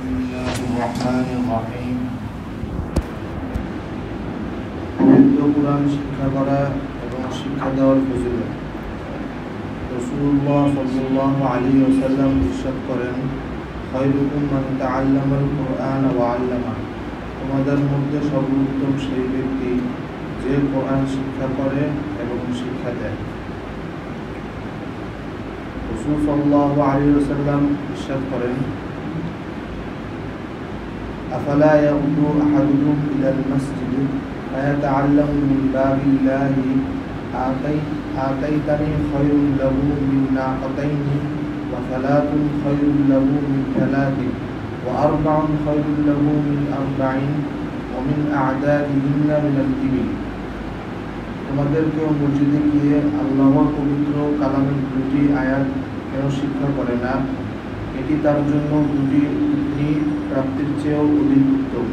বিসমিল্লাহির-রহমানির-রহিম। পবিত্র কুরআন শিক্ষা করা এবং শিক্ষা দেওয়ার ফজিলত। রাসূলুল্লাহ সাল্লাল্লাহু আলাইহি ওয়াসাল্লাম ইরশাদ করেন, খায়রুকুম মান তাআল্লামাল কুরআন ওয়া আল্লামা। তোমাদের মধ্যে সর্বোত্তম সেই ব্যক্তি যে কোরআন শিক্ষা করে এবং শিক্ষা দেয়। রাসূল সাল্লাল্লাহু আলাইহি ওয়াসাল্লাম ইরশাদ করেন, আফালা ইয়াউদু আহাদুকুম ইলাল মাসজিদ ফায়াতাআল্লামু মিন বাবিল্লাহি আতাইতানি খায়রুন লাহু মিন নাকাতাইনি ওয়া সালাতুন খায়রুন লাহু মিন সালাতিন ওয়া আরবাউন খায়রুন লাহু মিন আরবাইন ওয়া মিন আ'দাদিহিন্না মিনাল ইবিল। তোমাদের কেউ মসজিদে গিয়ে আল্লাহর পবিত্র কালামের দুটি আয়াত কেন শিক্ষা করে না? এটি তার জন্য দুটি উটনী প্রাপ্তির চেয়েও অধিক উত্তম,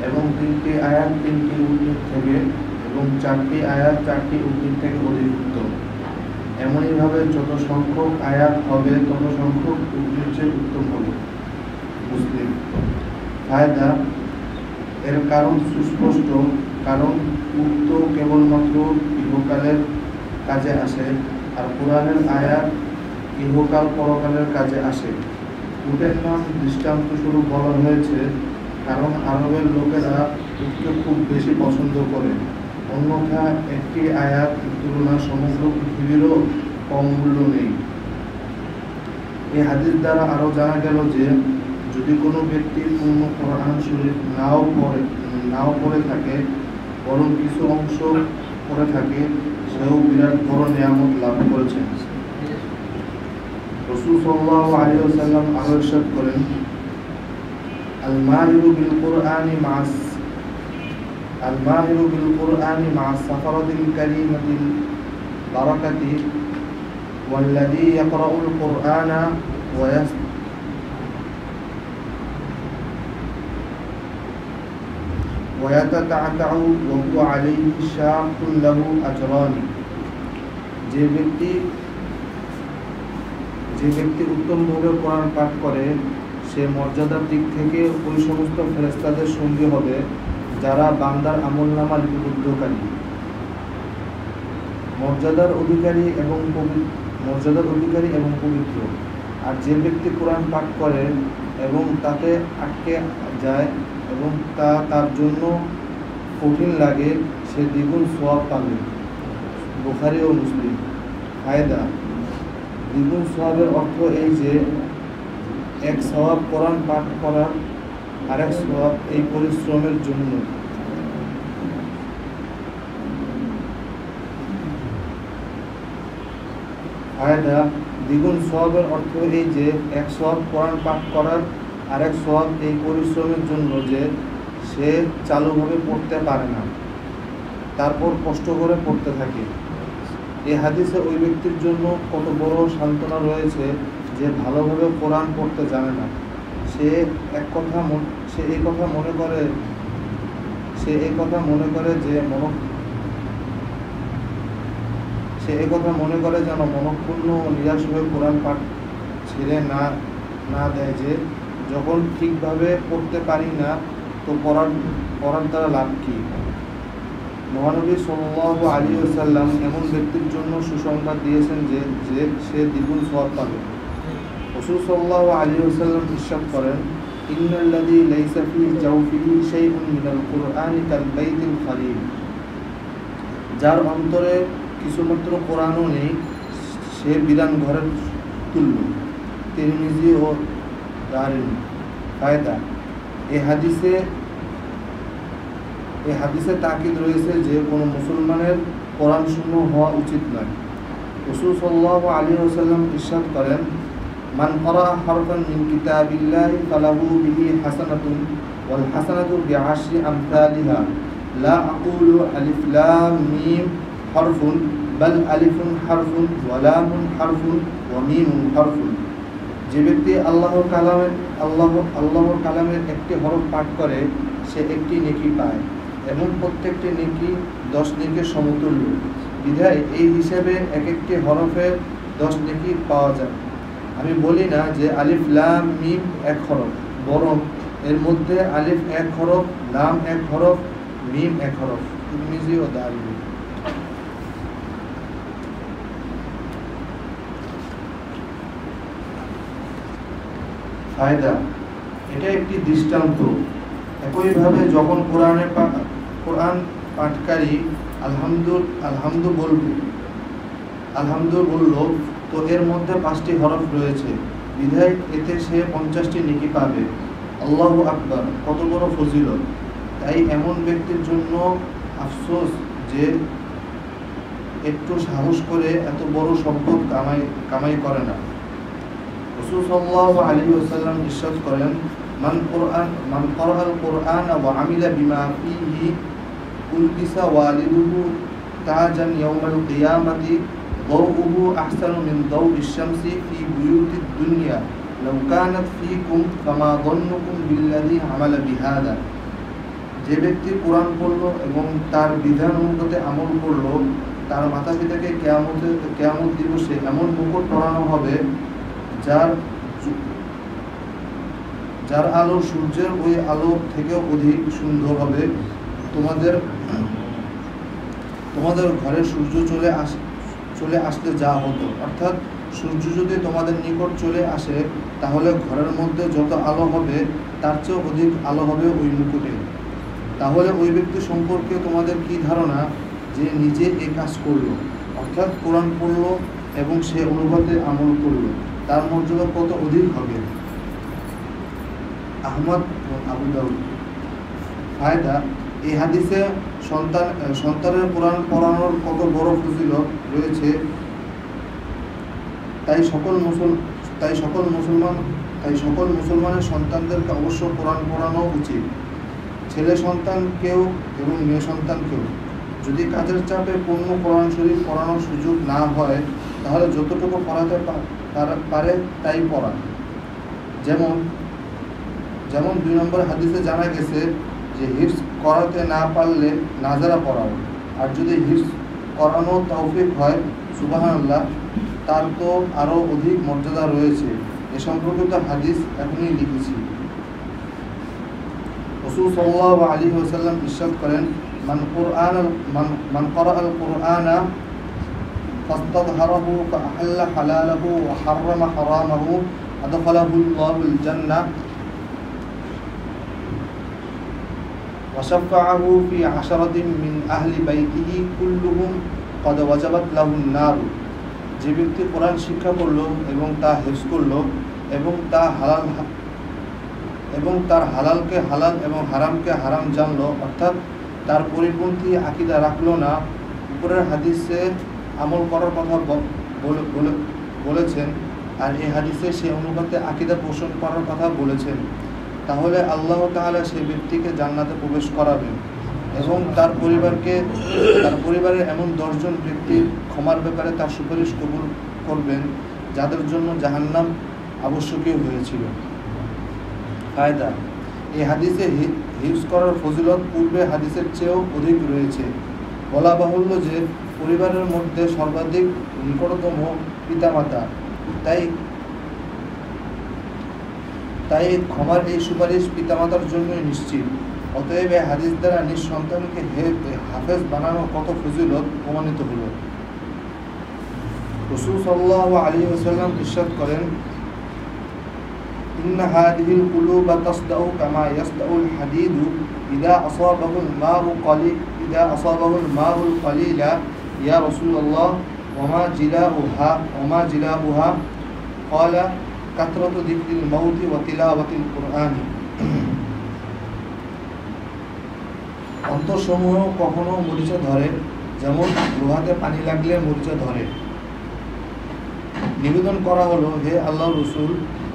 এবং তিনটি আয়াত তিনটি উটনীর থেকে এবং চারটি আয়াত চারটি উটনীর থেকে অধিক উত্তম। এমনইভাবে যত সংখ্যক আয়াত হবে তত সংখ্যক উটনীর চেয়ে উত্তম হবে। মুসলিম। ফায়দা, এর কারণ সুস্পষ্ট, কারণ উক্ত কেবলমাত্র ইহকালের কাজে আসে, আর কোরআনের আয়াত ইহকাল পরকালের কাজে আসে। উটের নাম দৃষ্টান্তস্বরূপ বলা হয়েছে, কারণ আরবের লোকেরা উটকে খুব বেশি পছন্দ করে। অন্যথা একটি আয়াত তুলনায় সমগ্র পৃথিবীরও কম মূল্য নেই। এই হাদিস দ্বারা আরও জানা গেল যে যদি কোনো ব্যক্তি পূর্ণ কোরআন শরীফ নাও পড়ে থাকে, বরং কিছু অংশ পড়ে থাকে, সেও বিরাট বড় নিয়ামত লাভ করেছেন। রাসূল সাল্লাল্লাহু আলাইহি ওয়াসাল্লাম আরো ইরশাদ করেন, আল মাহিরু বিল কুরআনি মা'আস সাফারাতিল কারীমাতিল বারাকাতি ওয়াল্লাযী ইয়াকরাউল কুরআনা ওয়ায়াতাতা'আউ ওয়া হুয়া আলাইহি শাকুন লাহু আজরান। যে ব্যক্তি উত্তমভাবে কোরআন পাঠ করে, সে মর্যাদার দিক থেকে ওই সমস্ত ফেরেশতাদের সঙ্গী হবে যারা বান্দার আমলনামা লিপিবদ্ধকারী। মর্যাদার অধিকারী এবং পবিত্র। আর যে ব্যক্তি কোরআন পাঠ করে এবং তাতে আটকে যায় এবং তা তার জন্য কঠিন লাগে, সে দ্বিগুণ সওয়াব পাবে। বুখারী ও মুসলিম। ফায়দা, দ্বিগুণ সওয়াবের অর্থ এই যে এক সওয়াব কোরআন পাঠ করার, আরেক সওয়াব এই পরিশ্রমের জন্য। ফায়দা, দ্বিগুণ সওয়াবের অর্থ এই যে এক সওয়াব কোরআন পাঠ করার, আরেক সওয়াব এই পরিশ্রমের জন্য যে সে চালুভাবে পড়তে পারে না, তারপর কষ্ট করে পড়তে থাকে। এই হাদিসে ওই ব্যক্তির জন্য কত বড় সান্ত্বনা রয়েছে যে ভালোভাবে কোরআন পড়তে জানে না। সে এই কথা মনে করে যেন মনক্ষুণ্ণ ও নিরাশ হয়ে কোরআন পাঠ ছেড়ে না দেয়, যে যখন ঠিকভাবে পড়তে পারি না তো পড়ার দ্বারা লাভ কি? মহানবী সাল্লাল্লাহু আলাইহি ওয়াসাল্লাম এমন ব্যক্তির জন্য সুসংবাদ দিয়েছেন যে সে দ্বিগুণ সওয়াব পাবে। রাসূল সাল্লাল্লাহু আলাইহি ওয়াসাল্লাম ইরশাদ করেন, ইন্নাল্লাযী লাইসা ফী জাওফিহি শাইউন মিনাল কুরআনি কাল বাইতিল খালিল। যার অন্তরে কিছুমাত্র কোরআনও নেই, সে বিরান ঘরের তুল্য। তিরমিজি ও দারিমি। ফায়দা, এই হাদিসে তাকিদ রয়েছে যে কোনো মুসলমানের কোরআন শূন্য হওয়া উচিত নয়। রাসূল সাল্লাল্লাহু আলাইহি ওয়াসাল্লাম ইরশাদ করেন, মান ক্বারাআ হারফান মিন কিতাবিল্লাহি ফালাহু বিহি হাসানাতুন ওয়াল হাসানাতু বিআশরি আমসালিহা লা আকুলু আলিফ লাম মিম হারফুন বাল আলিফুন হারফুন ওয়া লামুন হারফুন ওয়া মিমুন হারফুন। যে ব্যক্তি আল্লাহর কালামের একটি হরফ পাঠ করে, সে একটি নেকি পায় এবং প্রত্যেকটি নেকি 10 নেকির সমতুল্য। বিধায় এই হিসেবে এক একটি হরফের 10 নেকি পাওয়া যায়। আমি বলি না যে আলিফ লাম মিম এক হরফ, বরং এর মধ্যে আলিফ এক হরফ, লাম এক হরফ, মিম এক হরফ। তিরমিজি ও দারমি। ফায়দা, এটা একটি দৃষ্টান্ত। একইভাবে যখন কোরআন পাঠকারী আলহামদু বলল, তো এর মধ্যে 5টি হরফ রয়েছে, বিধায় এতে সে 50টি নেকি পাবে। আল্লাহু আকবার, কত বড় ফজিলত! তাই এমন ব্যক্তির জন্য আফসোস যে একটু সাহস করে এত বড় সম্পদ কামাই করে না। রাসূল সাল্লাল্লাহু আলাইহি ওয়াসাল্লাম ইরশাদ করেন, মান ক্বারাআল কুরআন ওয়া আমিলা বিমা ফীহি উলবিসা ওয়ালিদুহু তাজান ইয়াউমাল কিয়ামাতি দাউহু আহসানু মিন দাউইশ শামসি ফী বুয়ুতিদ দুনিয়া লাউ কানাত ফীকুম ফামা যান্নুকুম বিল্লাযী আমালা বিহাদা। যে ব্যক্তি কোরআন পড়ল এবং তার বিধান অনুপাতে আমল করল, তার মাতা পিতাকে কিয়ামত দিবসে এমন মুকুট পরানো হবে যার আলো সূর্যের ওই আলো থেকে অধিক সুন্দর হবে। তোমাদের ঘরে সূর্য চলে আসতে যা হতো, অর্থাৎ সূর্য যদি তোমাদের নিকট চলে আসে তাহলে ঘরের মধ্যে যত আলো হবে তার চেয়ে অধিক আলো হবে ওই মুকুটে। তাহলে ওই ব্যক্তি সম্পর্কে তোমাদের কি ধারণা যে নিজে এই কাজ করলো, অর্থাৎ কোরআন পড়ল এবং সে অনুপাতে আমল করল, তার মর্যাদা কত অধিক হবে। আহমদ ও আবু দাউদ। ফায়দা, এই হাদিসে সন্তানের কোরআন পড়ানোর কত বড় ফজিলত রয়েছে, তাই সকল মুসলমানের সন্তানদেরকে অবশ্য কোরআন পড়ানো উচিত। ছেলে সন্তানকেও এবং মেয়ে সন্তানকেও। যদি কাজের চাপে পূর্ণ কোরআন শরীফ পড়ানোর সুযোগ না হয় তাহলে যতটুকু পড়াতে পারে তাই পড়া। যেমন 2 নম্বর হাদিসে জানা গেছে যে হিফজ করাতে না পারলে নাজারা পড়াও, আর যদি হিফজ করানো তৌফিক হয় সুবহানাল্লাহ, তার তো আরও অধিক মর্যাদা রয়েছে। এ সম্পর্কিত হাদিস এখনই লিখেছি। রাসূল সাল্লাল্লাহু আলাইহি ওয়াসাল্লাম ইরশাদ করেন, মান ক্বারাআল কুরআনা ফাস্তাযহারাহু ফাআহাল্লা হালালাহু ওয়া হাররামা হারামাহু আদখালাহুল্লাহুল জান্নাহ ওয়া শাফাআহু ফি 'আশরাতিন মিন আহলি বাইতিহি কুল্লুহুম ক্বাদ ওয়াজাবাত লাহুন নার। যে ব্যক্তি কোরআন শিক্ষা করল এবং তা হিফজ করল এবং তার হালালকে হালাল এবং হারামকে হারাম জানলো, অর্থাৎ তার পরিপন্থী আকীদা রাখলো না, উপরের হাদিসে আমল করার কথা বলেছেন, আর এই হাদিসে সে অনুপাতে আকীদা পোষণ করার কথা বলেছেন, তাহলে আল্লাহ তাআলা সেই ব্যক্তিকে জান্নাতে প্রবেশ করাবেন এবং তার পরিবারের এমন 10 জন ব্যক্তির ক্ষমার ব্যাপারে তার সুপারিশ কবুল করবেন যাদের জন্য জাহান্নাম আবশ্যকীয় হয়েছিল। ফায়দা, এই হাদিসে হিফজ করার ফজিলত পূর্বে হাদিসের চেয়েও অধিক রয়েছে। বলা বাহুল্য যে পরিবারের মধ্যে সর্বাধিক নিকটতম পিতামাতা, তাই ক্ষমার এই সুপারিশ পিতামাতার জন্যই নিশ্চিত। অতএব এই হাদিস দ্বারা নিজ সন্তানকে হাফেজ বানানো কত ফজিলত প্রমাণিত হল। রাসূল সাল্লাল্লাহু আলাইহি ওয়াসাল্লাম ইরশাদ করেন, ইন্না হাদিহিল কুলুবা তাসদাউ কামা ইয়াসদাউল হাদিদু ইযা আসাবাহুল মাউল কলিলা ইয়া রাসূলুল্লাহ ওয়া মা জিলাউহা ক্বালা কাতরাতু যিকরিল মাউতি ওয়া তিলাওয়াতিল কুরআনি। অন্তরসমূহ কখনো মরিচা ধরে, যেমন লোহাতে পানি লাগলে মরিচা ধরে। নিবেদন করা হলো, হে আল্লাহর রাসূল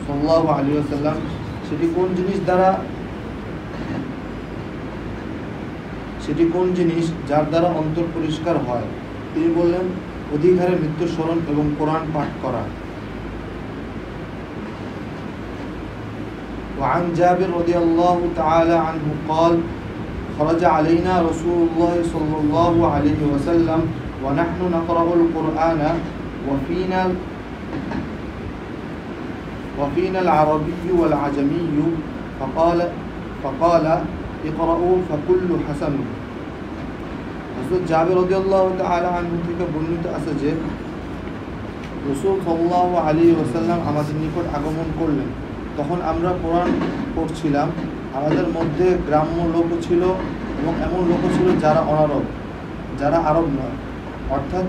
সাল্লাল্লাহু আলাইহি ওয়াসাল্লাম, সেটি কোন জিনিস যার দ্বারা অন্তর পরিষ্কার হয়? তিনি বললেন, অধিক হারে মৃত্যু স্মরণ এবং কোরআন পাঠ করা। وعن جابر رضي الله تعالى عنه قال خرج علينا رسول الله صلى الله عليه وسلم ونحن نقرأ القرآن وفينا العربي والعجمي فقال اقرأوا فكل حسن হযরত জাবের রাদিয়াল্লাহু তাআলা আনহু থেকে বর্ণিত আছে যে রাসূল সাল্লাল্লাহু আলাইহি ওয়াসাল্লাম আমাদের নিকট আগমন করলেন। তখন আমরা কোরআন পড়ছিলাম। আমাদের মধ্যে গ্রাম্য লোকও ছিল এবং এমন লোকও ছিল যারা অনারব, যারা আরব নয়, অর্থাৎ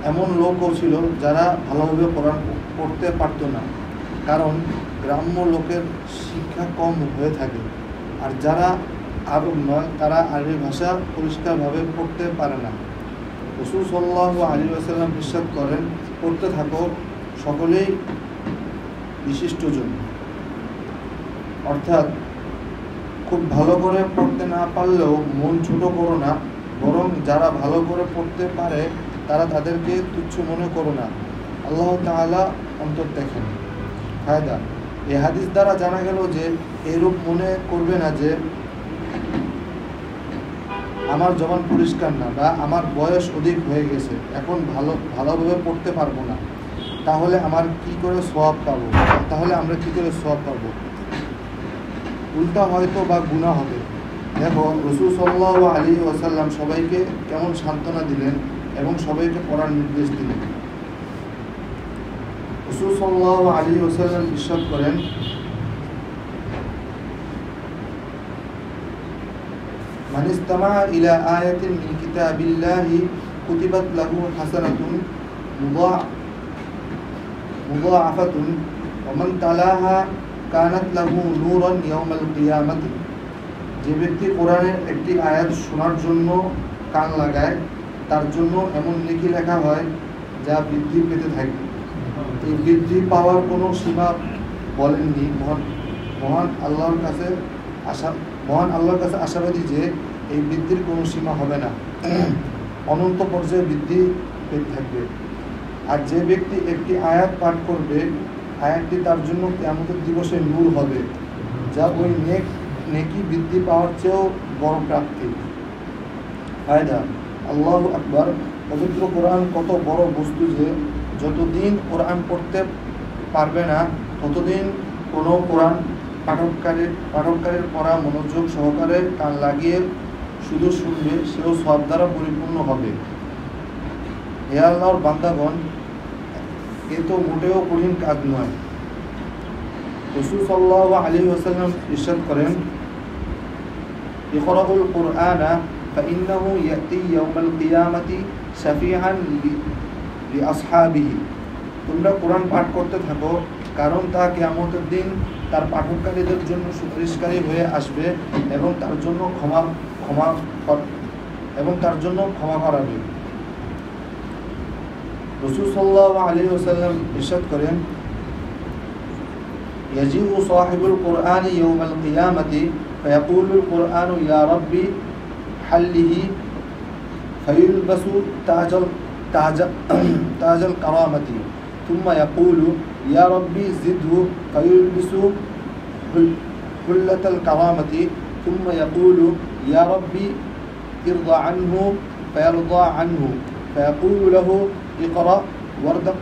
এমন লোকও ছিল যারা ভালোভাবে কোরআন পড়তে পারত না, কারণ গ্রাম্য লোকের শিক্ষা কম হয়ে থাকে। আর যারা আরব নয় তারা আরবি ভাষা পরিষ্কারভাবে পড়তে পারে না। রাসূল সাল্লাল্লাহু আলাইহি ওয়াসাল্লাম ইরশাদ করেন, পড়তে থাকো, সকলেই বিশিষ্টজন। অর্থাৎ খুব ভালো করে পড়তে না পারলেও মন ছোট করো না, বরং যারা ভালো করে পড়তে পারে তারা তাদেরকে তুচ্ছ মনে করো না। আল্লাহ তাআলা অন্তর দেখেন। ফায়দা, এই হাদিস দ্বারা জানা গেল যে এরূপ মনে করবে না যে আমার জবান পরিষ্কার না বা আমার বয়স অধিক হয়ে গেছে, এখন ভালোভাবে পড়তে পারবো না, তাহলে আমরা কি করে সওয়াব পাবো? উল্টা হয়তো বা গুনাহ হবে। দেখো রাসূল সাল্লাল্লাহু আলাইহি ওয়াসাল্লাম সবাইকে কেমন সান্ত্বনা দিলেন এবং সবাইকে পড়ার নির্দেশ দিলেন। রাসূল সাল্লাল্লাহু আলাইহি ওয়াসাল্লাম ইরশাদ করেন, মান ইসতামা ইলা আয়াতিন মিন কিতাবিল্লাহি কুতিবাত লাহু হাসানাতুন মুদাআফাতুন ওয়া মান তালাহা কানাত লাহু নূরান ইয়াউমাল কিয়ামাতি। যে ব্যক্তি কোরআনের একটি আয়াত শোনার জন্য কান লাগায় তার জন্য এমন নেকি লেখা হয় যা বৃদ্ধি পেতে থাকে। এই বৃদ্ধি পাওয়ার কোনো সীমা বলেননি। মহান আল্লাহর কাছে আশাবাদী যে এই বৃদ্ধির কোনো সীমা হবে না, অনন্ত পর্যায়ে বৃদ্ধি পেতে থাকবে। আর যে ব্যক্তি একটি আয়াত পাঠ করবে, আয়াতটি তার জন্য কিয়ামতের দিবসে নূর হবে, যা ওই নেকি বৃদ্ধি পাওয়ার চেয়েও বড় প্রাপ্তি। ফায়দা, আল্লাহু আকবার। পবিত্র কোরআন কত বড় বস্তু যে যতদিন কোরআন পড়তে পারবে না ততদিন কোনো কোরআন পাঠককারীর পড়া মনোযোগ সহকারে কান লাগিয়ে শুধু শুনবে, সেও সওয়াব দ্বারা পরিপূর্ণ হবে। হে আল্লাহর বান্দাগণ, এ তো মোটেও কঠিন কাজ নয়। রাসূল সাল্লাল্লাহু আলাইহি ওয়াসাল্লাম ইরশাদ করেন, ইকরাউল কুরআনা ফাইন্নাহু ইয়াতি ইয়াউমাল কিয়ামাতি শাফিআন লিআসহাবিহি। তোমরা কোরআন পাঠ করতে থাকো, কারণ তা কিয়ামতের দিন তার পাঠকারীদের জন্য সুপারিশকারী হয়ে আসবে এবং তার জন্য ক্ষমা করাবে। রাসূল সাল্লাল্লাহু আলাইহি ওয়াসাল্লাম ইরশাদ করেন, ইয়াজিউ সাহিবুল কুরআনি ইয়াউমাল কিয়ামাতি ফায়াকুলুল কুরআনু ইয়া রাব্বি হাল্লিহি ফায়ুলবাসু তাজাল কারামাতি থুম্মা ইয়াকুলু ইয়া রাব্বি জিদহু ফায়ুলবিসু হুল্লাতাল কারামাতি থুম্মা ইয়াকুলু ইয়া রাব্বি ইরদা আনহু ফায়ারদা আনহু ফায়াকুলু লাহু ইকরা ওয়ারদাক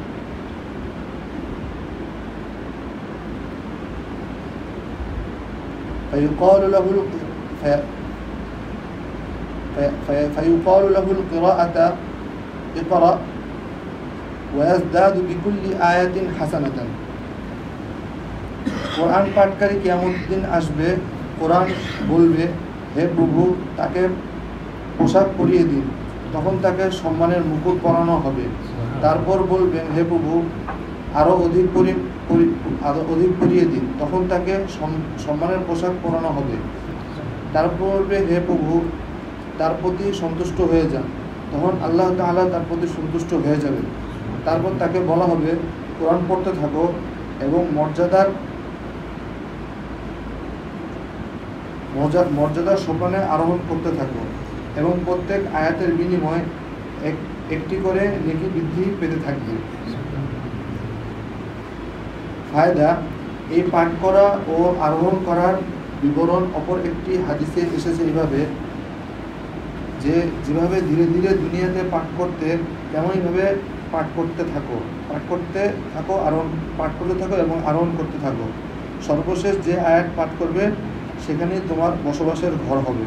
فيقال له القراءة اقرأ ويزداد بكل آية حسنة। কোরআন পাঠকারী কিয়ামতের দিন আসবে, কোরআন বলবে, হে প্রভু তাকে পোশাক পরিয়ে দিন। তখন তাকে সম্মানের মুকুট পরানো হবে। তারপর বলবেন, হে প্রভু আরও অধিক পরিয়ে দিন। তখন তাকে সম্মানের পোশাক পরানো হবে। তারপর বলবে, হে প্রভু তার প্রতি সন্তুষ্ট হয়ে যান। তখন আল্লাহ তাআলা তার প্রতি সন্তুষ্ট হয়ে যাবে। তারপর তাকে বলা হবে, কোরআন পড়তে থাকো এবং মর্যাদার সোপানে আরোহণ করতে থাকো এবং প্রত্যেক আয়াতের বিনিময়ে একটি করে নেকি বৃদ্ধি পেতে থাকবে। ফায়দা, এই পাঠ করা ও আরোহণ করার বিবরণ অপর একটি হাদিসে এসেছে এইভাবে যে যেভাবে ধীরে ধীরে দুনিয়াতে পাঠ করতে তেমনইভাবে পাঠ করতে থাকো এবং আরোহণ করতে থাকো। সর্বশেষ যে আয়াত পাঠ করবে সেখানেই তোমার বসবাসের ঘর হবে।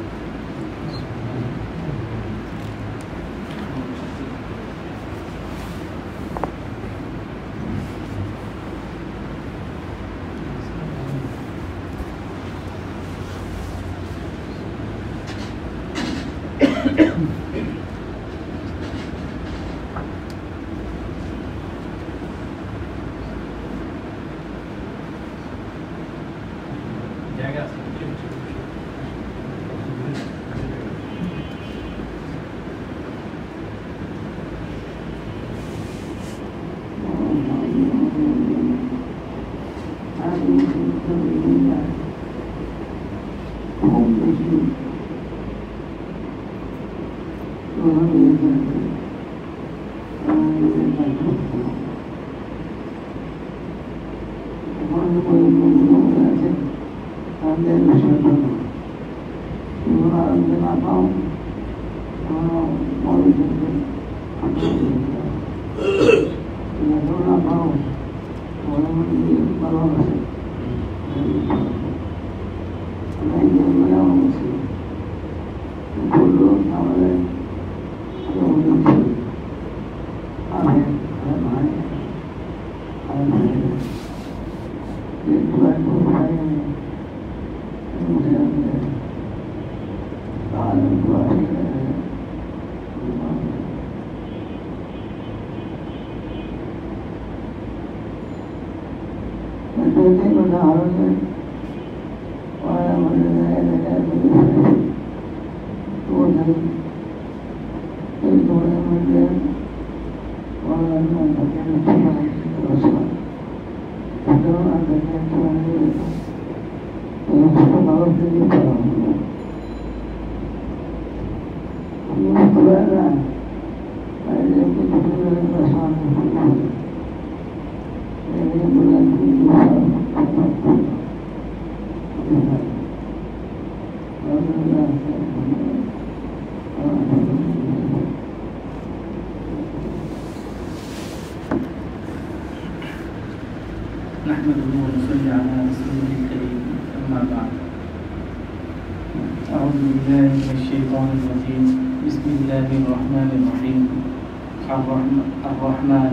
الرحمن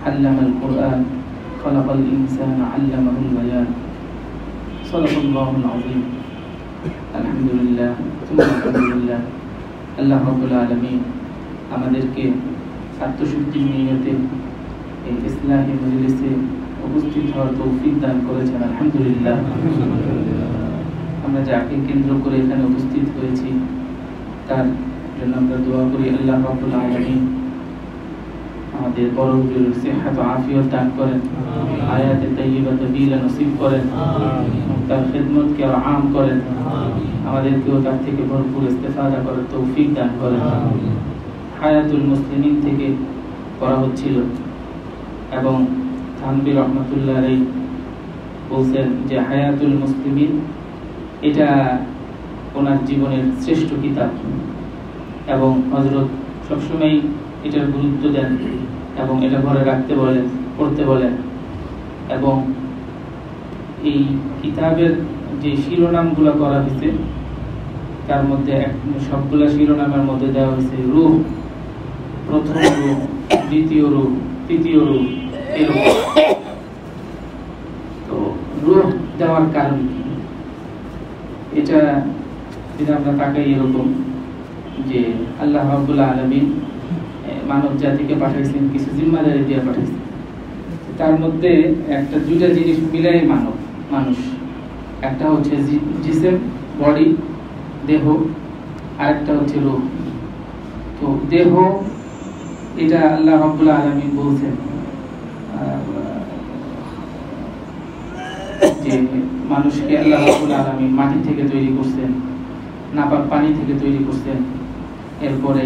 علم القرآن خلق الإنسان علمه البيان صدق الله العظيم الحمد لله ثم الحمد لله আল্লাহ রাব্বুল আলামিন আমাদেরকে আত্মশুদ্ধির নিয়তে এই ইসলামী মজলিসে উপস্থিত হওয়ার তৌফিক দান করেছেন। আলহামদুলিল্লাহ। আমরা যাকে কেন্দ্র করে এখানে উপস্থিত হয়েছি তার জন্য আমরা দোয়া করি আল্লাহ রাব্বুল আলামিন আমাদের বড় হুজুর সিহহাত ও আফিয়ত দান করেন, আয়াতে তাইয়্যিবা তাবিলা নসিব করেন, তার খিদমতকে আরো আম করেন, আমাদেরকেও তার থেকে ভরপুর ইস্তেফাদা করার তৌফিক দান করেন। হায়াতুল মুসলিমিন থেকে করা হচ্ছিল এবং থানভী রহমাতুল্লাহ আলাইহি বলছেন যে হায়াতুল মুসলিমিন এটা ওনার জীবনের শ্রেষ্ঠ কিতাব এবং হযরত সবসময় এটার গুরুত্ব দেন এবং এটা ঘরে রাখতে বলেন, পড়তে বলেন। এবং এই কিতাবের যে শিরোনামগুলো করা হয়েছে তার মধ্যে সবগুলা শিরোনামের মধ্যে দেওয়া হয়েছে রূহ, প্রথম রূহ, দ্বিতীয় রূহ, তৃতীয় রূহ, এরকম। তো রূহ দেওয়ার কারণ কি? এটা যদি আমরা তাকাই এরকম যে আল্লাহ রাব্বুল আলামিন মানব জাতিকে পাঠাইছেন, কিছু জিম্মাদারি দিয়ে পাঠাইছেন। তার মধ্যে একটা দুইটা জিনিস মিলাই মানুষ, একটা হচ্ছে জিসম, বডি, দেহ, আর একটা হচ্ছে রূহ। তো দেহ এটা আল্লাহ রাব্বুল আলামিন বলছেন যে মানুষকে আল্লাহ রাব্বুল আলামিন মাটি থেকে তৈরি করছেন, নাপাক পানি থেকে তৈরি করছেন। এরপরে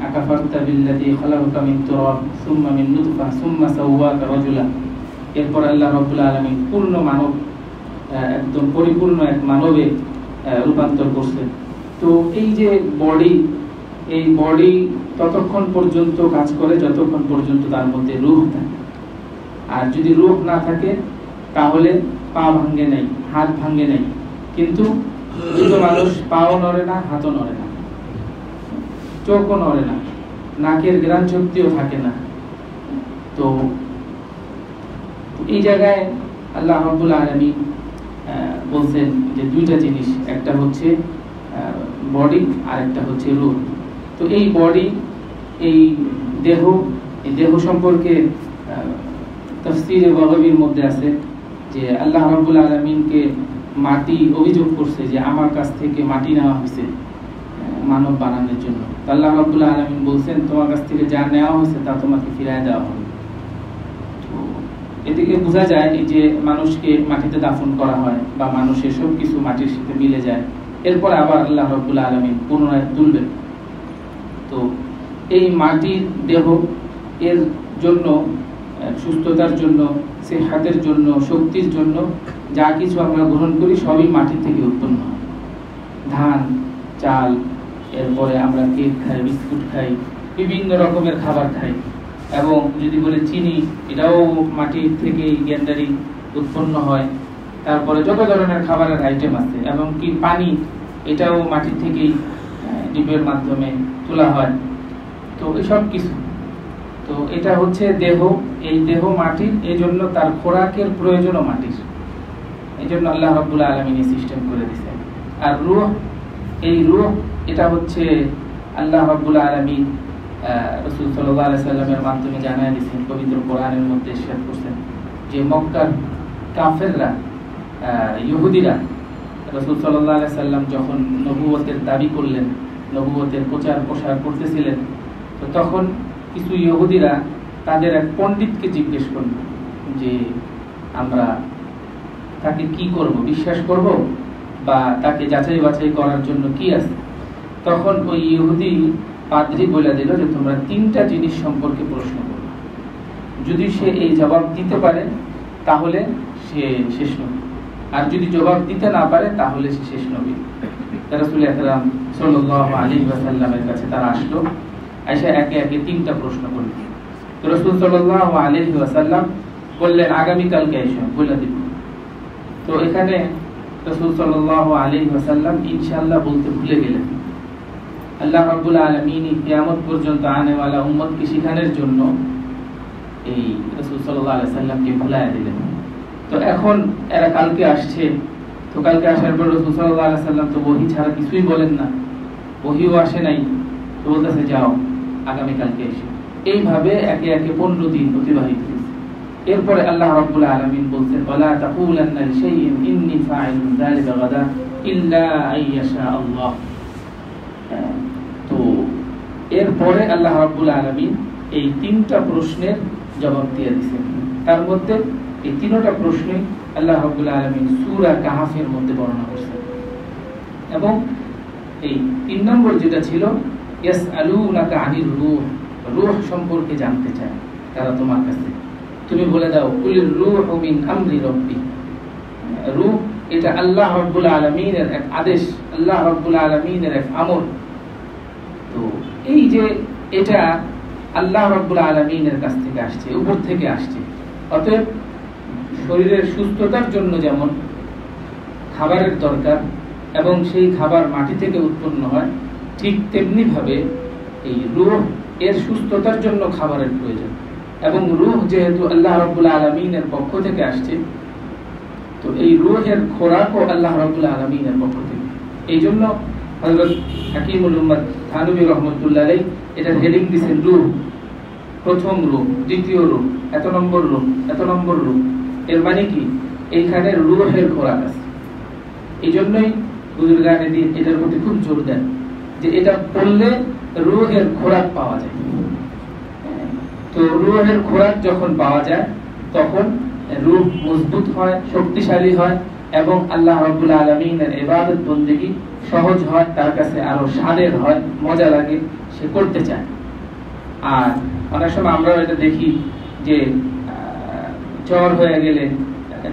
আকাফারতা বিল্লাযী খালাকাকা মিন তুরাব সুম্মা মিন নুতফা সুম্মা সাওয়াকা রাজুলা। এরপর আল্লাহ রাব্বুল আলামিন পূর্ণ মানব, একদম পরিপূর্ণ এক মানবে রূপান্তর করছেন। তো এই যে বডি, এই বডি ততক্ষণ পর্যন্ত কাজ করে যতক্ষণ পর্যন্ত তার মধ্যে রূহ থাকে। আর যদি রূহ না থাকে তাহলে পা ভাঙে নাই, হাত ভাঙে নাই, কিন্তু দুটো মানুষ পাও নড়ে না, হাতও নড়ে না, চোখও নড়ে না, নাকের ঘ্রাণ শক্তিও থাকে না। তো এই জায়গায় আল্লাহ রাব্বুল আলামিন বলছেন যে দুইটা জিনিস, একটা হচ্ছে বডি আর একটা হচ্ছে রূহ। তো এই বডি, এই দেহ সম্পর্কে তাফসীরে বাগাবীর মধ্যে আছে যে আল্লাহ রাব্বুল আলামিনকে মাটি অভিযোগ করছে যে আমার কাছ থেকে মাটি নেওয়া হয়েছে মানব বানানোর জন্য। আল্লাহ রাব্বুল আলামিন বলছেন তোমার কাছ থেকে যা নেওয়া হয়েছে তা তোমাকে ফিরিয়ে দেওয়া হবে। এদিকে বোঝা যায় যে মানুষকে মাটিতে দাফন করা হয় বা মানুষের সব কিছু মাটির সাথে মিলে যায়, এরপর আবার আল্লাহ রাব্বুল আলামিন পুনরায় তুলবেন। তো এই মাটির দেহ এর জন্য, সুস্থতার জন্য, সেহাতের জন্য, শক্তির জন্য যা কিছু আমরা গ্রহণ করি সবই মাটি থেকে উৎপন্ন হয়। ধান, চাল, এরপরে আমরা কেক খাই, বিস্কুট খাই, বিভিন্ন রকমের খাবার খাই। এবং যদি বলে চিনি, এটাও মাটি থেকে গ্যান্ডারি উৎপন্ন হয়। তারপরে যত ধরনের খাবারের আইটেম আছে, এবং কি পানি, এটাও মাটি থেকেই ডিপের মাধ্যমে তোলা হয়। তো এসব কিছু, তো এটা হচ্ছে দেহ। এই দেহ মাটির, এই জন্য তার খোরাকের প্রয়োজনও মাটির, এই জন্য আল্লাহ রাব্বুল আলামিন সিস্টেম করে দিয়েছেন। আর রূহ, এই রূহ এটা হচ্ছে আল্লাহ রাব্বুল আলামিন রাসূল সাল্লাল্লাহু আলাইহি সাল্লামের মাধ্যমে জানায় দিয়েছেন। পবিত্র কোরআনের মধ্যে ইরশাদ করছেন যে মক্কার কাফেররা, ইহুদিরা রাসূল সাল্লাল্লাহু আলাইহি সাল্লাম যখন নবুয়তের দাবি করলেন, নবুয়তের প্রচার প্রসার করতেছিলেন, তো তখন কিছু ইহুদিরা তাদের এক পণ্ডিতকে জিজ্ঞেস করল যে আমরা তাকে কি করব, বিশ্বাস করব বা তাকে যাচাই বাছাই করার জন্য কি আছে? তখন ওই ইহুদি পাদ্রী বলে দিল যে তোমরা তিনটা জিনিস সম্পর্কে প্রশ্ন করো, যদি সে এই জবাব দিতে পারে তাহলে সে শেষ নবী, আর যদি জবাব দিতে না পারে তাহলে সে শেষ নবী। রাসূল আকরাম সাল্লাল্লাহু আলাইহি ওয়াসাল্লামের কাছে তারা আসলো, আয়েশা একে একে তিনটা প্রশ্ন করল। তো রাসূল সাল্লাল্লাহু আলাইহি ওয়াসাল্লাম বললেন আগামী কালকে এসো, বলে দিব। তো এখানে রাসূল সাল্লাল্লাহু আলাইহি ওয়াসাল্লাম ইনশাআল্লাহ বলতে ভুলে গেলেন। আল্লাহ রাব্বুল আলামিন কিয়ামত পর্যন্ত আনেওয়ালা উম্মতকে শিখানোর জন্য এই রাসূল সাল্লাল্লাহু আলাইহি ওয়াসাল্লামকে ভুলাইয়া দিলেন। তো এখন এরা কালকে আসছে, তো কালকে আসার পর রাসূল সাল্লাল্লাহু আলাইহি ওয়াসাল্লাম তো ওহী ছাড়া কিছুই বলেন না, ওহীও আসে নাই। তো বলতেছে যাও আগামী কালকে এসো। এইভাবে একে একে 15 দিন অতিবাহিত হয়েছে। এরপরে আল্লাহ রাব্বুল আলামিন বলছেন ওয়ালা তাকুলান্না লিশাইইন ইন্নী ফাইলুন যালিকা গাদা ইল্লা আইয়াশা আল্লাহ। তো এরপরে আল্লাহ রাব্বুল আলামিন এই তিনটা প্রশ্নের জবাব দিয়ে দিয়েছেন। তার মধ্যে এই তিনটা প্রশ্নে আল্লাহ রাব্বুল আলামিন সূরা কাহফের মধ্যে বর্ণনা করেছেন। এবং এই 3 নম্বর যেটা ছিল ইয়াসআলুনাকা আনির রূহ, রূহ সম্পর্কে জানতে চায় তারা তোমার কাছে, তুমি বলে দাও কুলির রূহু মিন আমরি রাব্বি। রূহ এটা আল্লাহ রাব্বুল আলামিনের এক আদেশ, আল্লাহ রাব্বুল আলামিনের এক আমর। তো এই যে এটা আল্লাহ রাব্বুল আলামিনের কাছ থেকে আসছে, উপর থেকে আসছে। অতএব শরীরের সুস্থতার জন্য যেমন খাবারের দরকার এবং সেই খাবার মাটি থেকে উৎপন্ন হয়, ঠিক তেমনি ভাবে এই রূহ এর সুস্থতার জন্য খাবারের প্রয়োজন। এবং রূহ যেহেতু আল্লাহ রাব্বুল আলামিনের পক্ষ থেকে আসছে, তো এই রূহের খোরাকও আল্লাহ রাব্বুল আলামিনের পক্ষ থেকে। এই জন্য হযরত হাকিমুল উম্মাত থানবী রাহমাতুল্লাহ আলাইহি এটার হেডিং দিয়েছেন রূহ, প্রথম রূহ, দ্বিতীয় রূহ, এত নম্বর রূহ, এত নম্বর রূহ। এর মানে কি এইখানে রূহের খোরাক আছে। এই জন্যই বুজুর্গানে দিন এটার প্রতি খুব জোর দেন যে এটা পড়লে রূহের খোরাক পাওয়া যায়। তো রূহের খোরাক যখন পাওয়া যায় তখন রূহ মজবুত হয়, শক্তিশালী হয় এবং আল্লাহ রাব্বুল আলামিনের ইবাদত বন্দেগী সহজ হয়, তার কাছে আরো স্বাদের হয়, মজা লাগে, সে করতে চায়। আর অনেক সময় আমরা এটা দেখি যে জ্বর হয়ে গেলে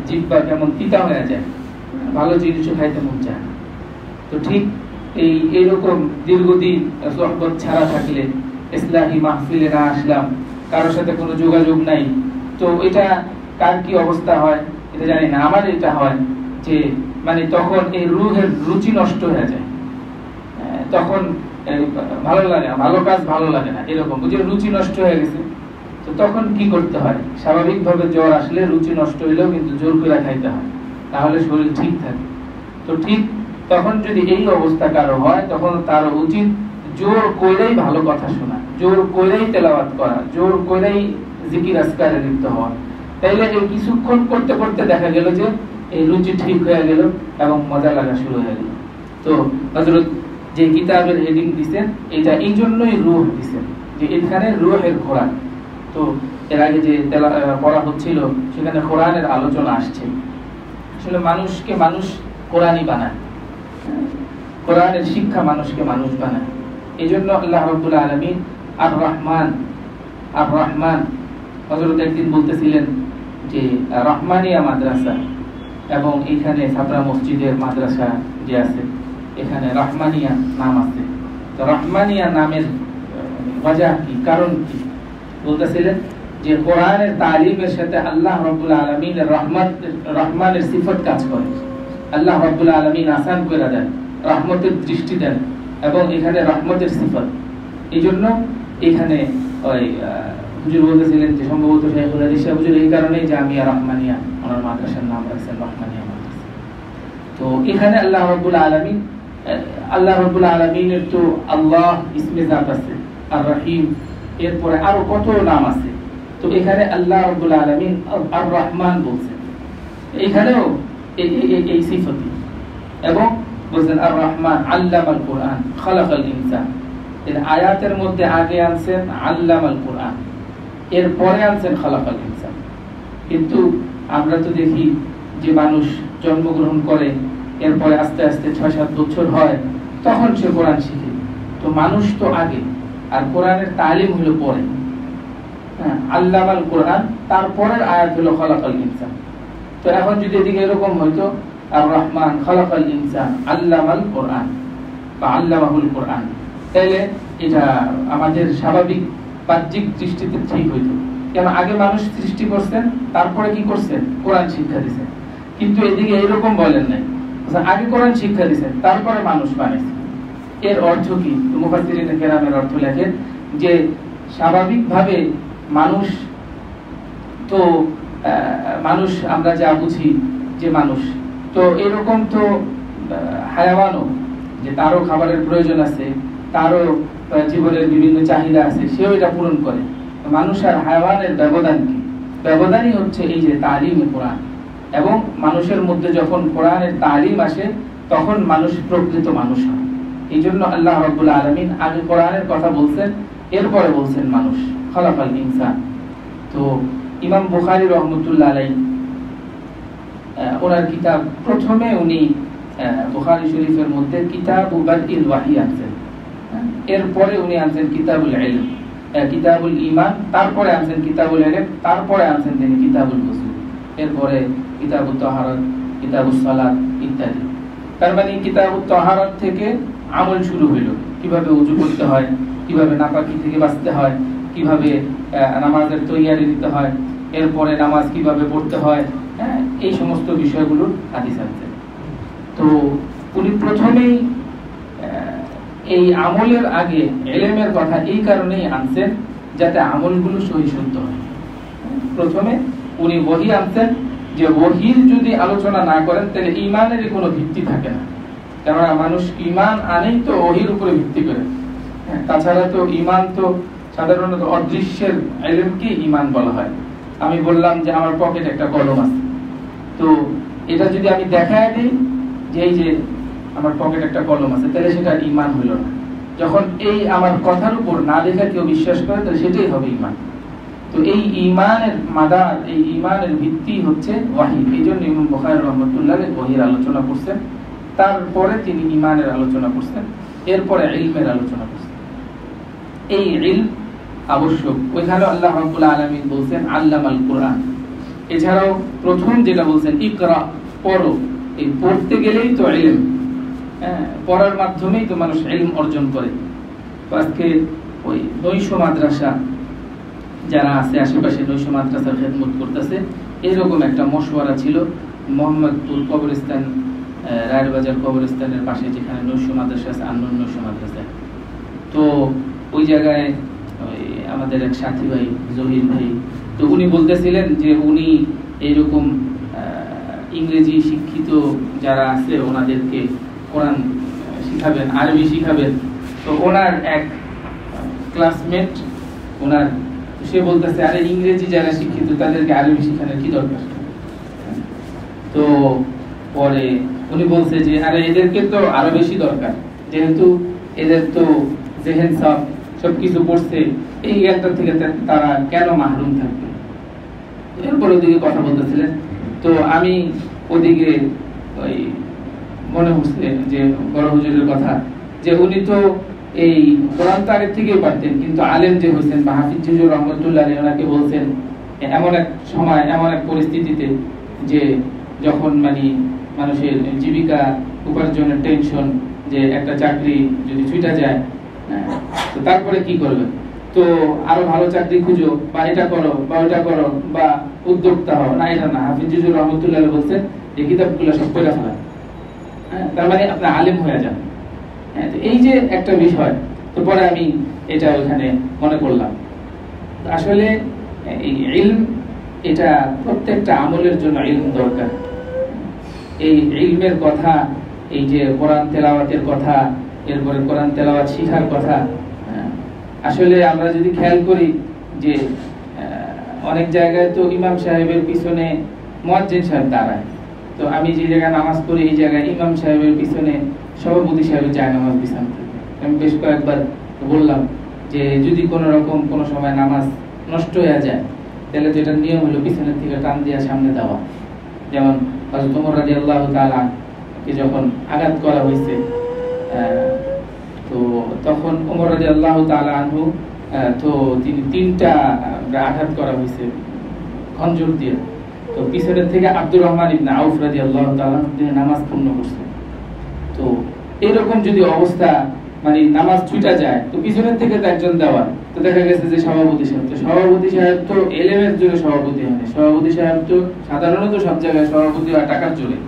জিহ্বা কেমন তিতা হয়ে যায়, ভালো জিনিসও খাইতে মন চায় না। তো ঠিক এইরকম দীর্ঘদিন সোহবত ছাড়া থাকলে, ইসলাহি মাহফিলে না আসলাম, কারোর সাথে কোনো যোগাযোগ নাই, তো এটা কার কি অবস্থা হয় এটা জানি না, আমার এটা হয় যে মানে তখন এই রুহের রুচি নষ্ট হয়ে যায়, তখন ভালো লাগে না, ভালো কাজ ভালো লাগে না, এরকম যে রুচি নষ্ট হয়ে গেছে। তো তখন কি করতে হয়, স্বাভাবিকভাবে জ্বর আসলে রুচি নষ্ট হইলেও কিন্তু জোর করে খাইতে হয়, তাহলে শরীর ঠিক থাকে। তো ঠিক তখন যদি এই অবস্থা কারো হয়, তখন তার উচিত জোর কইরাই ভালো কথা শোনা, জোর কইরাই তেলাওয়াত করা, জোর কইরাই জিকির আজকারে লিপ্ত হওয়া। তাইলে এই কিছুক্ষণ করতে করতে দেখা গেল যে এই রুচি ঠিক হয়ে গেল এবং মজা লাগা শুরু হয়ে গেল। তো হযরত যে কিতাবের হেডিং দিবেন এটা এই জন্যই রূহ দিবেন, যে এখানে রূহের ঘোড়া। তো এর আগে যে পড়া হচ্ছিল সেখানে কোরআনের আলোচনা আসছে। আসলে মানুষকে মানুষ কোরআনই বানায়, কোরআনের শিক্ষা মানুষকে মানুষ বানায়। এই জন্য আল্লাহ রাব্বুল আলামিন আর রহমান, আর রহমান হযরত একদিন বলতেছিলেন যে রহমানিয়া মাদ্রাসা এবং এখানে ছাত্রা মসজিদের মাদ্রাসা যে আছে এখানে রহমানিয়া নাম আছে। তো রহমানিয়া নামের ওয়াজহ কি, কারণ কি? বলতেছিলেন যে কোরআনের তালিমের সাথে আল্লাহ রাব্বুল আলামিনের রহমত, রহমানের সিফত কাজ করে। আল্লাহ রাব্বুল আলামিন আসান করে দেন, রহমতের দৃষ্টি দেন এবং এখানে রহমতের সিফত। এই জন্য এখানে ওই হুজুর বলতেছিলেন যে সম্ভবত শাইখুল হাদিস হুজুর এই কারণেই জামিয়া রহমানিয়া ওনার মাদ্রাসার নাম রাখছেন রহমানিয়া মাদ্রাসা। তো এখানে আল্লাহ রাব্বুল আলামিন, আল্লাহ রাব্বুল আলামিনের তো আল্লাহ ইসমে জাত আছে, আর রহিম, এরপরে আরো কত নাম আছে। তো এখানে আল্লাহ রাব্বুল আলামিন আর রহমান বলছেন, এখানেও এই সিফতি, এবং বলছেন আর রহমান আল্লামাল কোরআন খালাকাল ইনসান। এর আয়াতের মধ্যে আগে আনছেন আল্লামাল কোরআন, এরপরে আনছেন খালাকাল ইনসান। কিন্তু আমরা তো দেখি যে মানুষ জন্মগ্রহণ করে, এরপরে আস্তে আস্তে 6-7 বছর হয়, তখন সে কোরআন শিখে। তো মানুষ তো আগে, আর কোরআনের তালিম হলো পরে। আল্লামাল কোরআন, তারপরের আয়াত হলো খালাকাল ইনসান। তো এখন যদি এদিকে এরকম হইতো আর রহমান খালাকাল ইনসান আল্লামাল কোরআন বা আল্লামাহুল কোরআন, তাহলে এটা আমাদের স্বাভাবিক বাহ্যিক দৃষ্টিতে ঠিক হইতো। কেন আগে মানুষ সৃষ্টি করছেন, তারপরে কি করছেন, কোরআন শিক্ষা দিয়েছেন। কিন্তু এদিকে এরকম বলেন নাই, আগে কোরআন শিক্ষা দিয়েছেন তারপরে মানুষ বানাইছেন। এর অর্থ কি? মুফাসসিরিনে কেরামের অর্থ লেখেন যে স্বাভাবিকভাবে মানুষ তো মানুষ আমরা যা বুঝি যে মানুষ তো এরকম তো হায়াওয়ানও, যে তারও খাবারের প্রয়োজন আছে, তারও জীবনের বিভিন্ন চাহিদা আছে, সেও এটা পূরণ করে। মানুষ আর হায়াওয়ানের ব্যবধান কি? ব্যবধানই হচ্ছে এই যে তালিমে কোরআন। এবং মানুষের মধ্যে যখন কোরআনের তালিম আসে তখন মানুষ প্রকৃত মানুষ হয়। এই জন্য আল্লাহ রাব্বুল আলামিন আগে কোরআনের কথা বলছেন, এরপরে বলছেন মানুষ, খালাকাল ইনসান। তো ইমাম বুখারী রহমতুল্লাহ আলাইহি ওনার কিতাব, প্রথমে উনি বুখারী শরীফের মধ্যে কিতাবু বাদইল ওয়াহী আনছেন, এরপরে উনি আনছেন কিতাবুল ইলম, কিতাবুল ঈমান, তারপরে আনছেন কিতাবুল ইলম, তারপরে আনছেন তিনি কিতাবুল গুসল, এরপরে কিতাবুত তাহারাত, কিতাবুস সালাত ইত্যাদি। তার মানে কিতাবুত তাহারাত থেকে আমল শুরু হইল, কিভাবে ওযু করতে হয়, কিভাবে নাপাকি থেকে বাঁচতে হয়, কিভাবে নামাজের তৈয়ারি দিতে হয়, এরপরে নামাজ কিভাবে পড়তে হয়, এই সমস্ত বিষয়গুলোর হাদিস আছে। তো উনি প্রথমেই এই আমলের আগে ইলমের কথা এই কারণেই আনছেন যাতে আমলগুলো সহি শুদ্ধ হয়। প্রথমে উনি ওহী আনছেন, যে ওহীর যদি আলোচনা না করেন তাহলে ঈমানের কোনো ভিত্তি থাকে না। কেননা মানুষ ঈমান আনেই তো ওহীর উপরে ভিত্তি করে। তাছাড়া তো ঈমান তো সাধারণত অদৃশ্যের ইলমকে ঈমান বলা হয়। আমি বললাম যে আমার পকেটে একটা কলম আছে, তো এটা যদি আমি দেখায় দিই যে এই যে আমার পকেটে একটা কলম আছে, তাহলে সেটা ঈমান হইল না। যখন এই আমার কথার উপর না দেখে কেউ বিশ্বাস করে তাহলে সেটাই হবে ঈমান। তো এই ঈমানের মাদার, এই ঈমানের ভিত্তি হচ্ছে ওয়াহী। এই জন্য ইমাম বুখারী রাহমাতুল্লাহ আলাইহি ওহীর আলোচনা করছেন, তারপরে তিনি ঈমানের আলোচনা করছেন, এরপরে ইলমের আলোচনা করছেন। এই ইলম আবশ্যক। ওইখানে আল্লাহ রাব্বুল আলামিন বলছেন আল্লামাল কোরআন। এছাড়াও প্রথম যেটা বলছেন ইকরা, পড়ো। এই পড়তে গেলেই তো ইলম, পড়ার মাধ্যমেই তো মানুষ ইলম অর্জন করে। তো আজকে ওই নৈশ মাদ্রাসা যারা আছে আশেপাশে নৈশ মাদ্রাসার খেদমত করতেছে, এরকম একটা মশওয়ারা ছিল মোহাম্মদপুর কবরস্থান, রায়ের বাজার কবরস্থানের পাশে যেখানে নৈশ মাদ্রাসা আছে, আন্নুর নৈশ মাদ্রাসা। তো ওই জায়গায় আমাদের এক সাথী ভাই জহির ভাই, তো উনি বলতেছিলেন যে উনি এইরকম ইংরেজি শিক্ষিত যারা আছে ওনাদেরকে কোরআন শিখাবেন, আরবি শিখাবেন। তো ওনার এক ক্লাসমেট ওনার, সে বলতেছে আরে ইংরেজি যারা শিক্ষিত তাদেরকে আরবি শিখানোর কি দরকার। তো পরে উনি বলছে যে আরে এদেরকে তো আরো বেশি দরকার, যেহেতু এদের তো জেহেন সাফ, সবকিছু পড়ছে, এই জ্ঞানটা থেকে তারা কেন মাহরুম থাকবে। এরপর ওদিকে কথা বলতেছিলেন। তো আমি ওদিকে ওই মনে হচ্ছে যে বড় হুজুরের কথা, যে উনি তো এই কোরআন তো আগের থেকেই পারতেন, কিন্তু আলেম যে হয়েছেন বা হাফিজ হুজুর রহমতুল্লাহ আলাইহি ওনাকে বলছেন এমন এক সময়, এমন এক পরিস্থিতিতে যে যখন মানে মানুষের জীবিকা উপার্জনের টেনশন, যে একটা চাকরি যদি ছুটা যায় তো তারপরে কি করবে, তো আরো ভালো চাকরি খুঁজো বা এটা করো বা ওটা করো বা উদ্যোক্তা হও, না এটা না। হাফিজ হুজুর রহমতুল্লাহ আলাইহি বলছেন এই কিতাবগুলো সব পড়ে ফেলা, তার মানে আপনি আলেম হয়ে যান। তো এই যে একটা বিষয়, তো পরে আমি এটা ওখানে মনে করলাম আসলে এই ইলম, এটা প্রত্যেকটা আমলের জন্য ইলম দরকার। এই ইলমের কথা, এই যে কোরআন তেলাওয়াতের কথা, এরপরে কোরআন তেলাওয়াত শিখার কথা, আসলে আমরা যদি খেয়াল করি যে অনেক জায়গায় তো ইমাম সাহেবের পিছনে মুয়াজ্জিন সাহেব দাঁড়ায়। তো আমি যে জায়গায় নামাজ পড়ি এই জায়গায় ইমাম সাহেবের পিছনে সভাপতি সাহেবের যায় নামাজ বিছান। আমি বেশ কয়েকবার বললাম যে যদি কোনো রকম কোনো সময় নামাজ নষ্ট হয়ে যায় তাহলে তো এটার নিয়ম হলো পিছনের থেকে টান দিয়ে সামনে দেওয়া। যেমন হযরত ওমর রাদিয়াল্লাহু তাআলা কে যখন আঘাত করা হয়েছে, তো তখন ওমর রাদিয়াল্লাহু তাআলা আনহু, তো তিনি 3টা আঘাত করা হয়েছে খঞ্জর দিয়ে। তো পিছনের থেকে আব্দুর রহমান ইবনে আউফ রাদিয়াল্লাহু তাআলা তিনি নামাজ পূর্ণ করছেন। তো এরকম যদি অবস্থা মানে নামাজ ছুটা যায়, তো পিছনের থেকে তো একজন দেওয়া, তো দেখা গেছে যে সভাপতি সাহেব, তো সভাপতি সাহেব তো এলেমের জন্য সভাপতি হয় না, সভাপতি সাহেব তো সাধারণত সব জায়গায় সভাপতি হয় টাকার জোরে।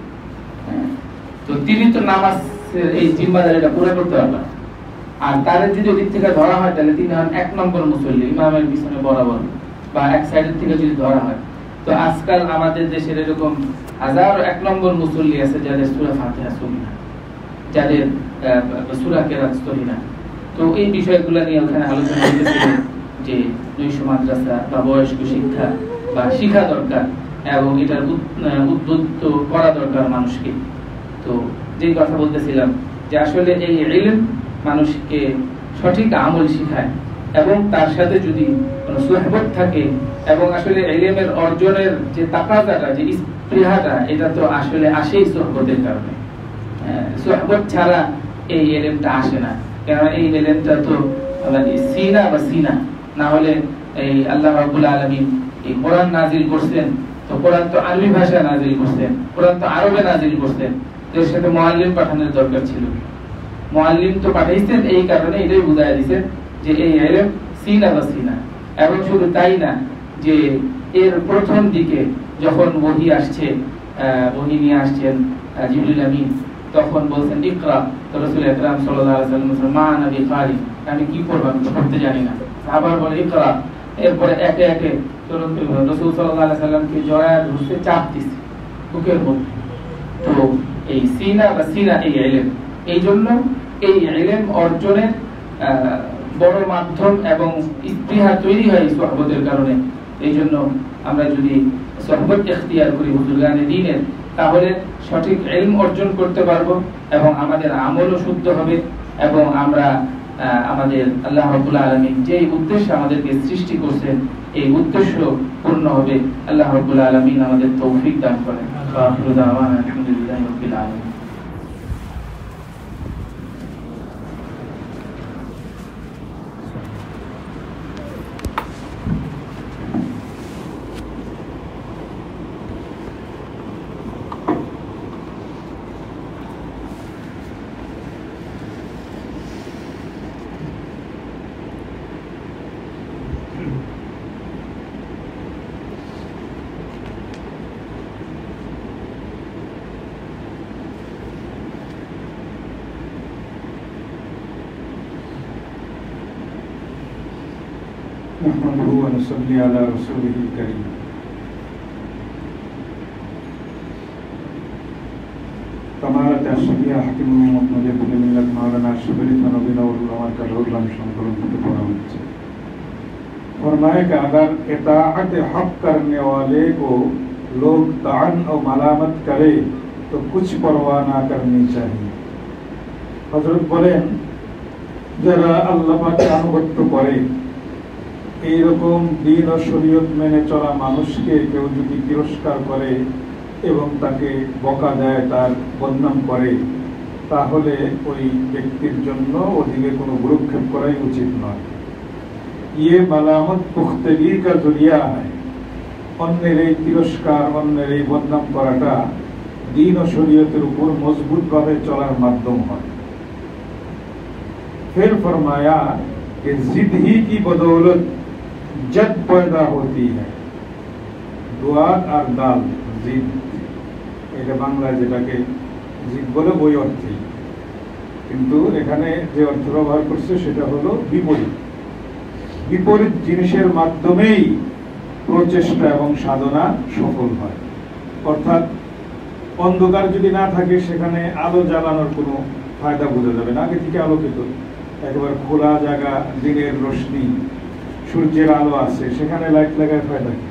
তো তিনি তো নামাজের এই জিম্মাদারিটা পুরো করতে পারবেন। আর তার যদি ওদিক থেকে ধরা হয় তাহলে তিনি হন 1 নম্বর মুসল্লি, ইমামের পিছনে বরাবর বা এক সাইডের থেকে যদি ধরা হয়। তো আজকাল আমাদের দেশের এরকম হাজার 1 নম্বর মুসল্লি আছে যাদের সূরা ফাতিহা সহি না, যাদের সূরা কেরাত সহি না। তো এই বিষয়গুলো নিয়ে ওখানে আলোচনা হয়েছিল যে নৈশ মাদ্রাসা বা বয়স্ক শিক্ষা বা শিক্ষা দরকার এবং এটার উদ্বুদ্ধ করা দরকার মানুষকে। তো যেই কথা বলতেছিলাম যে আসলে এই ইলম মানুষকে সঠিক আমল শিখায় এবং তার সাথে যদি কোনো সুহবত থাকে, এবং আসলে ইলমের অর্জনের যে তাকাজাটা, যে স্পৃহাটা, এটা তো আসলে আসেই সুহবতের কারণে। সুহবত ছাড়া এই ইলমটা আসে না, কারণ এই ইলমটা তো মানে সিনা বা সিনা না হলে এই আল্লাহ রাব্বুল আলামিন এই কোরআন নাজিল করছেন, তো কোরআন তো আরবি ভাষায় নাজিল করছেন, কোরআন তো আরবে নাজিল করছেন, এর সাথে মুআল্লিম পাঠানোর দরকার ছিল। মুআল্লিম তো পাঠাইছেন, এই কারণে এটাই বুঝায় দিয়েছেন যে এই ইলম সিনা বা সিনা। এবং শুধু তাই না, যে এর প্রথম দিকে যখন ওহী আসছে, ওহী নিয়ে আসছেন জিবরিল আমিন, তখন বলছেন ইকরা, তো রাসূল আকরাম সাল্লাল্লাহু আলাইহি ওয়াসাল্লাম বলেন মা আনা বিকারি, আমি কি করব, আমি তো পড়তে জানি না। আবার বলে ইকরা, এরপরে একে একে রাসূল সাল্লাল্লাহু আলাইহি ওয়াসাল্লামকে জড়ায় ধরতে চাপ দিছে বুকের মধ্যে। তো এই সিনা বা সিনা এই ইলম, এই জন্য এই ইলম অর্জনের বড় মাধ্যম এবং স্পৃহা তৈরি হয় সুহবতের কারণে। এই জন্য আমরা যদি সুহবত ইখতিয়ার করি বুজুর্গানে দ্বীনের, তাহলে সঠিক ইলম অর্জন করতে পারবো এবং আমাদের আমলও শুদ্ধ হবে, এবং আমরা আমাদের আল্লাহ রাব্বুল আলামিন যেই উদ্দেশ্যে আমাদেরকে সৃষ্টি করছেন এই উদ্দেশ্য পূর্ণ হবে। আল্লাহ রাব্বুল আলামিন আমাদের তৌফিক দান করেন। আখিরু দাওয়ানা আলহামদুলিল্লাহি রাব্বিল আলামিন। نحمده ونصلي على رسوله الكريم كمالة الشفيع حكيم المؤمن مجد ملة مولانا شبريت نبينا والعلماء كالعلم شمكرم فتبارا होते फरमाया कि अगर इताअत हक करने वाले को लोग तान और मलामत करे तो कुछ परवाह ना करनी चाहिए। हजरत बोलें যারা আল্লাহ পাককে আনুগত্য করে এই রকম দ্বীন ও শরীয়ত মেনে চলা মানুষকে কেউ যদি তিরস্কার করে এবং তাকে বকা দেয়, তার বদনাম করে, তাহলে ওই ব্যক্তির জন্য ওদিকে কোনো ভ্রুক্ষেপ করাই উচিত নয়। ये मलामत पुख्तगी का जरिया है। অন্যের এই তিরস্কার, অন্যের এই বদনাম করাটা দ্বীন ও শরীয়তের উপর মজবুতভাবে চলার মাধ্যম হয়। फिर फरमाया कि जिद ही की बदौलत जद पैदा होती है। दुआत और दाल जिद, এটা বাংলায় যেটাকে জিদ বলে ওই অর্থেই, কিন্তু এখানে যে অর্থ ব্যবহার করছে সেটা হলো বিপরীত। বিপরীত জিনিসের মাধ্যমেই প্রচেষ্টা এবং সাধনা সফল হয়। অর্থাৎ অন্ধকার যদি না থাকে সেখানে আলো জ্বালানোর কোনো ফায়দা বোঝা যাবে না। আগে থেকে আলোকিত একেবারে খোলা জায়গা, দিনের রোশনি, সূর্যের আলো আছে, সেখানে লাইট লাগায় ফায়দা কি?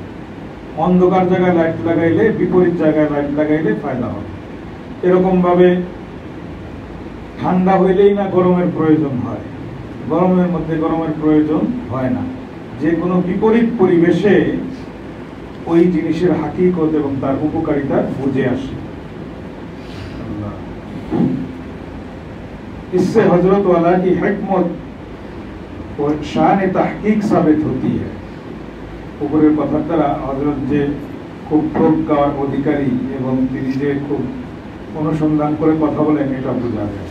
অন্ধকার জায়গায় লাইট লাগাইলে, বিপরীত জায়গায় লাইট লাগাইলে ফায়দা হবে। এরকম ভাবে ঠান্ডা হইলেই না গরমের প্রয়োজন হয়, গরমের মধ্যে গরমের প্রয়োজন হয় না। যে কোনো বিপরীত পরিবেশে ওই জিনিসের হাকিকত এবং তার উপকারিতা বুঝে আসে। इससे हजरत वाला की हिकमत और शान तहकीक साबित होती है। উপরের কথার দ্বারা হযরত যে খুব প্রজ্ঞার অধিকারী এবং তিনি যে খুব অনুসন্ধান করে কথা বলেন এটা বোঝা যায়।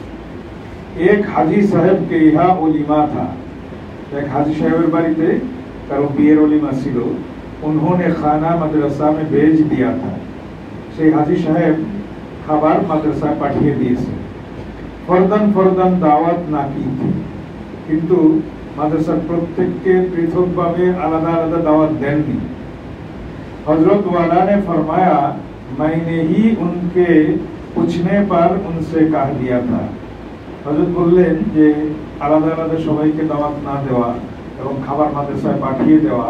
एक हाजी साहब के यहाँ ओलिमा था। एक हाजी साहबेর বাড়িতে কারো বিয়ের ওলিমা ছিল। उन्होंने खाना मदरसा में भेज दिया था। সেই হাজি সাহেব খাবার মাদ্রাসায় পাঠিয়ে দিয়েছে। फर्दन फर्दन दावत ना की थी, किंतु माद्रासार प्रत्येकके पृथकभावे आलादा आलादा दावत देनনি। हजरत वाला ने फरमाया मैंने ही उनके पूछने पर उनसे कह दिया था। हजरत বললেন যে আলাদা আলাদা সবাইকে দাওয়াত না দেওয়া এবং খাবার মাদ্রাসায় পাঠিয়ে দেওয়া,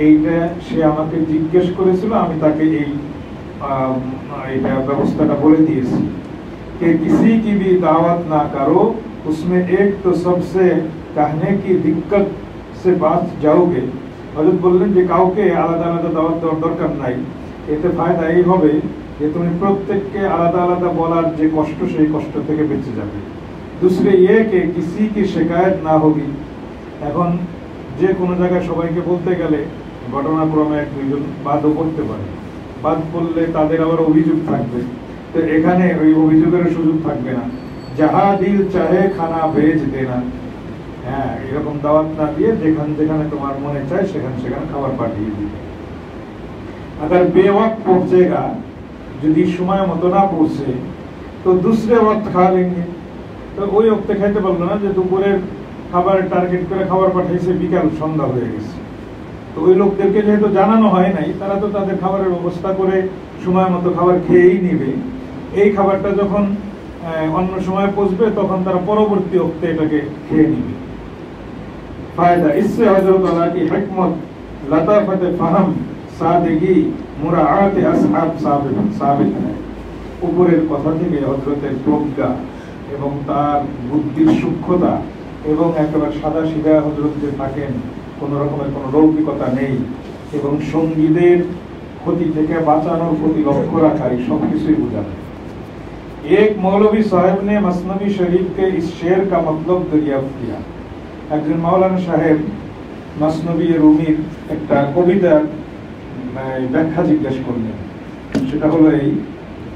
এইটা সে আমাকে জিজ্ঞেস করেছিল, আমি তাকে এইটা ব্যবস্থাটা বলে দিয়েছি कि किसी की भी दावत ना करो, उसमें एक तो सबसे कहने की दिक्कत से बात जाओगे। हजरत बोललेন যে কাউকে আলাদা আলাদা দাওয়াত দেওয়ার দরকার নাই, এতে ফায়দা এই হবে যে তুমি প্রত্যেককে আলাদা আলাদা বলার যে কষ্ট সেই কষ্ট থেকে বেঁচে যাবে। दूसरे ये कि किसी की शिकायत ना होगी। এখন যে কোনো জায়গায় সবাইকে বলতে গেলে ঘটনাক্রমে এক দুইজন বাদও করতে পারে, বাদ করলে তাদের আবার অভিযোগ থাকবে, তো এখানে ওই অভিযোগের সুযোগ থাকবে না। যাহা দিল চাহে খানা ভেজ দেনা, হ্যাঁ, এরকম দাওয়াত না দিয়ে যেখানে যেখানে তোমার মনে চায় সেখানে সেখানে খাবার পাঠিয়ে দিবে। अगर बेवक्त पहुंचेगा, যদি সময় মতো না পৌঁছে তো दूसरे वक्त खा लेंगे। তো ওই ওক্তে খাইতে পারলো না যে দুপুরের খাবারের টার্গেট করে খাবার পাঠাইছে, বিকাল সন্ধ্যা হয়ে গেছে। তো ওই লোকদেরকে যেহেতু জানানো হয় নাই, তারা তো তাদের খাবারের ব্যবস্থা করে সময় মতো খাবার খেয়েই নিবে। এই খাবারটা যখন অন্য সময় পৌঁছবে তখন তারা পরবর্তী ওক্তে এটাকে খেয়ে নিবে। ফায়দা इससे हजरत वाला की हिकमत, लताफत फहम, सादगी, मुराआत असहाब साबित है। উপরের কথা থেকে হযরতের প্রজ্ঞা এবং তার বুদ্ধির সূক্ষ্মতা এবং একেবারে সাদা সিধা হযরত যে থাকেন, কোন রকমের কোনো লৌকিকতা নেই এবং সঙ্গীদের ক্ষতি থেকে বাঁচানোর প্রতি লক্ষ্য রাখা, এই সব কিছুই বোঝানো। एक मौलवी साहब ने मसनवी शरीफ के इस शेर का मतलब दरियाफ्त किया। একজন মাওলানা সাহেব মসনবী রুমির একটা কবিতার ব্যাখ্যা জিজ্ঞেস করলেন। সেটা হলো এই,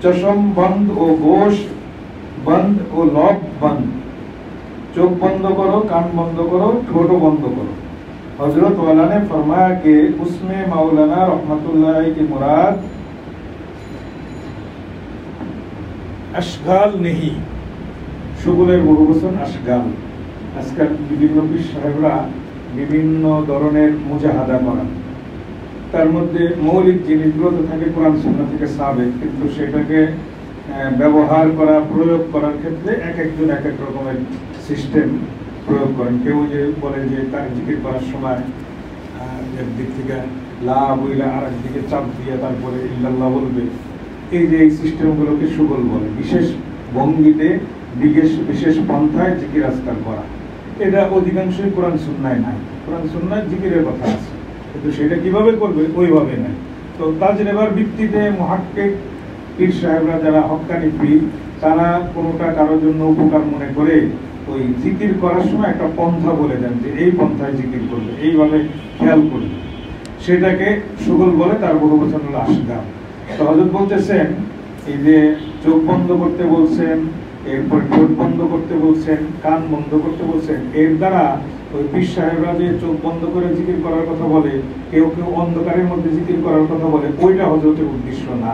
চশম বন্ধ ও গোশ বন্ধ ও লব বন্ধ, চোখ বন্ধ করো, কান বন্ধ করো, ঠোঁট বন্ধ করো। हजरत वाला ने फरमाया कि उसमें मौलाना रहमतुल्लाह की मुराद अशगाल नहीं, शुगुलेर बहुवचन अशगाल। আজকাল বিভিন্ন পীর সাহেবরা বিভিন্ন ধরনের মুজাহাদা করা। তার মধ্যে মৌলিক জিনিসগুলো তো থাকে কোরআন সুন্নাহ থেকে সাবেক, কিন্তু সেটাকে ব্যবহার করা, প্রয়োগ করার ক্ষেত্রে এক একজন এক এক রকমের সিস্টেম প্রয়োগ করেন। কেউ যে বলে যে তার জিকির করার সময় একদিক থেকে লা বইলা আর একদিকে চাপ দিয়ে তারপরে ইল্লাল্লাহ বলবে। এই যে এই সিস্টেমগুলোকে সুগল বলে, বিশেষ ভঙ্গিতে বিশেষ পন্থায় জিকির আজকার করা। এটা অধিকাংশই কোরআন সুন্নায় নাই। কোরআন সুন্নায় জিকিরের কথা আছে, কিন্তু সেটা কিভাবে করবে ওইভাবে নাই। তো তাজরিবার ভিত্তিতে মুহাক্কিক পীর সাহেবরা যারা হক্কানি পীর, তারা কোনোটা কারোর জন্য উপকার মনে করে ওই জিকির করার সময় একটা পন্থা বলে দেন যে এই পন্থায় জিকির করবে, এইভাবে খেয়াল করবে, সেটাকে সুগল বলে। তার বহু বচন হলো আশগার। তো হযরত বলতেছেন এই যে চোখ বন্ধ করতে বলছেন, এরপর ঠোঁট বন্ধ করতে বলছেন, কান বন্ধ করতে বলছেন, এর দ্বারা ওই পীর সাহেবরা যে চোখ বন্ধ করে জিকির করার কথা বলে, কেউ কেউ অন্ধকারের মধ্যে জিকির করার কথা বলে, ওইটা হযরতের উদ্দেশ্য না,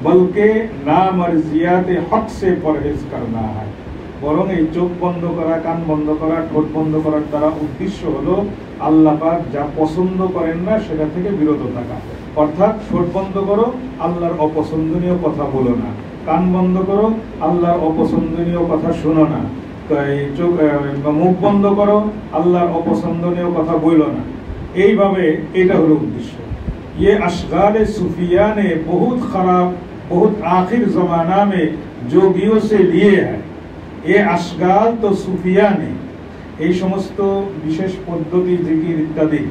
বলকে নাম আর জিয়াতে হক সে পরহেজ করনা হয়। বরং এই চোখ বন্ধ করা, কান বন্ধ করা, ঠোঁট বন্ধ করার দ্বারা উদ্দেশ্য হলো আল্লাহ পাক যা পছন্দ করেন না সেটা থেকে বিরত থাকা। অর্থাৎ ঠোঁট বন্ধ করো, আল্লাহর অপছন্দনীয় কথা বলো না, কান বন্ধ করো, আল্লাহর অপছন্দনীয় কথা শোনো না, মুখ বন্ধ করো, আল্লাহর অপছন্দনীয় কথা বইলো না। এইভাবে এটা হলো উদ্দেশ্য। ये अशगाल सूफिया ने बहुत खराब, बहुत आखिर जमाना में जोगियों से लिए है। ये अशगाल तो सूफिया ने, এই সমস্ত বিশেষ পদ্ধতি, জিকির ইত্যাদি,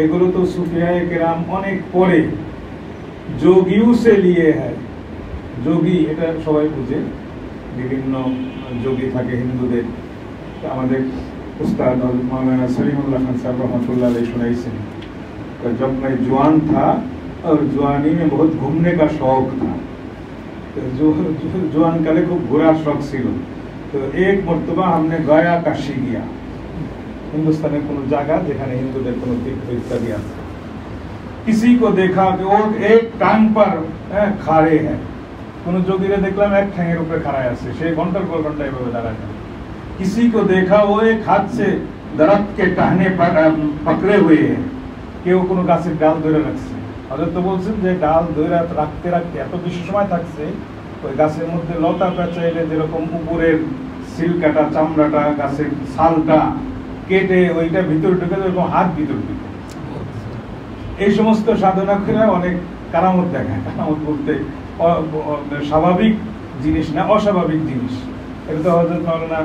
এগুলো তো সুফিয়ায়ে কেরাম অনেক পরে যোগীও সে লিয়ে হয়। যোগী এটা সবাই বুঝে, বিভিন্ন যোগী থাকে হিন্দুদের। আমাদের উস্তাদ মৌলানা সলিমুল্লাহ খান সাহেব रहमतुल्लाह अलैह सुनाइছেন, जब मैं जवान था और जवानी में बहुत घूमने का शौक था। जो जवान काले खूब घोरा शौक ছিল। तो एक मर्तबा हमने गया काशी गया, हिंदुस्तान কোনো জায়গা যেখানে হিন্দুদের কোনো তীর্থ ইত্যাদি আছে। किसी को देखा कि वो एक टांग पर खड़े हैं, কোনো যোগীরে দেখলাম এক ঠ্যাঙের উপরে খাড়ায় আছে, সে ঘন্টার পর ঘন্টা এভাবে দাঁড়ায়। किसी को देखा वो एक हाथ से दरख्त के टहने पकड़े हुए हैं, কেউ কোনো গাছের ডাল ধরে রাখছে। হযরত তো বলছেন যে ডাল ধরে রাখতে রাখতে এত বেশি সময় থাকছে, ওই গাছের মধ্যে লতা পেঁচাইলে যেরকম উপরের সিলকাটা, চামড়াটা, গাছের ছালটা কেটে ওইটা ভিতর ঢুকে যায়, এবং হাত ভিতর ঢুকে। এই সমস্ত সাধনা করে অনেক কারামত দেখায়। কারামত বলতে স্বাভাবিক জিনিস না, অস্বাভাবিক জিনিস। এটা তো হযরত মাওলানা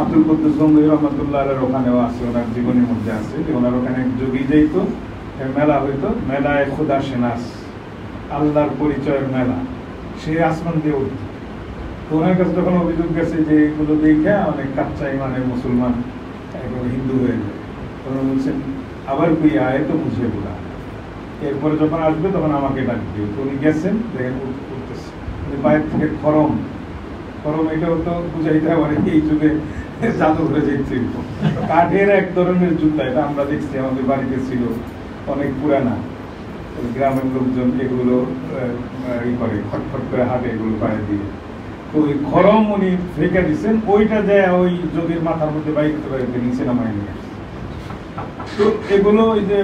আব্দুল কুদ্দুস গঙ্গোহী রহমাতুল্লাহ আলাইহির ওখানেও আছে, ওনার জীবনের মধ্যে আছে যে ওনার ওখানে এক যোগী যাইতো, মেলা হইতো, মেলায় খুদা সেনাস, আল্লাহর পরিচয়ের মেলা, সে আসমান দিয়ে উঠত। তো ওনার কাছে তখন অভিযোগ গেছে যে এগুলো দেখে অনেক কাচ্চা ইমানের মুসলমান একেবারে হিন্দু হয়ে যায়। তখন বলছেন আবার কই আয় তো বুঝে বলা, এরপরে যখন আসবে তখন আমাকে ডাক দিও। তো উনি গেছেন, দেখেন উঠতেছে, বাইরে থেকে খরম, এটাও তো বুঝাইতে হবে এই যুগে জাদু ঘুরে যাচ্ছে। কাঠের এক ধরনের জুতা, এটা আমরা দেখছি, আমাদের বাড়িতে ছিল, অনেক পুরানা। গ্রামের লোকজন এগুলো করে খটখট করে হাতে এগুলো পায়ে দিয়ে। তো ওই খরম উনি ফেঁকে দিচ্ছেন, ওইটা যায় ওই যোগীর মাথার মধ্যে বাইরে বাইরে নিচে নামাই নিয়ে আসছে। তো এগুলো ওই যে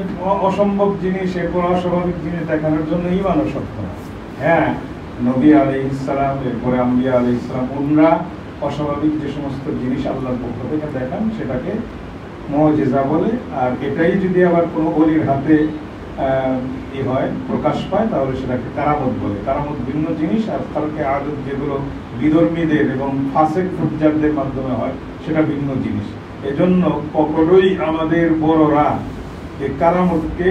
অসম্ভব জিনিস, এরপর অস্বাভাবিক জিনিস দেখানোর জন্য ঈমান সত্য না। হ্যাঁ, নবী আলাইহিস সালাম, এরপরে আম্বিয়া আলাইহিস সালাম, ওনারা অস্বাভাবিক যে সমস্ত জিনিস আল্লাহর পক্ষ থেকে দেখান সেটাকে মুজিজা বলে। আর এটাই যদি আবার কোনো ওলির হাতে হয়, প্রকাশ পায়, তাহলে সেটাকে কারামত বলে। কারামত ভিন্ন জিনিস, আর খালকে আদত যেগুলো বিধর্মীদের এবং ফাসেক ফুজ্জারদের মাধ্যমে হয় সেটা ভিন্ন জিনিস। এজন্য কখনোই আমাদের বড়রা এই কারামতকে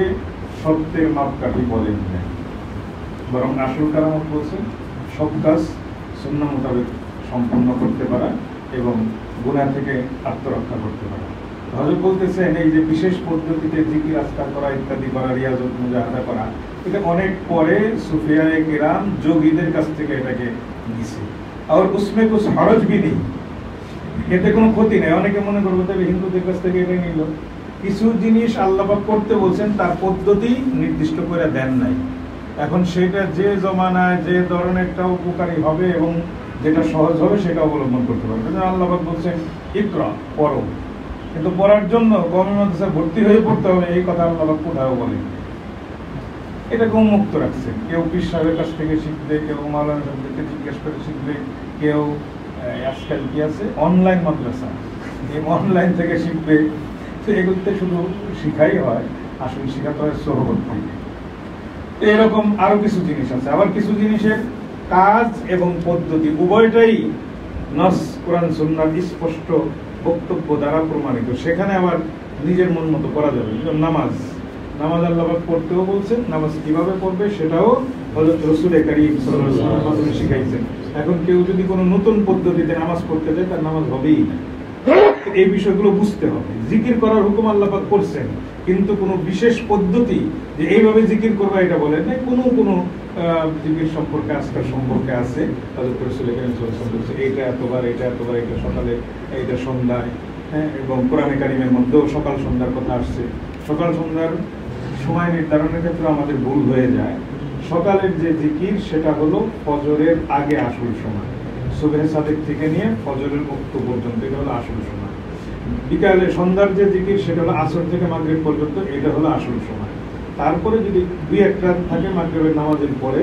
সত্যের মাপকাঠি বলেন না, বরং আসল কারামত বলছে সব কাজ সুন্নাহ মোতাবেক সম্পূর্ণ করতে পারা এবং গুনাহ থেকে আত্মরক্ষা করতে পারা। হযরত বলতেছেন এই যে বিশেষ পদ্ধতিতে জিকির আজকার করা ইত্যাদি করা, রিয়াজত মুজাহাদা করা, এটা অনেক পরে সুফিয়ায়ে কেরাম যোগীদের কাছ থেকে এটাকে নিছে। আর উসমে কুছ হরজ ভি নেই, এতে কোনো ক্ষতি নেই। অনেকে মনে করবে তবে হিন্দুদের কাছ থেকে এটা নিল। কিছু জিনিস আল্লাহ পাক করতে বলছেন, তার পদ্ধতি নির্দিষ্ট করে দেন নাই। এখন সেটা যে জমানায় যে ধরনেরটা উপকারী হবে এবং যেটা সহজ হবে সেটা অবলম্বন করতে পারবে। আল্লাহ পাক বলছেন ইকরা, পড়ো, কিন্তু পড়ার জন্য কওমি মাদ্রাসায় ভর্তি হয়ে পড়তে হবে এই কথা আল্লাহ পাক কোথাও বলেন। এটাকে উন্মুক্ত রাখছেন, কেউ পীর সাহেবের কাছ থেকে শিখবে, কেউ মাওলানা সাহেবকে জিজ্ঞেস করে শিখবে, কেউ আজকাল কি আছে অনলাইন মাদ্রাসা, এই অনলাইন থেকে শিখবে। তো এগুলোতে শুধু শিখাই হয়, আসলে শিখাতে হয় সোহবত থেকে। এরকম আরো কিছু জিনিস আছে। আবার কিছু জিনিসের কাজ এবং পদ্ধতি উভয়টাই নস কোরআন সুন্নাহর স্পষ্ট বক্তব্য দ্বারা প্রমাণিত। সেখানে আবার নিজের মন মতো করা যাবে। নামাজ আল্লাহ পাক পড়তেও বলছেন, নামাজ কিভাবে পড়বে সেটাও হযরত রাসূল কারীম সাল্লাল্লাহু আলাইহি ওয়াসাল্লাম আমাদের শিখাইছেন। এখন কেউ যদি কোনো নতুন পদ্ধতিতে নামাজ পড়তে যায় তার নামাজ হবেই না। এই বিষয়গুলো বুঝতে হবে। জিকির করার হুকুম আল্লাহ পাক করছেন, কিন্তু কোনো বিশেষ পদ্ধতি যে এইভাবে জিকির করবা এটা বলেন না। কোনো জিকির সম্পর্কে আজকাল সম্পর্কে আছে, হযরত রাসূল কারীম সাল্লাল্লাহু আলাইহি ওয়াসাল্লাম এইটা এতবার, এইটা এতবার, এইটা সকালে, এইটা সন্ধ্যায়, হ্যাঁ। এবং কোরআনে কারীমের মধ্যেও সকাল সন্ধ্যার কথা আসছে। সকাল সন্ধ্যার সময় নির্ধারণের ক্ষেত্রে আমাদের ভুল হয়ে যায়। সকালের যে জিকির সেটা হলো ফজরের আগে আসল সময়, সুবহে সাদেক থেকে নিয়ে ফজরের ওয়াক্ত পর্যন্ত, এটা হলো আসল সময়। বিকালে সন্ধ্যার যে জিকির সেটা হলো আসর থেকে মাগরিব পর্যন্ত, এটা হলো আসল সময়। তারপরে যদি দুই একটা থাকে মাগরিবের নামাজের পরে,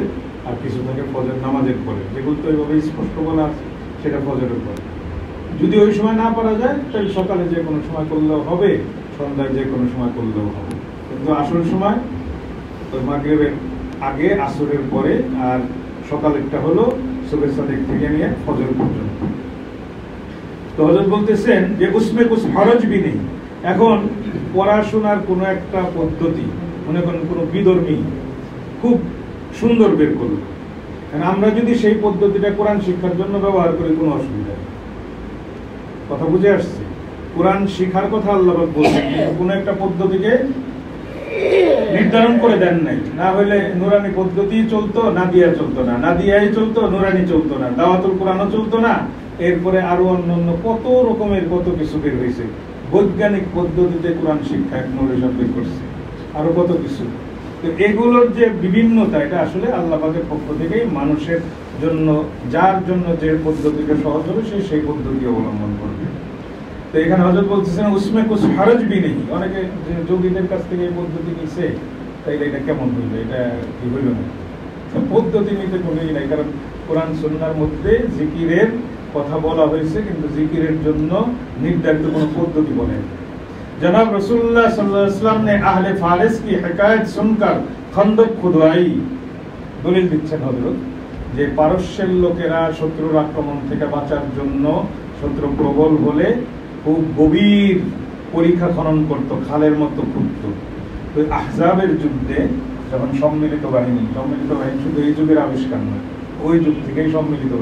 আর কিছু থাকে ফজর নামাজের পরে, যেগুলো তো এইভাবে স্পষ্ট বলা আছে সেটা ফজরের পরে। যদি ওই সময় না পারা যায় তাহলে সকালে যে কোনো সময় করলেও হবে, সন্ধ্যায় যে কোনো সময় করলেও হবে। কিন্তু আসল সময় ওই মাগরিবের আগে, আসরের পরে, আর সকালেরটা হলো সুবহে সাদেক থেকে নিয়ে ফজর পর্যন্ত। তো হযরত বলতেছেন যে উসমে কুছ হরজ ভি নেই। এখন পড়াশোনার কোনো একটা পদ্ধতি মনে করেন কোনো বিধর্মী খুব সুন্দর বের করলো, আমরা যদি সেই পদ্ধতিটা কোরআন শিক্ষার জন্য ব্যবহার করি কোনো অসুবিধা নেই। কথা বুঝে আসছে? কোরআন শিখার কথা আল্লাহ পাক বলছেন, কোনো একটা পদ্ধতিকে নির্ধারণ করে দেন নাই। না হলে নুরানি পদ্ধতি চলতো, না দিয়া চলতো না, না দিয়াই চলতো, নুরানি চলতো না, দাওয়াতুল কোরআনও চলতো না। এরপরে আরো অন্যান্য কত রকমের কত কিছু বের হয়েছে। বৈজ্ঞানিক পদ্ধতিতে কোরআন শিক্ষা বের করছে, আরো কত কিছু। তো এগুলোর যে বিভিন্নতা, এটা আসলে আল্লাহ পাকের পক্ষ থেকেই মানুষের জন্য, যার জন্য যে পদ্ধতিটা সহজ হবে সেই পদ্ধতি অবলম্বন করবে। তো এখানে হযরত বলতেছেন উসমে কুছ হরজ ভি নেই। অনেকে যোগীদের কাছ থেকে এই পদ্ধতি নিছে, তাইলে এটা কেমন হইল, এটা কি হইল না। পদ্ধতি নিতে কোনোই নাই, কারণ কোরআন সুন্নাহর মধ্যে জিকিরের কথা বলা হয়েছে, কিন্তু জিকিরের জন্য নির্ধারিত কোনো পদ্ধতি বলেন। জনাব রাসূলুল্লাহ সাল্লাল্লাহু আলাইহি ওয়াসাল্লাম ने আহলে ফারিস की हिकायत सुनकर খন্দক খুদওয়াই দলিল দিচ্ছেন হযরত, যে পারস্যের লোকেরা শত্রুর আক্রমণ থেকে বাঁচার জন্য, শত্রু প্রবল হলে খুব গভীর পরীক্ষা খনন করত, খালের মতো খুঁজত। তো আহজাবের যুদ্ধে যখন সম্মিলিত বাহিনী শুধু এই যুগের আবিষ্কার নয়, ওই যুগ থেকেই সম্মিলিত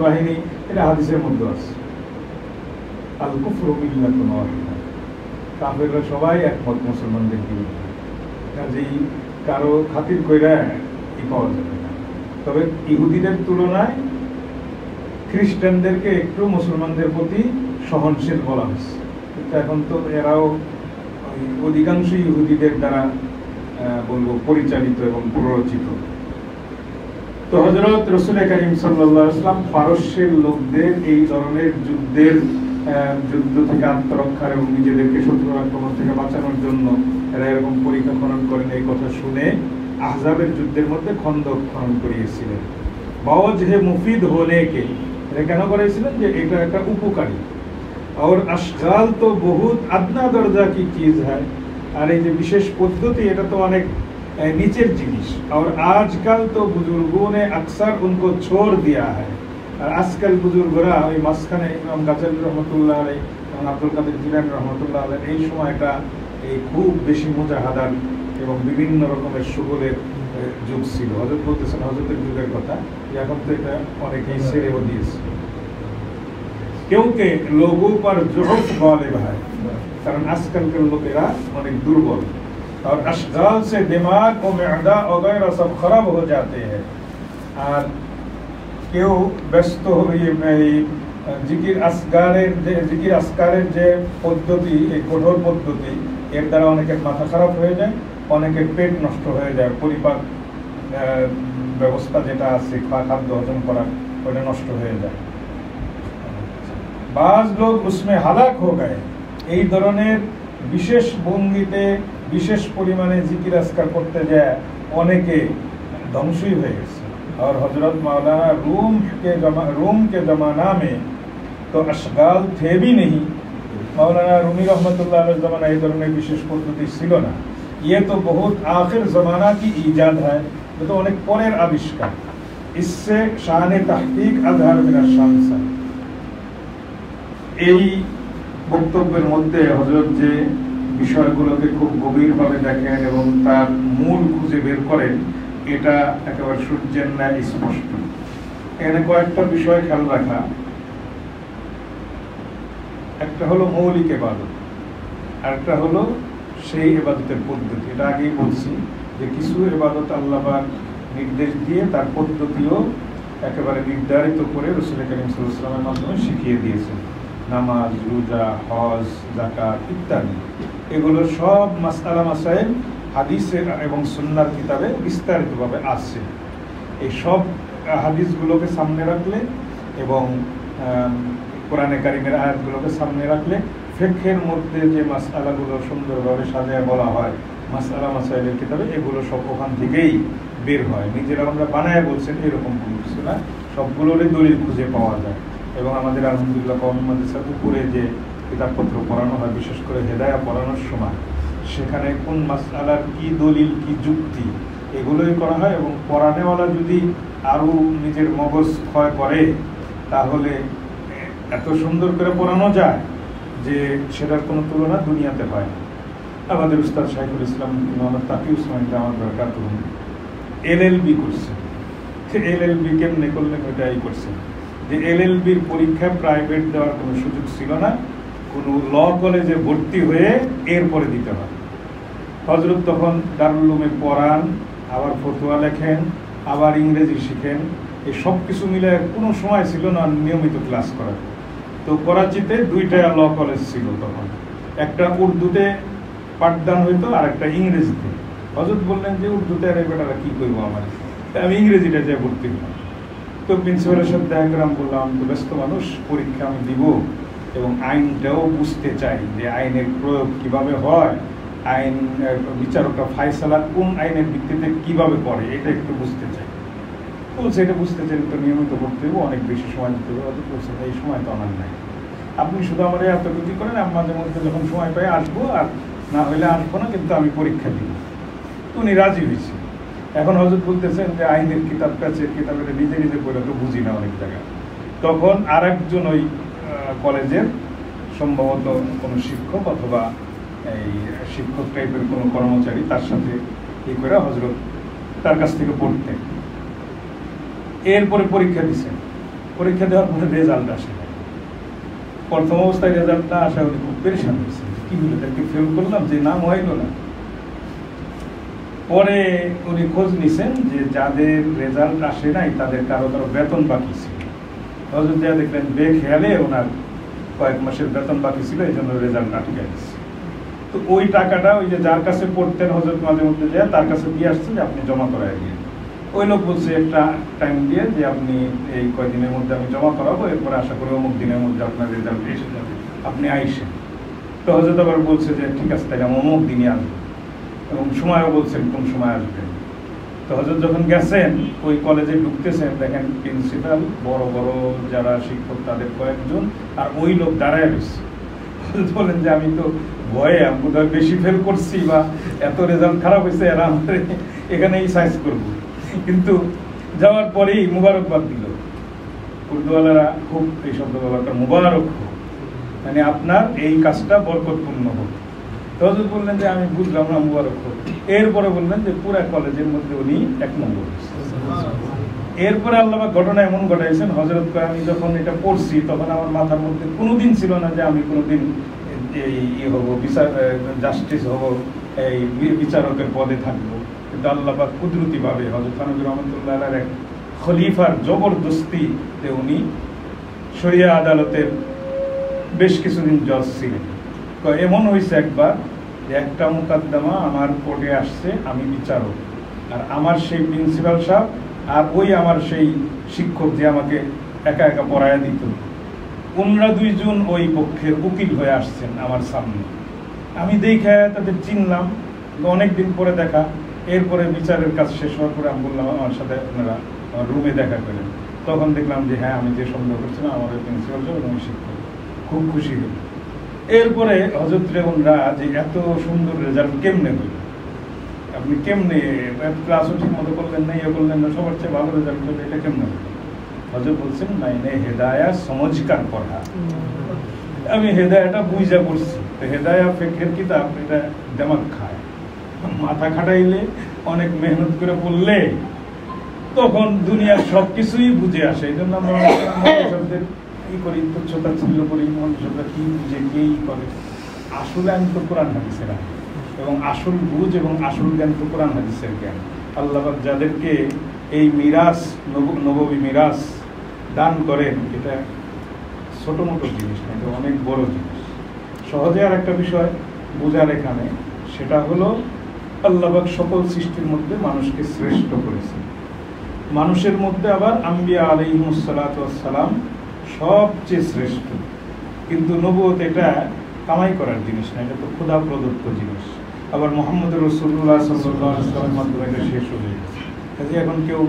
বাহিনী, এটা হাদিসের মধ্যে আছে, আল কুফরু মিল্লাতুন ওয়াহিদা, কাফেররা সবাই একমত মুসলমানদের বিরুদ্ধে, কাজেই কারো খাতির কইরা কি পাওয়া যাবে না। তবে ইহুদিদের তুলনায় খ্রিস্টানদেরকে একটু মুসলমানদের প্রতি সহনশীল বলা হয়েছে, কিন্তু এখন তো এরাও অধিকাংশ ইহুদিদের দ্বারা বলবো পরিচালিত এবং প্ররোচিত। তো হযরত রাসূল কারীম সাল্লাল্লাহু আলাইহি ওয়াসাল্লাম পারস্যের লোকদের এই ধরনের যুদ্ধ থেকে আত্মরক্ষার এবং নিজেদেরকে শত্রুর আক্রমণ থেকে বাঁচানোর জন্য এরা এরকম পরীক্ষা খনন করেন, এই কথা শুনে আহজাবের যুদ্ধের মধ্যে খন্দক খনন করিয়েছিলেন। বাওয়াজহে মুফিদ হোনেকে, এটা কেন করেছিলেন? যে এটা একটা উপকারী। और अशगाल तो बहुत अदना दर्जा की चीज है, আর এই যে বিশেষ পদ্ধতি এটা তো অনেক নিচের জিনিস। और आजकल तो बुजुर्गों ने अक्सर उनको छोड़ दिया है, আর আজকাল বুজুর্গরা ওই মাঝখানে ইমাম গাজ্জালী রহমাতুল্লাহ আলাইহি এবং আব্দুল কাদের জিলানী রহমাতুল্লাহ আলাইহি এই সময়টা এই খুব বেশি মুজাহাদার এবং বিভিন্ন রকমের সুগলের যুগ ছিল। হযরত বলতেছেন হযরতের যুগের কথা, এখন তো এটা অনেকেই ছেড়েও দিয়েছে। क्योंकि लोगों पर ज़ुहफ गालिब है, कारण आजकल लोगेरा अनेक दुर्बल, और अशगाल से दिमाग और मेदा वगैरह सब खराब हो जाते हैं। और কেউ ব্যস্ত হয়ে জিকির আসকারের যে পদ্ধতি, এই কঠোর পদ্ধতি, এর দ্বারা অনেকের মাথা খারাপ হয়ে যায়, অনেকের পেট নষ্ট হয়ে যায়, পরিপাক ব্যবস্থা যেটা আছে খাদ্য হজম করার, ওটা নষ্ট হয়ে যায়। बाज लोग उसमें हलाक हो गए। এই ধরনের বিশেষ ভঙ্গিতে বিশেষ পরিমাণে জিকির আজকার করতে যায় অনেকে ধ্বংসই হয়ে গেছে। और हजरत मौलाना रूम के ज़माना में तो अशगाल थे भी नहीं। मौलाना रूमी रहमतुल्लाह अलैह ज़माना ये धरনের বিশেষ পদ্ধতি ছিল না। ये तो बहुत आखिर ज़माना की ईजाद है, ये तो अनेक পরের আবিষ্কার। इससे शान तहकीक अजहर मिनाश शामस। এই বক্তব্যের মধ্যে হযরত যে বিষয়গুলোকে খুব গভীরভাবে দেখেন এবং তার মূল খুঁজে বের করেন, এটা একেবারে সূর্যের ন্যায় স্পষ্ট। এখানে কয়েকটা বিষয় খেয়াল রাখা। একটা হলো মৌলিক ইবাদত, আরেকটা হলো সেই ইবাদতের পদ্ধতি। এটা আগেই বলছি যে কিছু ইবাদত আল্লাহ পাক নির্দেশ দিয়ে তার পদ্ধতিও একেবারে নির্ধারিত করে রাসূল করিম সাল্লাল্লাহু আলাইহি ওয়াসাল্লামের মাধ্যমে শিখিয়ে দিয়েছেন। নামাজ, রোজা, হজ, যাকাত ইত্যাদি, এগুলো সব মাসআলা মাসাইল হাদিসে এবং সুন্নাহর কিতাবে বিস্তারিতভাবে আছে। এই সব হাদিসগুলোকে সামনে রাখলে এবং কোরআনে কারিমের আয়াতগুলোকে সামনে রাখলে ফিকহের মধ্যে যে মাসআলাগুলো সুন্দরভাবে সাজায় বলা হয় মাসআলা মাসাইলের কিতাবে, এগুলো সব ওখান থেকেই বের হয়। নিজেরা আমরা বানায় বলছেন এরকম কোনো কিছু না, সবগুলোরই দলিল খুঁজে পাওয়া যায়। এবং আমাদের আলহামদুলিল্লাহ কওমি মাদ্রাসার উপরে যে কিতাবপত্র পড়ানো হয়, বিশেষ করে হেদায়া পড়ানোর সময়, সেখানে কোন মাসআলার কি দলিল কি যুক্তি এগুলোই করা হয়। এবং পড়ানেওয়ালা যদি আরও নিজের মগজ ক্ষয় করে তাহলে এত সুন্দর করে পড়ানো যায় যে সেটার কোনো তুলনা দুনিয়াতে হয় না। আমাদের উস্তাদ শাইখুল ইসলাম মোহাম্মদ তাকি উসমানী দাওয়াত বরকাতুহু LLB করছেন। LLB কেমনে করলেন ওইটাই করছেন যে LLBর পরীক্ষা প্রাইভেট দেওয়ার কোনো সুযোগ ছিল না, কোনো ল কলেজে ভর্তি হয়ে এরপরে দিতে হয়। হযরত তখন দারুল উলুমে পড়ান, আবার ফতোয়া লেখেন, আবার ইংরেজি শিখেন, এই সব কিছু মিলে কোনো সময় ছিল না নিয়মিত ক্লাস করার। তো করাচিতে দুইটা ল কলেজ ছিল তখন, একটা উর্দুতে পাঠদান হইতো আর একটা ইংরেজিতে। হযরত বললেন যে উর্দুতে আর বেটারা কি করবো, আমার আমি ইংরেজিটা যে ভর্তি হলাম। তো প্রিন্সিপালের সাথে দেখা করে আমি বললাম, আমি তো ব্যস্ত মানুষ, পরীক্ষা আমি দিব এবং আইনটাও বুঝতে চাই যে আইনের প্রয়োগ কিভাবে হয়, আইন বিচারকরা ফায়সালা কোন আইনের ভিত্তিতে কিভাবে করে এটা একটু বুঝতে চাই। বলছে এটা বুঝতে চাইলে তো নিয়মিত করতে হবে, অনেক বেশি সময় দিতে হবে। হয়তো বলছে এই সময় তো আমার নাই, আপনি শুধু আমার এতটুকু করেন, আমি মাঝে মধ্যে যখন সময় পাই আসবো, আর না হলে আসবো না, কিন্তু আমি পরীক্ষা দিব। উনি রাজি হয়েছে। এখন হযরত বলতেছেন যে আইনের কিতাবটা আছে, কিতাবের নিজে নিজে পড়ে তো বুঝি না অনেক জায়গায়। তখন আর একজন ওই কলেজের সম্ভবত কোনো শিক্ষক অথবা এই শিক্ষক টাইপের কোনো কর্মচারী তার সাথে এই করে হযরত তার কাছ থেকে পড়তেন। এরপরে পরীক্ষা দিচ্ছেন, পরীক্ষা দেওয়ার পরে রেজাল্ট আসে। প্রথম অবস্থায় রেজাল্ট না আসা উনি খুব পেরেশান হয়েছে, কি হলো, তাকে ফেল করলাম, যে নাম হইল না। পরে উনি খোঁজ নিছেন যে যাদের রেজাল্ট আসে নাই তাদের কারো কারো বেতন বাকি ছিল। হযরত যা দেখলেন বেখেয়ালে ওনার কয়েক মাসের বেতন বাকি ছিল, এই জন্য রেজাল্ট আটকে গেছে। তো ওই টাকাটা ওই যে যার কাছে পড়তেন হযরত মাঝে মধ্যে যায় তার কাছে দিয়ে আসছে যে আপনি জমা করায় দিন। ওই লোক বলছে একটা টাইম দিয়ে যে আপনি এই কয়দিনের মধ্যে আমি জমা করাবো, এরপরে আশা করি অমুক দিনের মধ্যে আপনার রেজাল্ট এসে যাবে, আপনি আইসেন। তো হযরত আবার বলছে যে ঠিক আছে তাহলে আমি অমুক দিনই আসবো, এবং সময়ও বলছেন কোন সময় আসবেন। তো হযরত যখন গেছেন ওই কলেজে ঢুকতেছেন, দেখেন প্রিন্সিপাল, বড় বড় যারা শিক্ষক তাদের কয়েকজন, আর ওই লোক দাঁড়ায় রয়েছে। হযরত বলেন যে আমি তো ভয়ে বোধহয় বেশি ফেল করছি বা এত রেজাল্ট খারাপ হয়েছে, এরা আমাদের এখানেই সাইজ করবো। কিন্তু যাওয়ার পরেই মুবারকবাদ দিল। উর্দুওয়ালারা খুব এই শব্দ ব্যবহারটা, মুবারক হোক, মানে আপনার এই কাজটা বরকতপূর্ণ হোক। তো হযরত বললেন যে আমি বুঝলাম না, মুবারক হোক। এরপরে বললেন যে পুরো কলেজের মধ্যে উনি 1 নম্বর। এরপরে আল্লাহ ঘটনা এমন ঘটাইছেন, হযরত আমি যখন এটা পড়ছি তখন আমার মাথার মধ্যে কোনোদিন ছিল না যে আমি কোনোদিন এই হব, বিচার জাস্টিস হব, এই বিচারকের পদে থাকবো। কিন্তু আল্লাহ পাক কুদরতিভাবে হযরত থানভী রহমাতুল্লাহর এক খলিফার জবরদস্তিতে উনি শরিয়া আদালতের বেশ কিছুদিন জজ ছিলেন। তো এমন হয়েছে একবার যে একটা মুকদ্দমা আমার কোর্টে আসছে, আমি বিচারক, আর আমার সেই প্রিন্সিপাল সাহেব আর ওই আমার সেই শিক্ষক যে আমাকে একা একা পড়ায়া দিত, ওনারা দুইজন ওই পক্ষের উকিল হয়ে আসছেন আমার সামনে। আমি দেখে তাদের চিনলাম, অনেকদিন পরে দেখা। এরপরে বিচারের কাজ শেষ হওয়ার পরে আমি বললাম আমার সাথে আপনারা আমার রুমে দেখা করেন। তখন দেখলাম যে হ্যাঁ, আমি যে সন্দেহ করছিলাম আমার প্রিন্সিপাল এবং শিক্ষক, খুব খুশি হল। এরপরে হযরত রেওনরা যে এত সুন্দর রেজাল্ট কেমনে হইল, আপনি কেমনে ক্লাসও ঠিক মতো করলেন না, ইয়ে করলেন না, সবার চেয়ে ভালো রেজাল্ট হলো, এটা কেমনে হইল? হযরত বলছেন মাইনে হেদায়া সমঝকার পড়া। আমি হেদায়াটা বুঝা পড়ছি। তো হেদায়া ফিকহের কিতাব, এটা দিমাগ খায়, মাথা খাটাইলে অনেক মেহনত করে পড়লে তখন দুনিয়ার সবকিছুই বুঝে আসে। এই জন্য আমরা শব্দের কি করি, তুচ্ছতা ছিল করি, মনুষ্যতা কি বুঝে কেই করে। আসলে আমি তো কোরআন হাদিসের এবং আসল বুঝ এবং আসল জ্ঞান তো কোরআন হাদিসের জ্ঞান। আল্লাহ যাদেরকে এই মিরাস, নববী মিরাস দান করেন, এটা ছোট মোটো জিনিস না, এটা অনেক বড় জিনিস। সহজে আর একটা বিষয় বোঝার এখানে, সেটা হলো আল্লাহ সকল সৃষ্টির মধ্যে মানুষকে শ্রেষ্ঠ করেছে। মানুষের মধ্যে আবার আম্বিয়া আলাইহিমুস সালাতু ওয়াস সালাম সবচেয়ে শ্রেষ্ঠ। কিন্তু নবুয়ত এটা কামাই করার জিনিস না, এটা তো খোদা প্রদত্ত জিনিস। আবার মুহাম্মদ রাসূলুল্লাহ সাল্লাল্লাহু আলাইহি ওয়াসাল্লামের মাধ্যমে এটা শেষ হয়ে গেছে। কাজে এখন কেউ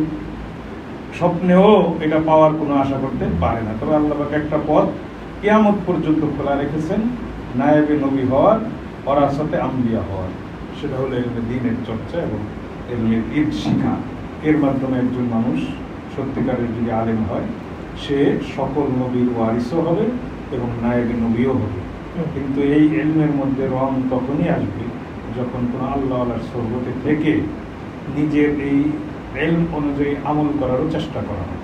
স্বপ্নেও এটা পাওয়ার কোনো আশা করতে পারে না। তবে আল্লাহ পাক একটা পথ কিয়ামত পর্যন্ত খোলা রেখেছেন, নায়েবে নবী হওয়ার, ওরাসাতে আম্বিয়া হওয়ার। সেটা হলো দ্বীনের চর্চা এবং এলমের ঈদ শিখা। এর মাধ্যমে একজন মানুষ সত্যিকারের যদি আলেম হয়, সে সকল নবীর ওয়ারিসও হবে এবং নায়েবে নবীও হবে। কিন্তু এই এলমের মধ্যে রং তখনই আসবে যখন কোনো আল্লাহওয়ালার সোহবতে থেকে নিজের এই এলম অনুযায়ী আমল করারও চেষ্টা করা হয়।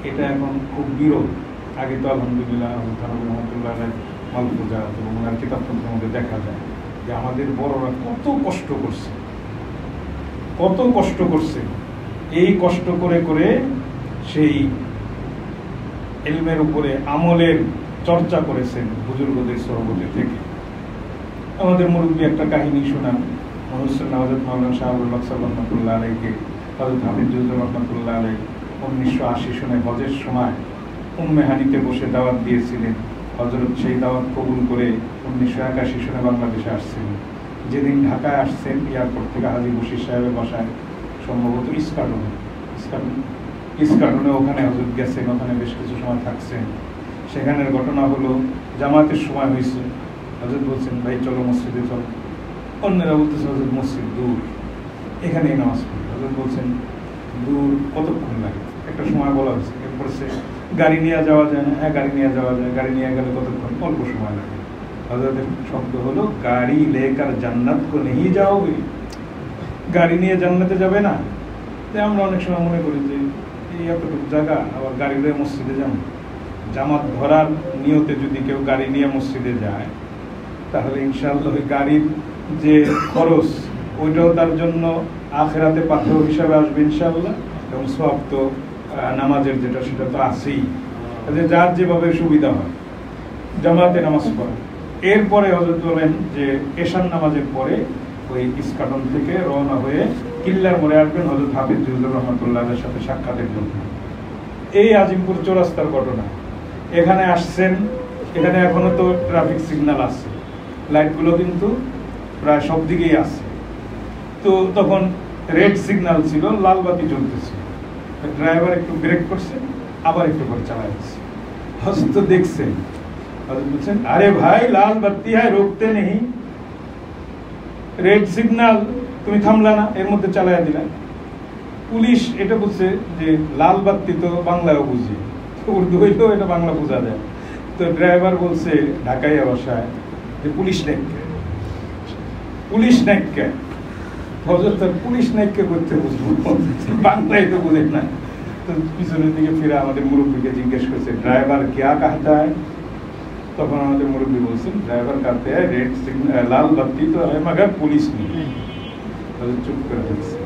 এটা এখন খুব বিরল। আগে তো আলহামদুলিল্লাহ রহমতুল্লাহ মালপূজা এবং ওনার কিতাবপত্রের মধ্যে দেখা যায় যে আমাদের বড়রা কত কষ্ট করছে, কত কষ্ট করছে। এই কষ্ট করে করে সেই ইলমের উপরে আমলের চর্চা করেছেন বুজুর্গদের সহবতে থেকে। আমাদের মুরব্বী একটা কাহিনী শোনান, হযরত মাওলানা শাহুল হক রহমাতুল্লাহ আলাইকে হযরত হাফিজুর রহমাতুল্লাহ আলাই 1980 সনে হজের সময় উম্মে হানিতে বসে দাওয়াত দিয়েছিলেন। হযরত সেই দাওয়াত কবুল করে 1981 সনে বাংলাদেশে আসছিলেন। যেদিন ঢাকায় আসছেন, এয়ারপোর্ট থেকে হাজী বশির সাহেবের বাসায় সম্ভবত ইস্কাটনে ওখানে হযরত গেছেন, ওখানে বেশ কিছু সময় থাকছেন। সেখানের ঘটনা হলো জামাতের সময় হয়েছে, হযরত বলছেন ভাই চলো মসজিদে চলো। অন্যরা বলতেছে হযরত মসজিদ দূর, এখানেই নামাজ পড়ি। হযরত বলছেন দূর কতক্ষণ লাগে? একটা সময় বলা হয়েছে। এরপর সে গাড়ি নিয়ে যাওয়া যায় না? হ্যাঁ গাড়ি নিয়ে যাওয়া যায়। গাড়ি নিয়ে গেলে কতক্ষণ? অল্প সময় লাগে। হযরতের শব্দ হলো গাড়ি লেকার জান্নাত কো নেহি যাওগে, গাড়ি নিয়ে জান্নাতে যাবে না? আমরা অনেক সময় মনে করি যে এই এতটুকু জায়গা আবার গাড়ি নিয়ে মসজিদে যাবো। জামাত ধরার নিয়তে যদি কেউ গাড়ি নিয়ে মসজিদে যায়, তাহলে ইনশাআল্লাহ ওই গাড়ির যে খরচ ওইটাও তার জন্য আখিরাতে পাথর হিসাবে আসবে ইনশাআল্লাহ, এবং সওয়াব তো নামাজের যেটা সেটা তো আছেই। যার যেভাবে সুবিধা হয় জামাতে নামাজ পড়ে। এরপরে হযরত বলেন যে এশার নামাজের পরে ওই ইস্কাটন থেকে রওনা হয়ে কিল্লার মোড়ে আসবেন হযরত হাফিজুর রহমাতুল্লাহের সাথে সাক্ষাতের জন্য। এই আজিমপুর চৌরাস্তার ঘটনা। এখানে আসছেন, এখানে এখনো তো ট্রাফিক সিগন্যাল আছে, লাইটগুলো কিন্তু প্রায় সব দিকেই আছে। তো তখন রেড সিগন্যাল ছিল, লাল বাতি জ্বলতেছে। ড্রাইভার একটু ব্রেক করছে, আবার একটু করে চালাচ্ছে। হযরত দেখছেন, হযরত বলছেন আরে ভাই লাল বাতি হ্যায় রোকতে নেই, রেড সিগন্যাল তুমি থামলা না, এর মধ্যে চালাইয়া দিলা। পুলিশ এটা বলছে যে লাল বাতি তো বাংলায়ও বুঝি, উর্দু হইলেও এটা বাংলা বোঝা যায়। তো ড্রাইভার বলছে ঢাকাইয়া ভাষায় যে পুলিশ নাইকে, পুলিশ নাইকে। হযরত তার পুলিশ নাইকে করতে বুঝবো, বাংলায় তো বুঝে না। তো পিছনের দিকে ফিরে আমাদের মুরব্বীকে জিজ্ঞেস করছে ড্রাইভার ক্যা কাহতা है? তখন আমাদের মুরব্বী বলছেন ড্রাইভার কাহতে हैं रेड सिग्नल लाल बत्ती तो है मगर पुलिस नहीं। চুপ করে থাকছে।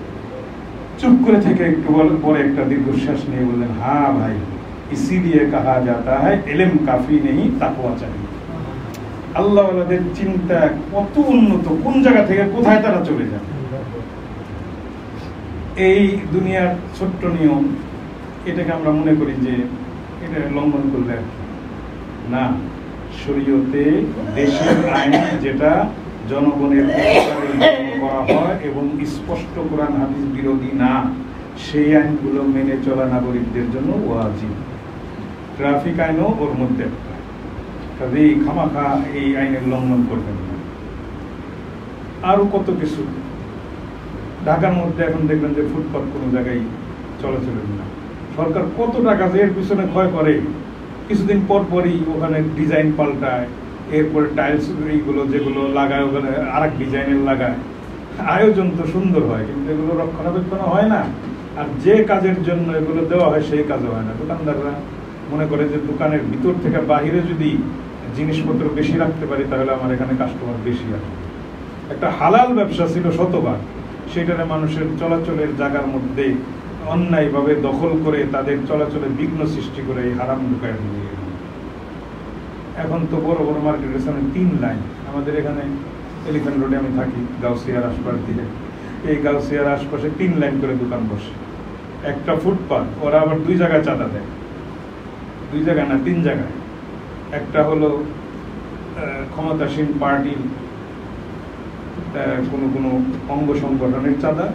চুপ করে থেকে একটু পরে একটা দীর্ঘশ্বাস নিয়ে বললেন হ্যাঁ ভাই, इसीलिए कहा जाता है इल्म काफी नहीं ताकवा चाहिए। আল্লাহওয়ালাদের চিন্তা কত উন্নত, কোন জায়গা থেকে কোথায় তারা চলে যায়। এই দুনিয়ার ছোট্ট নিয়ম, এটাকে আমরা মনে করি যে এটা লঙ্ঘন করলে আর কি না। শরীয়তে দেশের আইন যেটা জনগণের উপকারে করা হয় এবং স্পষ্ট কোরআন হাদিস বিরোধী না, সেই আইনগুলো মেনে চলা নাগরিকদের জন্য ওয়াজিব। ট্রাফিক আইনও ওর মধ্যে একটা, কাজেই খামাখা এই আইনের লঙ্ঘন করবেন না। আরো কত কিছু, ঢাকার মধ্যে এখন দেখবেন যে ফুটপাত কোনো জায়গায় চলাচলের না। সরকার কত টাকা যে এর পিছনে ক্ষয় করে, কিছুদিন পর পরই ওখানে ডিজাইন পাল্টায়, এরপরে টাইলস এইগুলো যেগুলো লাগায় ওখানে আর এক ডিজাইনের লাগায়। আয়োজন তো সুন্দর হয়, কিন্তু এগুলো রক্ষণাবেক্ষণ হয় না। আর যে কাজের জন্য এগুলো দেওয়া হয় সেই কাজও হয় না। দোকানদাররা মনে করে যে দোকানের ভিতর থেকে বাহিরে যদি জিনিসপত্র বেশি রাখতে পারি তাহলে আমার এখানে কাস্টমার বেশি আসবে। একটা হালাল ব্যবসা ছিল শতবার, সেটারে মানুষের চলাচলের জায়গার মধ্যে অন্যায়ভাবে দখল করে তাদের চলাচলে বিঘ্ন সৃষ্টি করে এই হারাম ঢুকায় দিয়ে। এখন তো বড় বড় মার্কেটের সামনে 3 লাইন। আমাদের এখানে এলিফ্যান্ট রোডে আমি থাকি, গাউসিয়ার আশপাশ দিকে, এই গাউসিয়ার আশপাশে 3 লাইন করে দোকান বসে। একটা ফুটপাথ, ওরা আবার 2 জায়গায় চাঁদা দেয়, 2 জায়গায় না 3 জায়গায়। একটা হলো ক্ষমতাসীন পার্টির কোনো কোনো অঙ্গ সংগঠনের চাঁদা,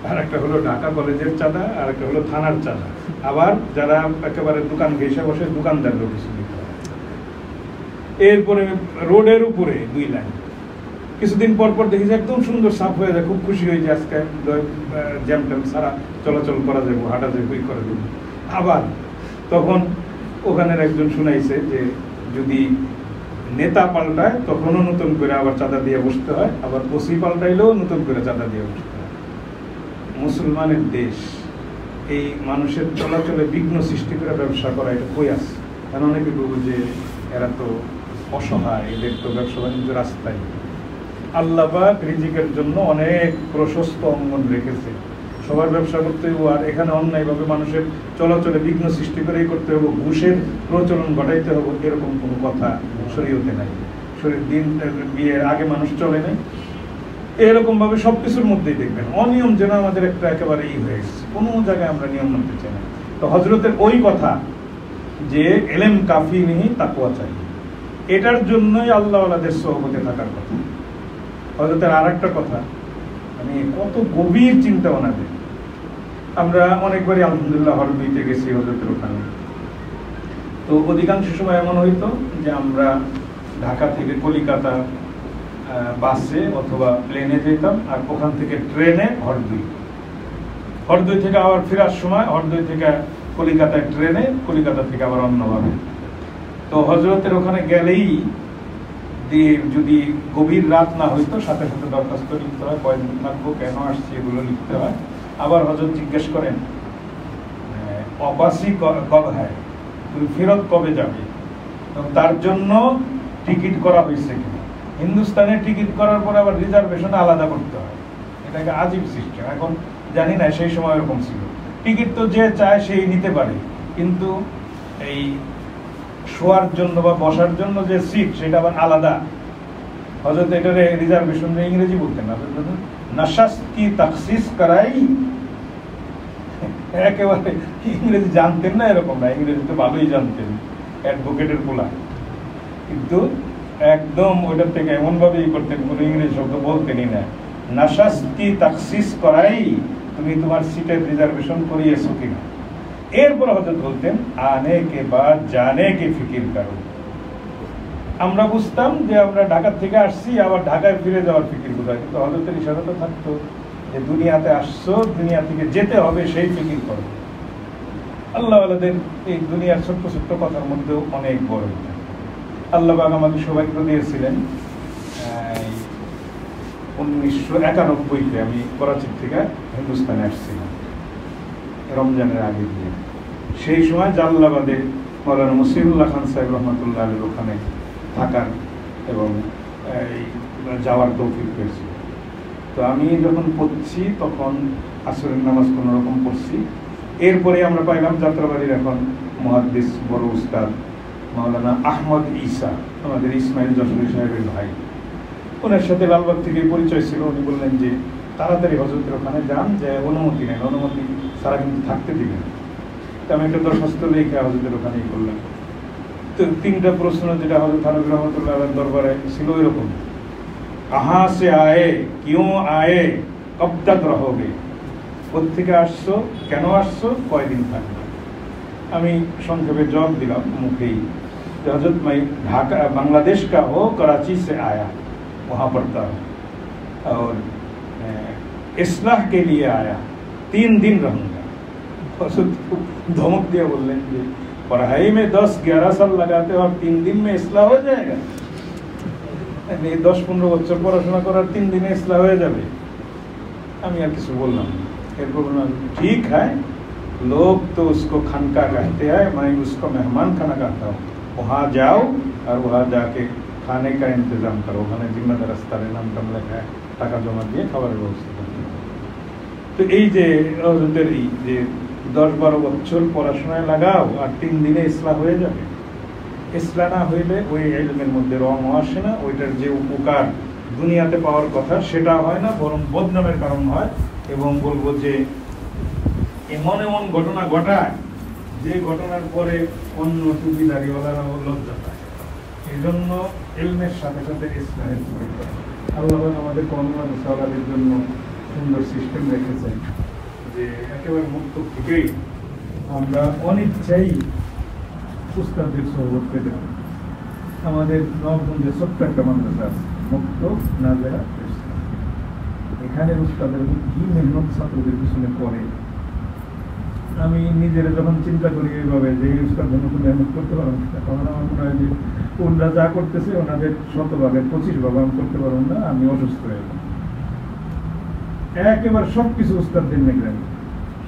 আর একটা হলো ঢাকা কলেজের চাঁদা, আর একটা হলো থানার চাঁদা। আবার যারা একেবারে দোকান ঘেঁষে বসে দোকানদারও কিছু দিতে হয়। এরপরে রোডের উপরে 2 লাইন। কিছুদিন পর পর দেখি যে একদম সুন্দর সাফ হয়ে যায়, খুব খুশি হয়ে যে আজকে জ্যাম ট্যাম সারা চলাচল করা যাবে, হাঁটা যাবে, বই করে দেবো। আবার তখন ওখানের একজন শুনাইছে যে যদি নেতা পাল্টায় তখনও নতুন করে আবার চাঁদা দিয়ে বসতে হয়, আবার ওসি পাল্টাইলেও নতুন করে চাঁদা দিয়ে বসতে হয়। মুসলমানের দেশ, এই মানুষের চলাচলে বিঘ্ন সৃষ্টি করে ব্যবসা করা, এটা কই আছে? কারণ অনেকে বলবো যে এরা তো অসহায়, এদের তো ব্যবসা বাণিজ্য রাস্তায়। আল্লাহ পাক রিজিকের জন্য অনেক প্রশস্ত অঙ্গন রেখেছে, সবার ব্যবসা করতে হবে। আর এখানে অন্যায়ভাবে মানুষের চলাচলে বিঘ্ন সৃষ্টি করেই করতে হবে, ঘুষের প্রচলন ঘটাইতে হবে, এরকম কোনো কথা শরীয়তে নাই। দিন বিয়ের আগে মানুষ চলে নাই, এরকম ভাবে সবকিছুর মধ্যেই দেখবেন অনিয়ম যেন আমাদের একটা একেবারে হয়ে গেছে, কোনো জায়গায় আমরা নিয়ম মানতে চাই না। তো হযরতের ওই কথা যে এলেম কাফি নেই, তাকওয়া চাই, এটার জন্যই আল্লাহওয়ালাদের সোহবতে থাকার কথা। হযরতের আর একটা কথা, আমি কত গভীর চিন্তা বানাবে। আমরা অনেকবারই আলহামদুলিল্লাহ হরবিতে গেছি হযরতের ওখানে। তো অধিকাংশ সময় এমন হইতো যে আমরা ঢাকা থেকে কলিকাতা বাসে অথবা প্লেনে যেতাম, আর ওখান থেকে ট্রেনে হরদই থেকে আবার ফেরার সময় হরদই থেকে কলিকাতায় ট্রেনে, কলিকাতা থেকে আবার অন্যভাবে। তো হযরতের ওখানে গেলেই যদি গভীর রাত না হইতো, সাথে সাথে দরখাস্ত লিখতে হয়, কয়দিন থাকবো, কেন আসছি, এগুলো লিখতে হয়। আবার হযরত জিজ্ঞেস করেন অপাসি কব হ্যায়, তুমি ফেরত কবে যাবে, এবং তার জন্য টিকিট করা হয়েছে কিনা। হিন্দুস্তানে টিকিট করার পর আবার রিজার্ভেশন আলাদা করতে হয়, এটাকে আজীব সিস্টেম। এখন জানি না, সেই সময় এরকম ছিল। টিকিট তো যে চায় সেই নিতে পারে, কিন্তু এই শোয়ার জন্য বা বসার জন্য যে সিট, সেটা আবার আলাদা। হযরত এটারে রিজার্ভেশন ইংরেজি বলতেন না, নাশাস্তি তাখসিস করাই, একেবারে ইংরেজি জানতেন না এরকম না, ইংরেজি তো ভালোই জানতেন, অ্যাডভোকেটের পোলা, কিন্তু একদম ওইটার থেকে এমন ভাবে করতেন, কোনো ইংরেজি শব্দ বলতেনই না। নাশাস্তি তাখসিস করাই, তুমি তোমার সিটের রিজার্ভেশন করিয়েছো কিনা। এরপর হযরত বলতেন আনে কে বাদ জানে কে ফিকির করো। আমরা বুঝতাম যে আমরা ঢাকা থেকে আসছি, আবার ঢাকায় ফিরে যাওয়ার ফিকির কোথায়, কিন্তু হযরতের ইশারাতে থাকতো যে দুনিয়াতে আসছো, দুনিয়া থেকে যেতে হবে, সেই ফিকির করো। আল্লাহওয়ালাদের এই দুনিয়ার ছোট্ট ছোট্ট কথার মধ্যেও অনেক বড়। আল্লাহ পাক আমাকে সৌভাগ্য দিয়েছিলেন 1991-তে আমি করাচি থেকে হিন্দুস্তানে আসছিলাম রমজানের আগে দিয়ে। সেই সময় জালালাবাদে মাওলানা মুসিউল্লাহ খান সাহেব রহমতুল্লাহ আলাইহির ওখানে থাকার এবং যাওয়ার তৌফিক পেয়েছি। তো আমি যখন পড়ছি তখন আসরের নামাজ কোনো রকম পড়ছি। এরপরে আমরা পাইলাম যাত্রাবাড়ির এখন মুহাদ্দিস বড় উস্তাদ মাওলানা আহমদ ঈসা, আমাদের ইসমাইল যশোরী সাহেবের ভাই, ওনার সাথে লালবাগ থেকে পরিচয় ছিল। উনি বললেন যে তাড়াতাড়ি হযরতের ওখানে যান, যে অনুমতি নেন, অনুমতি ছাড়া কিন্তু থাকতে দিবেন। তো আমি একটা দরখাস্ত লিখে হযরতের ওখানেই করলাম। তো 3টা প্রশ্ন যেটা হযরত থানভী রহমাতুল্লাহ আলাইহির দরবারে ছিল এরকম, কাহা সে আয়ে, কিউ আয়ে, কব তক রহোগে, কোত্থেকে আসছো, কেন আসছো, কয়দিন থাকবে। আমি সংক্ষেপে জবাব দিলাম মুখেই, हजरत मैं ढाका बांग्लादेश का हो, कराची से आया, वहाँ पढ़ता हूँ और इस्लाह के लिए आया, 3 दिन रहूँगा। धमक दिया, बोल रहे पढ़ाई में 10-11 साल लगाते हो और 3 दिन में इस्लाह हो जाएगा? 10-15 বছর পড়াশোনা করার 3 দিনে ইসলাহ হয়ে যাবে? আমি আর কিছু বললাম। এরপর বললাম ठीक है, लोग तो उसको खानका कहते हैं, मैं उसको मेहमान खाना कहता हूँ। वहाँ जाओ और वहाँ जाके खाने का इंतजाम करो, ওখানে জিম্মাদার স্তরে নাম টাম লেখা, টাকা জমা দিয়ে খাবারের ব্যবস্থা করতে। তো এই যে হযরতের এই যে 10-12 বছর পড়াশোনায় লাগাও আর 3 দিনে ইসলাহ হয়ে যাবে, ইসলাহ না হইলে ওই ইলমের মধ্যে রং আসে না, ওইটার যে উপকার দুনিয়াতে পাওয়ার কথা সেটা হয় না, বরং বদনামের কারণ হয়। এবং বলবো যে এমন এমন ঘটনা ঘটায় যে ঘটনার পরে অন্য টুপিদারিওয়ালারাও লজ্জা পায়। এই জন্য ইলমের সাথে সাথে ইসলামের প্রয়োজন। আল্লাহ আমাদের কর্মচারীদের জন্য সুন্দর সিস্টেম রেখেছেন যে একেবারে মুক্ত থেকেই আমরা অনিচ্ছাই উস্তাদের সহবত পেতে পারি। আমাদের নবগঞ্জে ছোট্ট একটা মাদ্রাসা আছে, মুক্ত নাজেরা, এখানে উস্তাদের কি মেহনত ছাত্রদের পিছনে পড়ে। আমি নিজের যখন চিন্তা করি এইভাবে যে উস্তাদ জন্য মেহনত করতে পারবো না, তখন আমার মনে হয় যে ওনারা যা করতেছে ওনাদের 100 25 ভাগ আমি করতে পারবো না, আমি অসুস্থ হয়ে যাবো। একেবারে সবকিছু উস্তাদদের নিগরানি।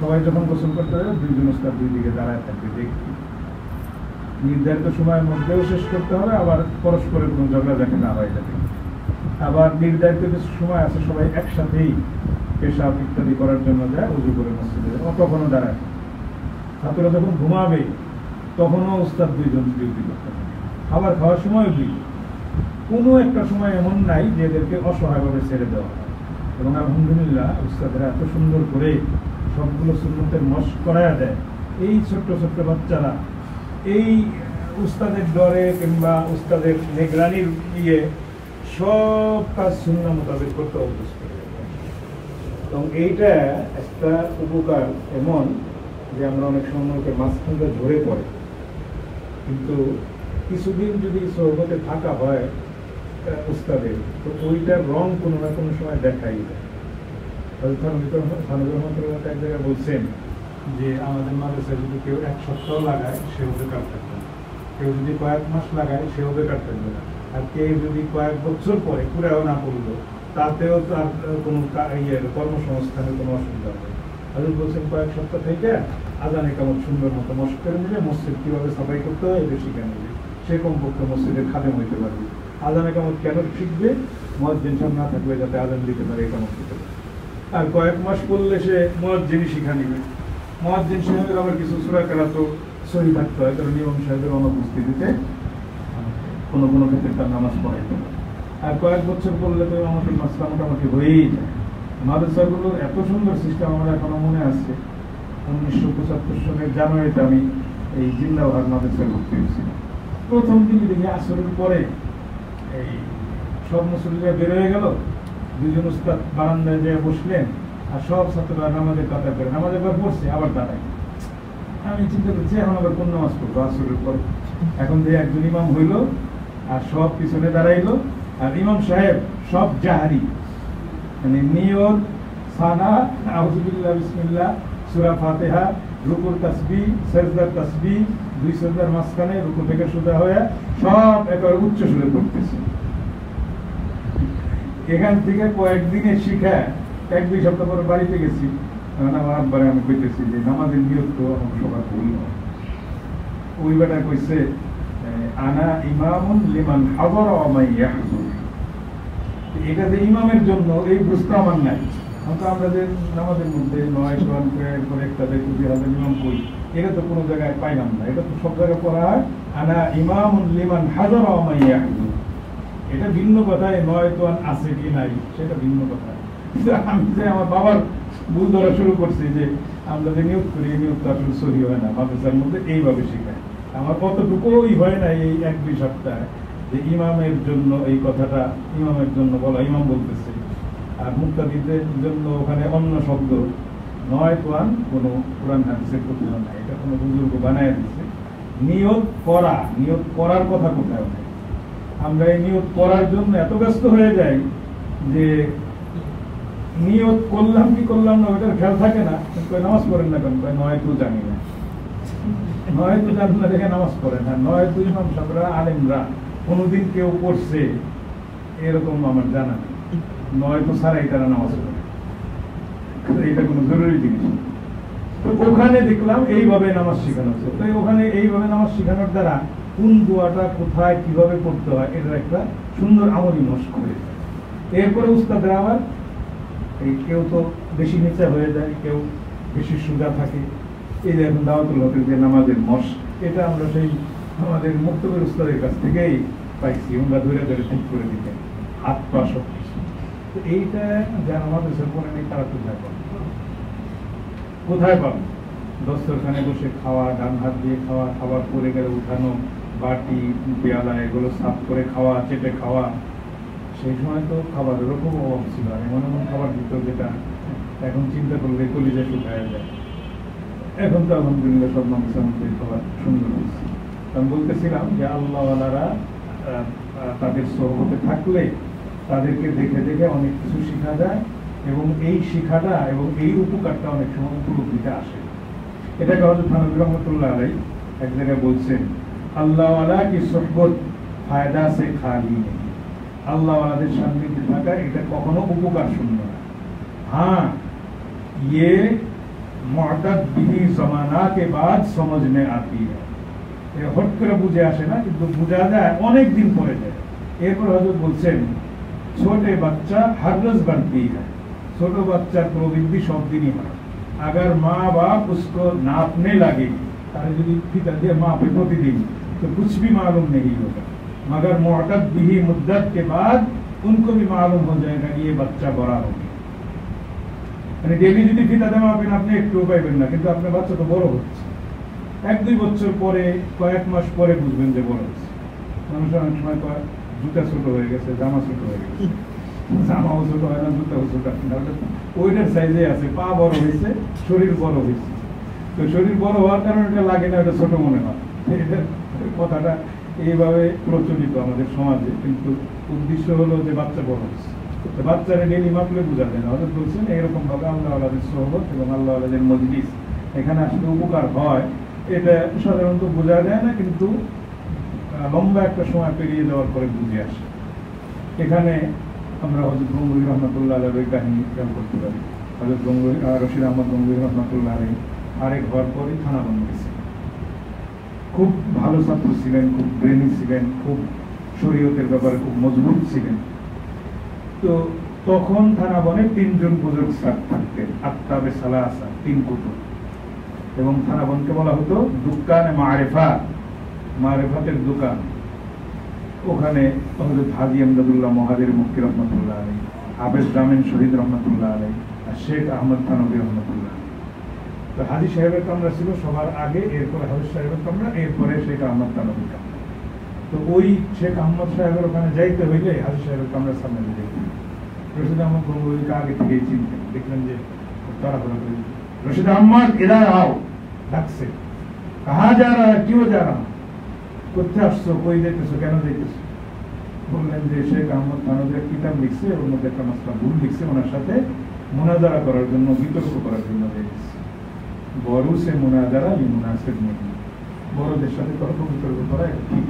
সবাই যখন গোসল করতে হবে 2 জন উস্তাদ 2 দিকে দাঁড়ায় থাকবে, দেখি নির্ধারিত সময়ের মধ্যেও শেষ করতে হবে, আবার পরস্পরের কোনো ঝগড়াঝাটি না হয় যাতে। আবার নির্ধারিত কিছু সময় আছে সবাই একসাথেই পেশাব ইত্যাদি করার জন্য যায়, উজু করে মসজিদে তখনও দাঁড়ায়। ছাত্ররা যখন ঘুমাবে তখনও উস্তাদ 2 জন ডিউটি করতে হবে, খাবার খাওয়ার সময়ও 2। কোনো একটা সময় এমন নাই যে এদেরকে অসহায়ভাবে ছেড়ে দেওয়া হয়। এবং আলহামদুলিল্লাহ উস্তাদরা এত সুন্দর করে সবগুলো সুন্নতের মশক করায়া দেয়। এই ছোট্ট ছোট্ট বাচ্চারা এই উস্তাদের ডরে কিংবা উস্তাদের নিগরানির সব কাজ সুন্নাহ মোতাবেক করতে অভ্যস্ত হয়ে যায়। এবং এইটা একটা উপকার এমন যে আমরা অনেক সময় মাঝখানটা ঝরে পড়ে, কিন্তু কিছুদিন যদি সোহবতে থাকা হয় উস্তাদের, তো ওইটার রং কোনো না কোনো সময় দেখাই যায়। থানভী রহমাতুল্লাহ এক জায়গায় বলছেন যে আমাদের মাদ্রাসায় যদি কেউ 1 সপ্তাহ লাগায় সেও বেকার থাকবে না, কেউ যদি কয়েক মাস লাগায় সেও বেকার থাকবে না, আর কেউ যদি কয়েক বছর পরে পুরাও না করলো তাতেও তার কোনো কর্মসংস্থানের কোনো অসুবিধা হবে। হযরত বলছেন কয়েক সপ্তাহ থেকে আজান ইকামত সুন্দর মতো মশক করে নিলে, মসজিদ কিভাবে সাফাই করতে হয় এটা শিখে নিলে, সে কমপক্ষে মসজিদের খাদেম হইতে পারবে। আজান ইকামত কেন শিখবে? মুয়াজ্জিন সাহেব না থাকলে যাতে আজান দিতে পারে, ইকামত দিতে পারে। আর কয়েক মাস পড়লে সে মুয়াজ্জিনই শিখা নিবে। মুয়াজ্জিন সাহেবের আবার কিছু সূরা কেরাতও সহি থাকতে হয়, কারণ ইমাম সাহেবের অনুপস্থিতিতে কোনো কোনো ক্ষেত্রে তার নামাজ পড়াইতে হয়। আর কয়েক বছর পড়লে তো আমাদের মাসলা মোটামুটি হয়েই যায়। মাদ্রাসাগুলোর এত সুন্দর সিস্টেম আমার এখনো মনে আছে। 1975 সালের জানুয়ারিতে আমি এই জিন্দাবাদ মাদ্রাসায় ভর্তি হয়েছিলাম। প্রথম দিন দেখি আসরের পরে এই সব মুসল্লিরা বের হয়ে গেল, 2 জন উস্তাদ বারান্দায় যেয়ে বসলেন আর সব ছাত্ররা নামাজের কাতার করে নামাজের পর পড়ছে, আবার দাঁড়ায়। আমি চিন্তা করছি এখন আবার কোন নামাজ পড়বো আসরের পর। এখন যে একজন ইমাম হইল আর সব পিছনে দাঁড়াইলো, আর ইমাম সাহেব সব জাহারি, মানে নিয়ত, সানা, আউযুবিল্লাহ, বিসমিল্লাহ, সূরা ফাতিহা, রুকুর তাসবিহ, সিজদার তাসবিহ, 2 সিজদার মাঝখানে রুকু থেকে সোজা হয়ে সব একবার উচ্চ সুরে পড়তেছে। এখান থেকে কয়েকদিনে শিখা 1-2 সপ্তাহ পরে বাড়িতে গেছি, আমার আব্বারে আমি কইতেছি যে নামাজের নিয়ত তো আমার সবার ভুল হয়। ওই বেটা কইছে আনা ইমামুন লিমান হাযারা ওয়া মান ইয়াহযুর। এটা যে ইমামের জন্য এই বুঝতে আমার নাই। আমরা যে নামাজের মধ্যে 9 কোরআন করে একটা দেখি ইমাম কই, এটা তো কোনো জায়গায় পাইলাম না। এটা তো সব জায়গায় পড়া হয় আনা ইমামুন লিমান হাযারা ওয়া মান ইয়াহযুর। এটা ভিন্ন কথায় 9 তো আছে কি নাই সেটা ভিন্ন কথা। আমি যে আমার বাবার ভুল ধরা শুরু করছি যে আমরা যে নিয়োগ করি এই নিয়োগটা আসলে সহি হয় না, মাদ্রাসার মধ্যে এইভাবে শেখায়। আমার কতটুকুই হয় না এই 1-2 সপ্তাহে যে ইমামের জন্য এই কথাটা ইমামের জন্য বলা, ইমাম বলতেছে, আর মুক্তাদিদের জন্য ওখানে অন্য শব্দ নয় কোরআন কোনো কোরআন হাদিসের কোথাও নাই, এটা কোনো বুজুর্গ বানায় দিচ্ছে। নিয়ত করার কথা কোথাও নেই। আমরা এই নিয়ত করার জন্য এত ব্যস্ত হয়ে যাই যে নিয়ত করলাম কি করলাম না ওটার খেয়াল থাকে না। নামাজ পড়েন না কেন? নয়তো জানি না, নয়তো জানি না দেখে নামাজ পড়েন না। নয়তো ইমাম সাহেবরা আলেমরা কোনোদিন কেউ পড়ছে এরকম আমার জানা নেই। নয়তো ছাড়াই তারা নামাজ পড়ে, এটা কোনো জরুরি জিনিস। তো ওখানে দেখলাম এইভাবে নামাজ শেখানো হচ্ছে। তো ওখানে এইভাবে নামাজ শেখানোর দ্বারা কোন দোয়াটা কোথায় কিভাবে পড়তে হয় এটার একটা সুন্দর আমলি মশক হয়ে যায়। এরপরে উস্তাদরা আবার এই কেউ তো বেশি নিচে হয়ে যায়, কেউ বেশি সোজা থাকে। এই যে এখন দাওয়াতুল হকের যে নামাজের মশক, এটা আমরা সেই আমাদের মুক্তবের উস্তাদের কাছ থেকেই পাইছি। ওরা ধরে ধরে ঠিক করে দিতেন হাত পা সব কিছু। তো এইটা যারা আমাদের পরে নেই তারা কোথায় পাবেন? দস্তরখানে বসে খাওয়া, ডান হাত দিয়ে খাওয়া, খাবার পরে গেলে উঠানো, বাটি পেয়ালা এগুলো সাফ করে খাওয়া, চেটে খাওয়া। সেই সময় তো খাবারেরও খুব অভাব ছিল, এমন এমন খাবার দিত যেটা এখন চিন্তা করলে কলিজা শুকায় যায়। এখন তো আলহামদুলিল্লাহ সব মানুষের মধ্যে খাবার সুন্দর হয়েছে। আমি বলতেছিলাম যে আল্লাহওয়ালারা তাদের সহবতে থাকলে তাদেরকে দেখে দেখে অনেক কিছু শেখা যায়, এবং এই শিক্ষাটা এবং এই উপকারটা অনেক সময় উপলব্ধিতে আসে। এটাকে হযরত থানভী রহমাতুল্লাহ আলাইহি এক জায়গায় বলছেন, আল্লাহওয়ালা কি সোহবত ফায়দা সে খালি নেই। আল্লাহওয়ালাদের সান্নিধ্যে থাকা এটা কখনো উপকার শূন্য না। হ্যাঁ, ये मुअद्दद बिही ज़माना के बाद समझ में आती है। হট করে বুঝে আসে না, কিন্তু বোঝা যায় অনেক দিন পরে যায়। এরপর হযরত বলছেন, ছোটে বাচ্চা हर रोज बनती है। ছোট বাচ্চার প্রবৃদ্ধি সব দিনই হয়। अगर माँ बाप उसको नापने लगे, तारे यदि फीता दिए मापे प्रतिदिन, तो कुछ भी मालूम नहीं होगा। मगर मुअद्दद बिही मुद्दत के बाद उनको भी मालूम हो जाएगा कि ये बच्चा बड़ा हो गया। মানে ডেইলি যদি ফিতা দেওয়া মাপেন আপনি একটু পাইবেন না, কিন্তু আপনার বাচ্চা তো বড় হচ্ছে। 1-2 বছর পরে, কয়েক মাস পরে বুঝবেন যে বড় হচ্ছে। মানুষ অনেক সময় কয় জুতা ছোট হয়ে গেছে, জামা ছোট হয়ে গেছে। জামাও ছোট হয় না, জুতাও ছোট হয় না, ওইটার সাইজে আছে। পা বড় হয়েছে, শরীর বড় হয়েছে। তো শরীর বড় হওয়ার কারণে এটা লাগে না, এটা ছোট মনে হয়। এটার কথাটা এইভাবে প্রচলিত আমাদের সমাজে, কিন্তু উদ্দেশ্য হলো যে বাচ্চা বড় হচ্ছে। বাচ্চারা ডেলি মাপলে বোঝা যায় না। হযরত বলছেন এরকম ভাবে আল্লাহওয়ালাদের সোহবত এবং আল্লাহওয়ালাদের মজলিস এখানে আসলে উপকার হয়, এটা সাধারণত বোঝা যায় না, কিন্তু লম্বা একটা সময় পেরিয়ে যাওয়ার পরে বুঝে আসে। এখানে আমরা হযরত গঙ্গুহি রহমাতুল্লাহ আলাইহির কাহিনী খেয়াল করতে পারি। হযরত রশিদ আহমদ গঙ্গুহি রহমাতুল্লাহ আলাইহি আরেক হওয়ার পরে থানাবন্দ গেছেন। খুব ভালো ছাত্র ছিলেন, খুব ব্রেনি ছিলেন, খুব শরীয়তের ব্যাপারে খুব মজবুত ছিলেন। তো তখন থানাবনে 3 জন বুজুর্গ স্যার থাকতেন, আত্তাবে সালাসা, 3 কুতুব। এবং থানাবনকে বলা হতো দুকানে মারেফাতের দোকান। ওখানে হযরত হাজী আমদাদুল্লাহ মুহাজির মুক্তি রহমাতুল্লাহ আলাইহি, হাফেজ জামিন শহীদ রহমাতুল্লাহ আলাইহি, আর শেখ আহমদ থানভী রহমাতুল্লাহ। তো হাজী সাহেবের কামরা ছিল সবার আগে, এরপরে হাফেজ সাহেবের কামরা, এরপরে শেখ আহমদ থানভীর কামরা। তো ওই শেখ আহমদ সাহেবের ওখানে যাইতে হইলে হাজী সাহেবের কামরার সামনে যেতে হইত। রশিদ আহমদ গঙ্গুহিকে আগে থেকেই চিনতেন, দেখলেন যে তাড়াহুড়া করে, রশিদ আহমদ ইধার আও, ডাকছে, কাহা যা রা হ্যায়, কিউ যা রা, কোথায় আসছো, কই যাইতেছো, কেন যাইতেছো? বললেন যে শেখ আহমদ থানভী কিতাব লিখছে, ওর মধ্যে একটা মাসলা ভুল লিখছে, ওনার সাথে মুনাজারা করার জন্য, বিতর্ক করার জন্য যাইতেছে। বড় সে মুনাজারা লি মুনাসিব নেই, বড়দের সাথে তর্ক বিতর্ক করা এটা ঠিক।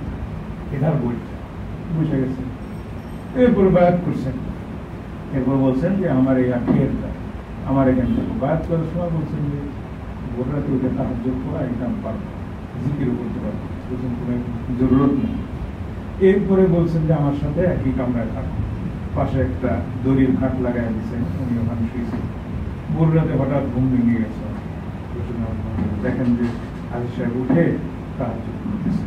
এধার বইটা বুঝে গেছেন। এরপরে বায়াত করছেন। এরপর বলছেন যে আমার এই আখিরটা আমার এখান থেকে বায়াত করার সময় বলছেন যে ভোররাতে উঠে তাহাজ্জুদ করা এটা আমি পারবো, জিকিরও করতে পারবো, বলছেন কোনো জরুরত নেই। এরপরে বলছেন যে আমার সাথে একই কামরায় থাকো। পাশে একটা দড়ির খাট লাগাই দিয়েছেন, উনি ওখানে শুয়েছেন। ভোররাতে হঠাৎ ঘুম ভেঙে গেছে, দেখেন যে হাজী সাহেব উঠে তাহাজ্জুদ করতেছে,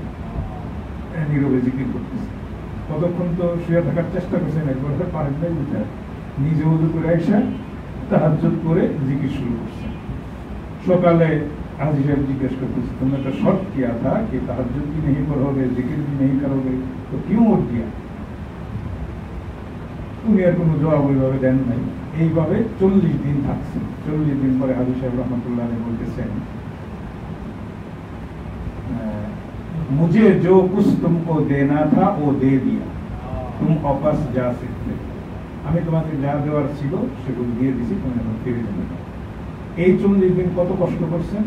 নীরবে জিকির করতেছে। কতক্ষণ তো শুয়ে থাকার চেষ্টা করছেন, একবার পারেন নাই, উঠে নিজে ওযু করে এসে তাহাজ্জুদ করে জিকির শুরু করছেন। सकाले हाजी साहब जिज्ञेस करते तुमने तो शर्त किया था कि तहज्जुद भी नहीं पढ़ोगे, जिक्र भी नहीं करोगे, तो क्यों उठ दिया? উনি আর কোনো জবাব ওইভাবে দেন নাই। এইভাবে 40 দিন থাকছেন। 40 দিন পরে হাজি সাহেব রহমতুল্লাহ আলাইহি বলতেছেন, मुझे जो कुछ तुमको देना था वो दे दिया, तुम वापस जा सकते। আমি তোমাকে যা দেওয়ার ছিল সেগুলো দিয়ে দিছি, তুমি এখন ফিরে যেতে পারো। এই 40 দিন কত কষ্ট করছেন,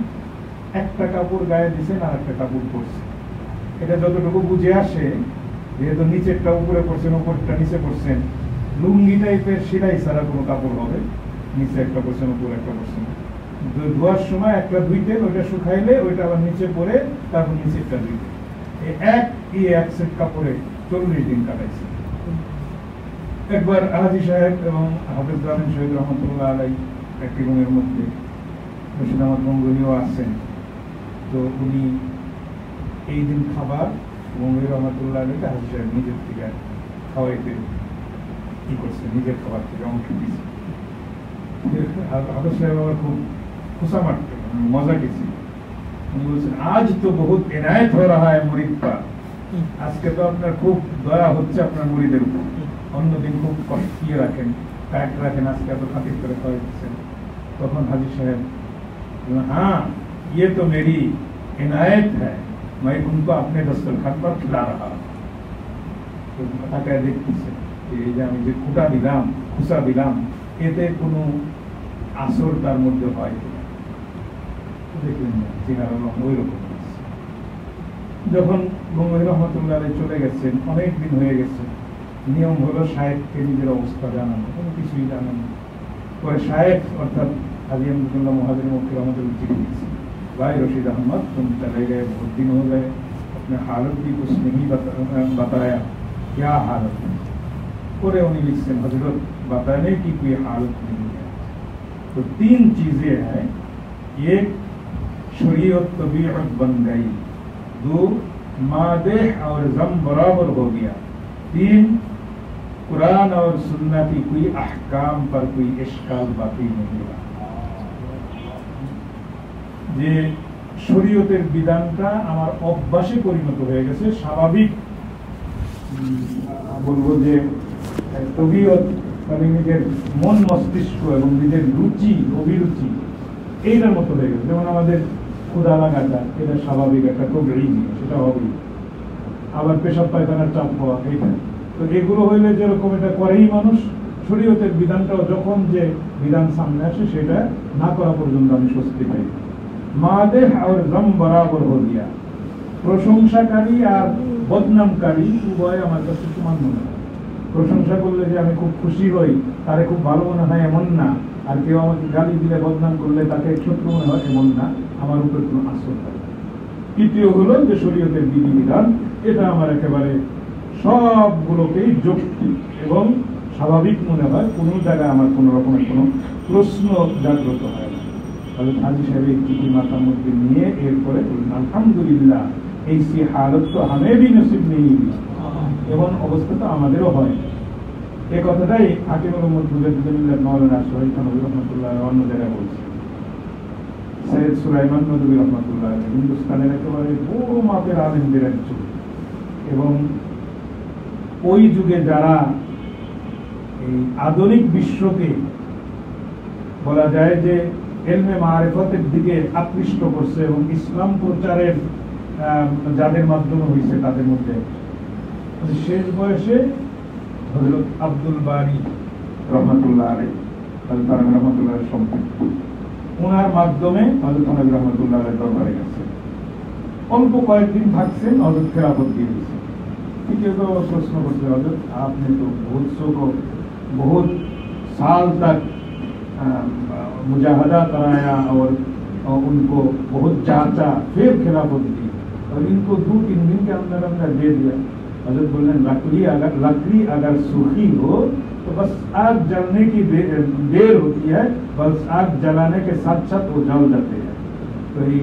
একটা কাপড় গায়ে দিয়েছেন আর একটা কাপড় পরছেন। এটা যতটুকু বুঝে আসে, যেহেতু নিচেরটা উপরে পড়ছেন, উপরটা নিচে পড়ছেন, লুঙ্গি টাইপের সেলাই ছাড়া কোনো কাপড় হবে, নিচে একটা পড়ছেন উপরে একটা পড়ছেন, ধোয়ার সময় একটা ধুইতেন, ওইটা শুকাইলে ওইটা আবার নিচে পড়ে তারপর নিচেরটা ধুইতেন। এক সেট কাপড়ে 40 দিন কাটাইছে। একবার হাজি সাহেব এবং হাফেজ আমিন শহীদ রহমতুল্লাহ আলাই একটি রুমের মধ্যে, রশিদ আহমদ গঙ্গুহিও আছেন। তো উনি এই দিন খাবার গঙ্গুহি রহমতুল্লাহ আলাইকে হাজি সাহেব নিজের থেকে খাওয়াইতে কি করছে, নিজের খাবার থেকে অংশ দিয়েছে। হাফেজ সাহেব আমার খুব খুশা মারতে মজা গেছি। উনি বলছেন, আজ তো বহুত এনায়েত হয়ে রাহা হ্যায় মুরিদ পর, আজকে তো আপনার খুব দয়া হচ্ছে আপনার মুরিদের উপর। অন্যদিন খুব কষ্ট দিয়ে রাখেন, প্যাট রাখেন, আজকে এত খাতির করে খাওয়াই দিচ্ছেন। তখন হাজি সাহেব, हाँ ये तो मेरी इनायत है, मैं उनको अपने दस्तरखान पर खिला रहा हूँ। तो তাকায় দেখতেছে এই যে আমি যে কুটা দিলাম, খুসা দিলাম, এতে কোনো আসর তার মধ্যে হয় কিনা। দেখলেন না, চেহারা ওই রকম। যখন গঙ্গুহি রহমতুল্লাহ আলাইহি চলে গেছেন, অনেক দিন হয়ে গেছে, নিয়ম হলো শায়েখকে নিজের অবস্থা জানানো, কোনো কিছুই জানানো। পরে শায়েখ অর্থাৎ हाजी अहमदुल्लाह मुहाजिर मुफ्ती रहमतुल्लाह चिट्ठी लिखी, भाई रशीद अहमद तुम चले गए, बहुत दिन हो गए, अपने हालत भी कुछ नहीं बताया, क्या हालत है? पूरे उन्हीं लिखते हजरत बताने की कोई हालत नहीं है। तो 3 चीजें हैं, एक शरीयत तबीयत बन गई, 2 मादे और जम बराबर हो गया, 3 कुरान और सुन्नत की कोई अहकाम पर कोई इश्काल बाकी नहीं रहा। যে শরীয়তের বিধানটা আমার অভ্যাসে পরিণত হয়ে গেছে, স্বাভাবিক বলবো যে তবিয়ত মানে নিজের মন মস্তিষ্ক এবং নিজের রুচি অভিরুচি এইটার মতো হয়ে গেছে। যেমন আমাদের ক্ষুধা লাগাটা, এটা স্বাভাবিক একটা তবিয়ত, সেটা হবেই। আবার পেশাব পায়খানার চাপ হওয়া, এইটা তো এগুলো হইলে যেরকম এটা করেই মানুষ, শরীয়তের বিধানটাও যখন যে বিধান সামনে আসে সেটা না করা পর্যন্ত আমি স্বস্তি পাই। মাদেহ আর জম বরাবর হয়ে গিয়া, প্রশংসাকারী আর বদনামকারী উভয় আমার কাছে সমান মনে হয়। প্রশংসা করলে যে আমি খুব খুশি হই, তারে খুব ভালো মনে হয় এমন না, আর কেউ আমাকে গালি দিলে বদনাম করলে তাকে শত্রু মনে হয় এমন না, আমার উপর কোনো আসর থাকে। তৃতীয় হলো যে শরীয়তের বিধিবিধান, এটা আমার একেবারে সবগুলোকেই যৌক্তিক এবং স্বাভাবিক মনে হয়, কোনো জায়গায় আমার কোনো রকমের কোনো প্রশ্ন জাগ্রত হয় না। তাহলে হাজি সাহেব এই চিঠি মাথার মধ্যে নিয়ে এরপরে বললেন, আলহামদুলিল্লাহ ऐसी हालत तो हमें भी नसीब नहीं हुई, এমন অবস্থা তো আমাদেরও হয়। এই কথাটাই হাকিমুল উম্মত মুজাদ্দিদুল্লাহ মাওলানা শহীদ নবী রহমাতুল্লাহ অন্য জায়গায় বলছেন। সৈয়দ সুলাইমান নদী রহমাতুল্লাহ হিন্দুস্তানের একেবারে বড় মাপের আলেমদের একজন, এবং ওই যুগে যারা এই আধুনিক বিশ্বকে বলা যায় যে ইলমে মারিফতের দিকে আকৃষ্ট করছে এবং ইসলাম প্রচারের যাদের মাধ্যমে হয়েছে, তাদের মধ্যে শেষ বয়সে হযরত আব্দুল বারী রহমাতুল্লাহ আলাইহি রহমাতুল্লাহ সম্পৃক্ত, ওনার মাধ্যমে হযরত নবী রহমাতুল্লাহ আলাইহি দরবারে গেছে। অল্প কয়েকদিন থাকছেন, হযরত খেলাফত দিয়ে দিয়েছেন। কেউ কেউ প্রশ্ন করছে, হযরত আপনি তো बहुत साल तक मुजाहदा कराया और उनको बहुत जांचा, फिर खिलाफत दी, और इनको 2-3 दिन के अंदर अंदर दे दिया। हजरत बोले, लकड़ी अगर सूखी हो तो बस आग जलने की देर होती है, बस आग जलाने के साथ साथ वो जल जाते हैं। तो ये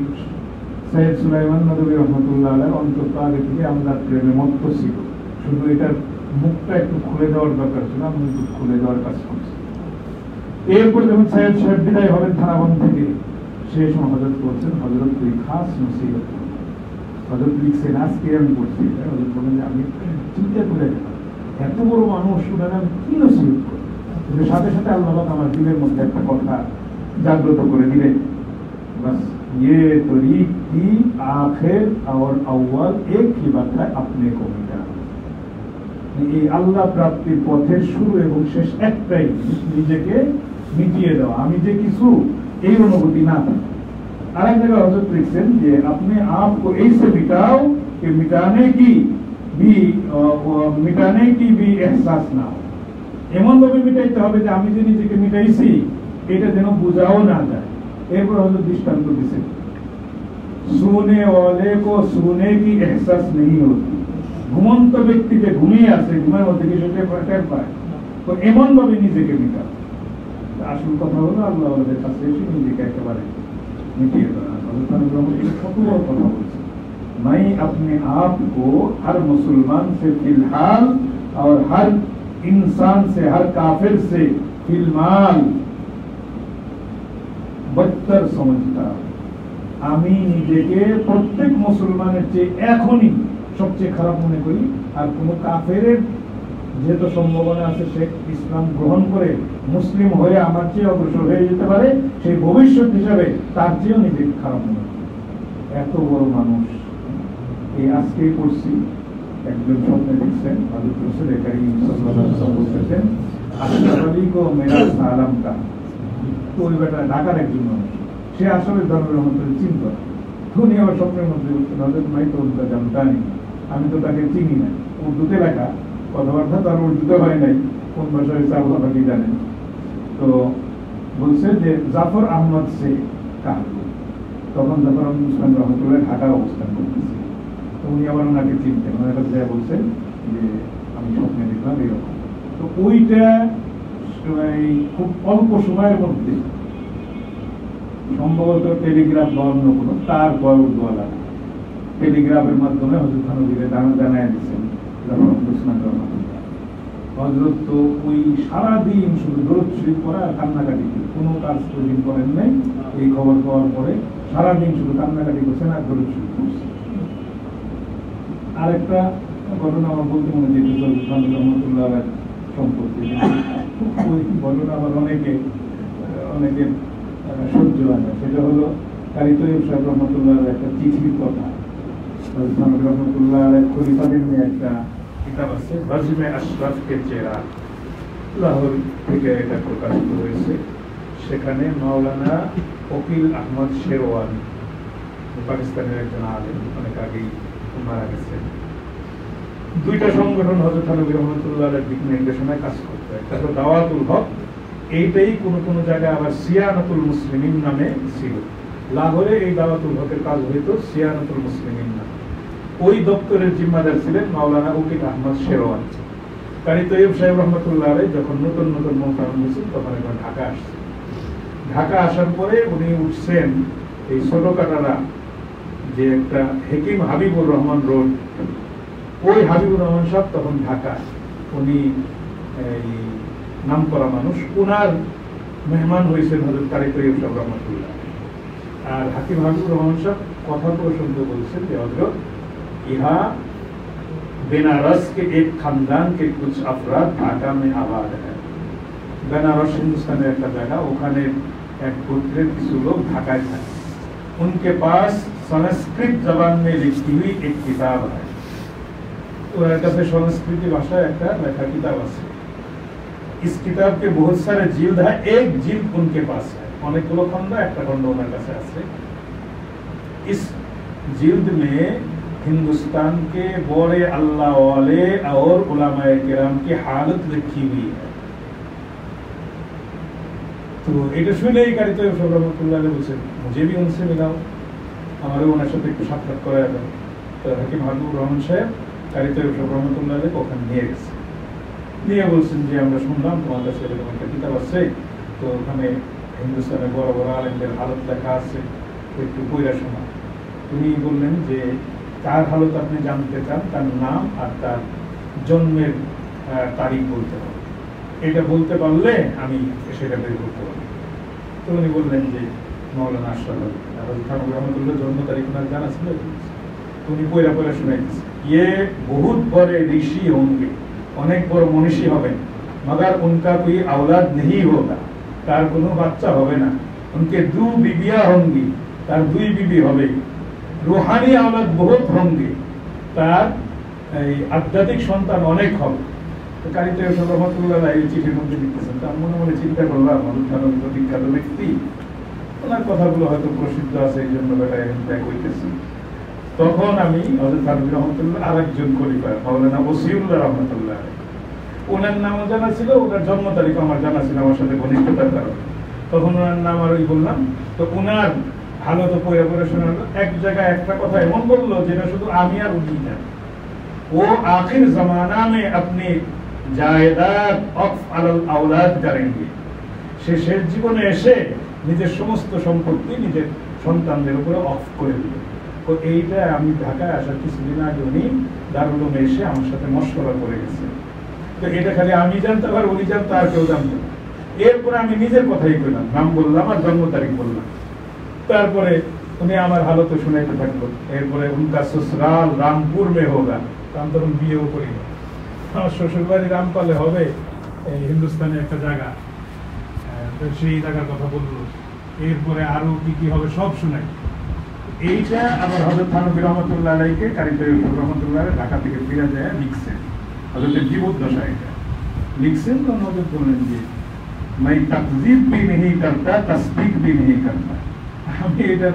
সৈয়দ সুলাইমান নদী রহমতুল্লাহ আলাইহি অন্তত আগে থেকে আমরা প্রেমে মত্ত ছিল, শুধু এটার মুখটা একটু খুলে দেওয়ার দরকার ছিল, আমি একটু খুলে দেওয়ার কাজ করছি। এরপর যখন সৈয়দ সাহেব বিদায় হবেন থানাবন থেকে, সেই সময় হযরত বলছেন, হযরত তুই খাস নসিহত করো। হযরত লিখছেন, আজকে আমি পড়ছি, হযরত বলেন যে আমি চিন্তা করে এত বড় মানুষ ওনারা আমি কি নসিহত করবো, কিন্তু সাথে সাথে আল্লাহ পাক আমার দিলের মধ্যে একটা কথা জাগ্রত করে দিলেন, बस ये तरीक की आखिर और अव्वल एक ही बात है, अपने को मिटाना। এই আল্লাহ প্রাপ্তির পথের শুরু এবং শেষ একটাই, নিজেকে মিটিয়ে দেওয়া, আমি যে কিছু এই অনুভূতি না থাকে। আর এক জায়গায় হযরত লিখছেন যে अपने आप को ऐसे मिटाओ कि मिटाने की भी एहसास ना हो। এমন ভাবে মিটাইতে হবে যে আমি যে নিজেকে মিটাইছি এটা যেন বোঝাও না যায়। এরপর হযরত দৃষ্টান্ত দিয়েছেন, सोने वाले को सोने की एहसास नहीं होती। ঘুমন্ত ব্যক্তি যে ঘুমিয়ে আছে, ঘুমের মধ্যে কিছু টের পায়, তো এমন ভাবে নিজেকে মিটাও। আসল কথা হলো আল্লাহ আমাদের কাছে এসে নিজেকে একেবারে মিটিয়ে দেওয়া। কত বড় কথা বলছে, मैं अपने आप को हर मुसलमान से फिलहाल और हर इंसान से, हर काफिर से फिलमाल बदतर समझता। আমি নিজেকে প্রত্যেক মুসলমানের চেয়ে এখনই সবচেয়ে খারাপ মনে করি, আর কোন কাফেরের যেহেতু সম্ভাবনা আছে সে ইসলাম গ্রহণ করে মুসলিম হয়ে আমার চেয়ে অগ্রসর হয়ে যেতে পারে, সেই ভবিষ্যৎ হিসাবে তার চেয়েও নিজেকে খারাপ মনে করি। এত বড় মানুষ। এই আজকেই পড়ছি, একজন স্বপ্নে দেখছেন হযরত রাসূল কারীম সাল্লাল্লাহু আলাইহি ওয়াসাল্লাম বলতেছেন, আশরাফ আলী কো মেরা সালাম কা। তো ওই বেটা ঢাকার একজন মানুষ, সে আসলে ধর্মের মধ্যে চিন্তা, উনি আমার স্বপ্নের মধ্যে বলছেন, হযরত মাই তো উনকা জানতা নেই, আমি তো তাকে চিনি না, উর্দুতে লেখা, কথাবার্তা তার উর্দুতে হয় নাই, কোন ভাষায় হয়েছে আল্লাহ পাকই জানেন। তো বলছে যে জাফর আহমদ সে কাহ, তখন জাফর আহমদ ইসলাম রহমতুল্লাহ ঢাকা অবস্থান করতেছে। তো উনি আবার ওনাকে চিনতেন, ওনার কাছে বলছেন যে আমি স্বপ্নে দেখলাম এরকম। তো ওইটা খুব অল্প সময়ের মধ্যে সম্ভবত টেলিগ্রাফ বা অন্য কোনো তার উর্দুওয়ালা টেলিগ্রাফের মাধ্যমে হযরত থানভীরে জানায় দিচ্ছেন হযরত। তো ওই সারাদিন শুধু দরুদ শরীফ পড়া আর কান্নাকাটি, কোনো কাজ প্রতিদিন করেন নাই। এই খবর পাওয়ার পরে সারাদিন শুধু কান্নাকাটি করছেন আর দরুদ শরীফ পড়ছেন। আরেকটা ঘটনা আমার বলতে মনে যেতে রহমতুল্লাহ সম্পর্কে, ওই ঘটনা আবার অনেকে সহ্য হয় না। সেটা হলো কারি তৈয়ব সাহেব রহমতুল্লাহ একটা চিঠির কথা। রহমতুল্লাহ খলিফাদের নিয়ে একটা কিতাব আছে, রাজমে আশরাফকে চেহারা, লাহোর থেকে এটা প্রকাশিত হয়েছে। সেখানে মাওলানা ওকিল আহমদ শেরওয়ানি, পাকিস্তানের একজন আলেম, অনেক আগেই মারা গেছেন। দুইটা সংগঠন হযরত থানভী রহমতুল্লাহর দিক নির্দেশনায় কাজ করতে, একটা হলো দাওয়াতুল হক, এইটাই কোন কোন জায়গায় আবার সিয়ানাতুল মুসলিমিন নামে ছিল। লাহোরে এই দাওয়াতুল হকের কাজ হইতো সিয়ানাতুল মুসলিমিন নামে। ওই দপ্তরের জিম্মাদার ছিলেন মাওলানা উকিল আহমদ শেরওয়ানি। কারি তৈয়ব সাহেব রহমতুল্লাহ যখন নতুন নতুন মোকাম হয়েছিল তখন একবার ঢাকা আসছে। ঢাকা আসার পরে উনি উঠছেন এই ছোট কাটারা যে একটা হেকিম হাবিবুর রহমান রোড, ওই হাবিবুর রহমান সাহেব তখন ঢাকা, উনি এই নাম করা মানুষ, উনার মেহমান হয়েছেন হযরত কারি তৈয়ব সাহেব রহমতুল্লাহ। আর হাকিম হাবিবুর রহমান সাহেব কথা প্রসঙ্গে বলছেন যে হযরত ইহা বেনারস के एक खानदान के कुछ अफराद ढाका में आबाद है। বেনারস হিন্দুস্তানের একটা জায়গা, ওখানে এক গোত্রের কিছু লোক ঢাকায় থাকে। उनके पास संस्कृत जबान में लिखी हुई एक किताब है। ওনার কাছে সংস্কৃতি ভাষায় একটা লেখা কিতাব আছে। इस किताब के बहुत सारे जिल्द है, एक जिल्द उनके पास है। অনেকগুলো খণ্ড, একটা খণ্ড ওনার কাছে আছে। इस जिल्द में हिंदुस्तान के बड़े अल्लाह वाले और उलमाए किराम की हालत लिखी हुई है। तो এটা শুনেই কারি তৈয়ব সাহেব রহমতুল্লাহ বলছেন, मुझे भी उनसे मिलाओ, আমারও ওনার সাথে একটু সাক্ষাৎ করায় দাও। তো হাকিম হাবিবুর রহমান সাহেব কারি তৈয়ব সাহেব রহমতুল্লাহ ওখানে নিয়ে গেছে, নিয়ে বলছেন যে আমরা শুনলাম তোমার কাছে এরকম একটা কিতাব আছে, তো ওখানে হিন্দুস্তানের বড় বড় আলেমদের হালত লেখা আছে, একটু পড়া শোনা। উনি বললেন যে কার হালত আপনি জানতে চান, তার নাম আর তার জন্মের তারিখ বলতে হবে, এটা বলতে পারলে আমি সেটা বের করতে পারি। তো উনি বললেন যে मौलाना अशरफ थानवी रहमतुल्लाह जन्म तारीख उनार जाना ছিল उन्हीं পয়লা পয়লা শুনাইতেছে ये बहुत बड़े ऋषि होंगे अनेक बड़ मनीषी हबेन मगर उनका कोई औलाद नहीं होगा तार कोनो बच्चा होबे ना उनके दो बीबियां होंगी तार दुई बीबी होबे रूहानी औलाद बहुत होंगे तार आध्यात्मिक सन्तान अनेक होबे तो कारिते रहमतुल्लाह এই চিঠির মধ্যে লিখতেছেন তার মনে মনে চিন্তা করলাম হযরত থানভী বিখ্যাত ব্যক্তি ওনার কথাগুলো হয়তো প্রসিদ্ধ আছে এইজন্য বেটা এখানে কইতেছি তখন আমি হযরত থানভী রহমাতুল্লাহ আরেকজন খলিফা মাওলানা ওসিউল্লাহ রহমাতুল্লাহ ওনার নাম জানা ছিল ওনার জন্ম তারিখ আমার জানা ছিল আমার সাথে ঘনিষ্ঠতার কারণে তখন ওনার নাম আর ওই বললাম তো ওনার ভালো তো পয়লা পয়লা শোনালো এক জায়গায় একটা কথা এমন বললো যেটা শুধু আমি আর উনি না ও আখির জামানা में अपनी জায়দাত অফ আলাল আওলাদ করেंगे সে শেষ জীবনে এসে নিজের সমস্ত সম্পত্তি নিজের সন্তানদের উপরে অফ করে দিল তো এইটা আমি ঢাকায় আসার কিছুদিন আগে উনি দারুল উলুমে এসে আমার সাথে মশওয়ারা করে গেছে তো এটা খালি আমি জানতাম আর উনি জানতো আর কেউ জানতো না এরপরে আমি নিজের কথাই কইলাম নাম বললাম আর জন্ম তারিখ বললাম তারপরে উনি আমার হালত শুনাইতে থাকলো এরপরে উনকা ससुराल रामपुर में होगा আমি তখন বিয়েও করি আমার শ্বশুর বাড়ি রামপালে হবে এই হিন্দুস্তানে একটা জায়গা তো সেই জায়গার কথা বললো এরপরে আরো কি কি হবে সব শুনাই এইটা আবার হযরত থানভী রহমাতুল্লাহ আলাইহিকে কারিতে রহমাতুল্লাহ ঢাকা থেকে ফিরে যায় লিখছেন হযরতের জীবদ্দশা এটা লিখছেন তো হযরত বললেন যে मैं तकजीब भी नहीं करता तस्दीक भी नहीं करता আমি এটা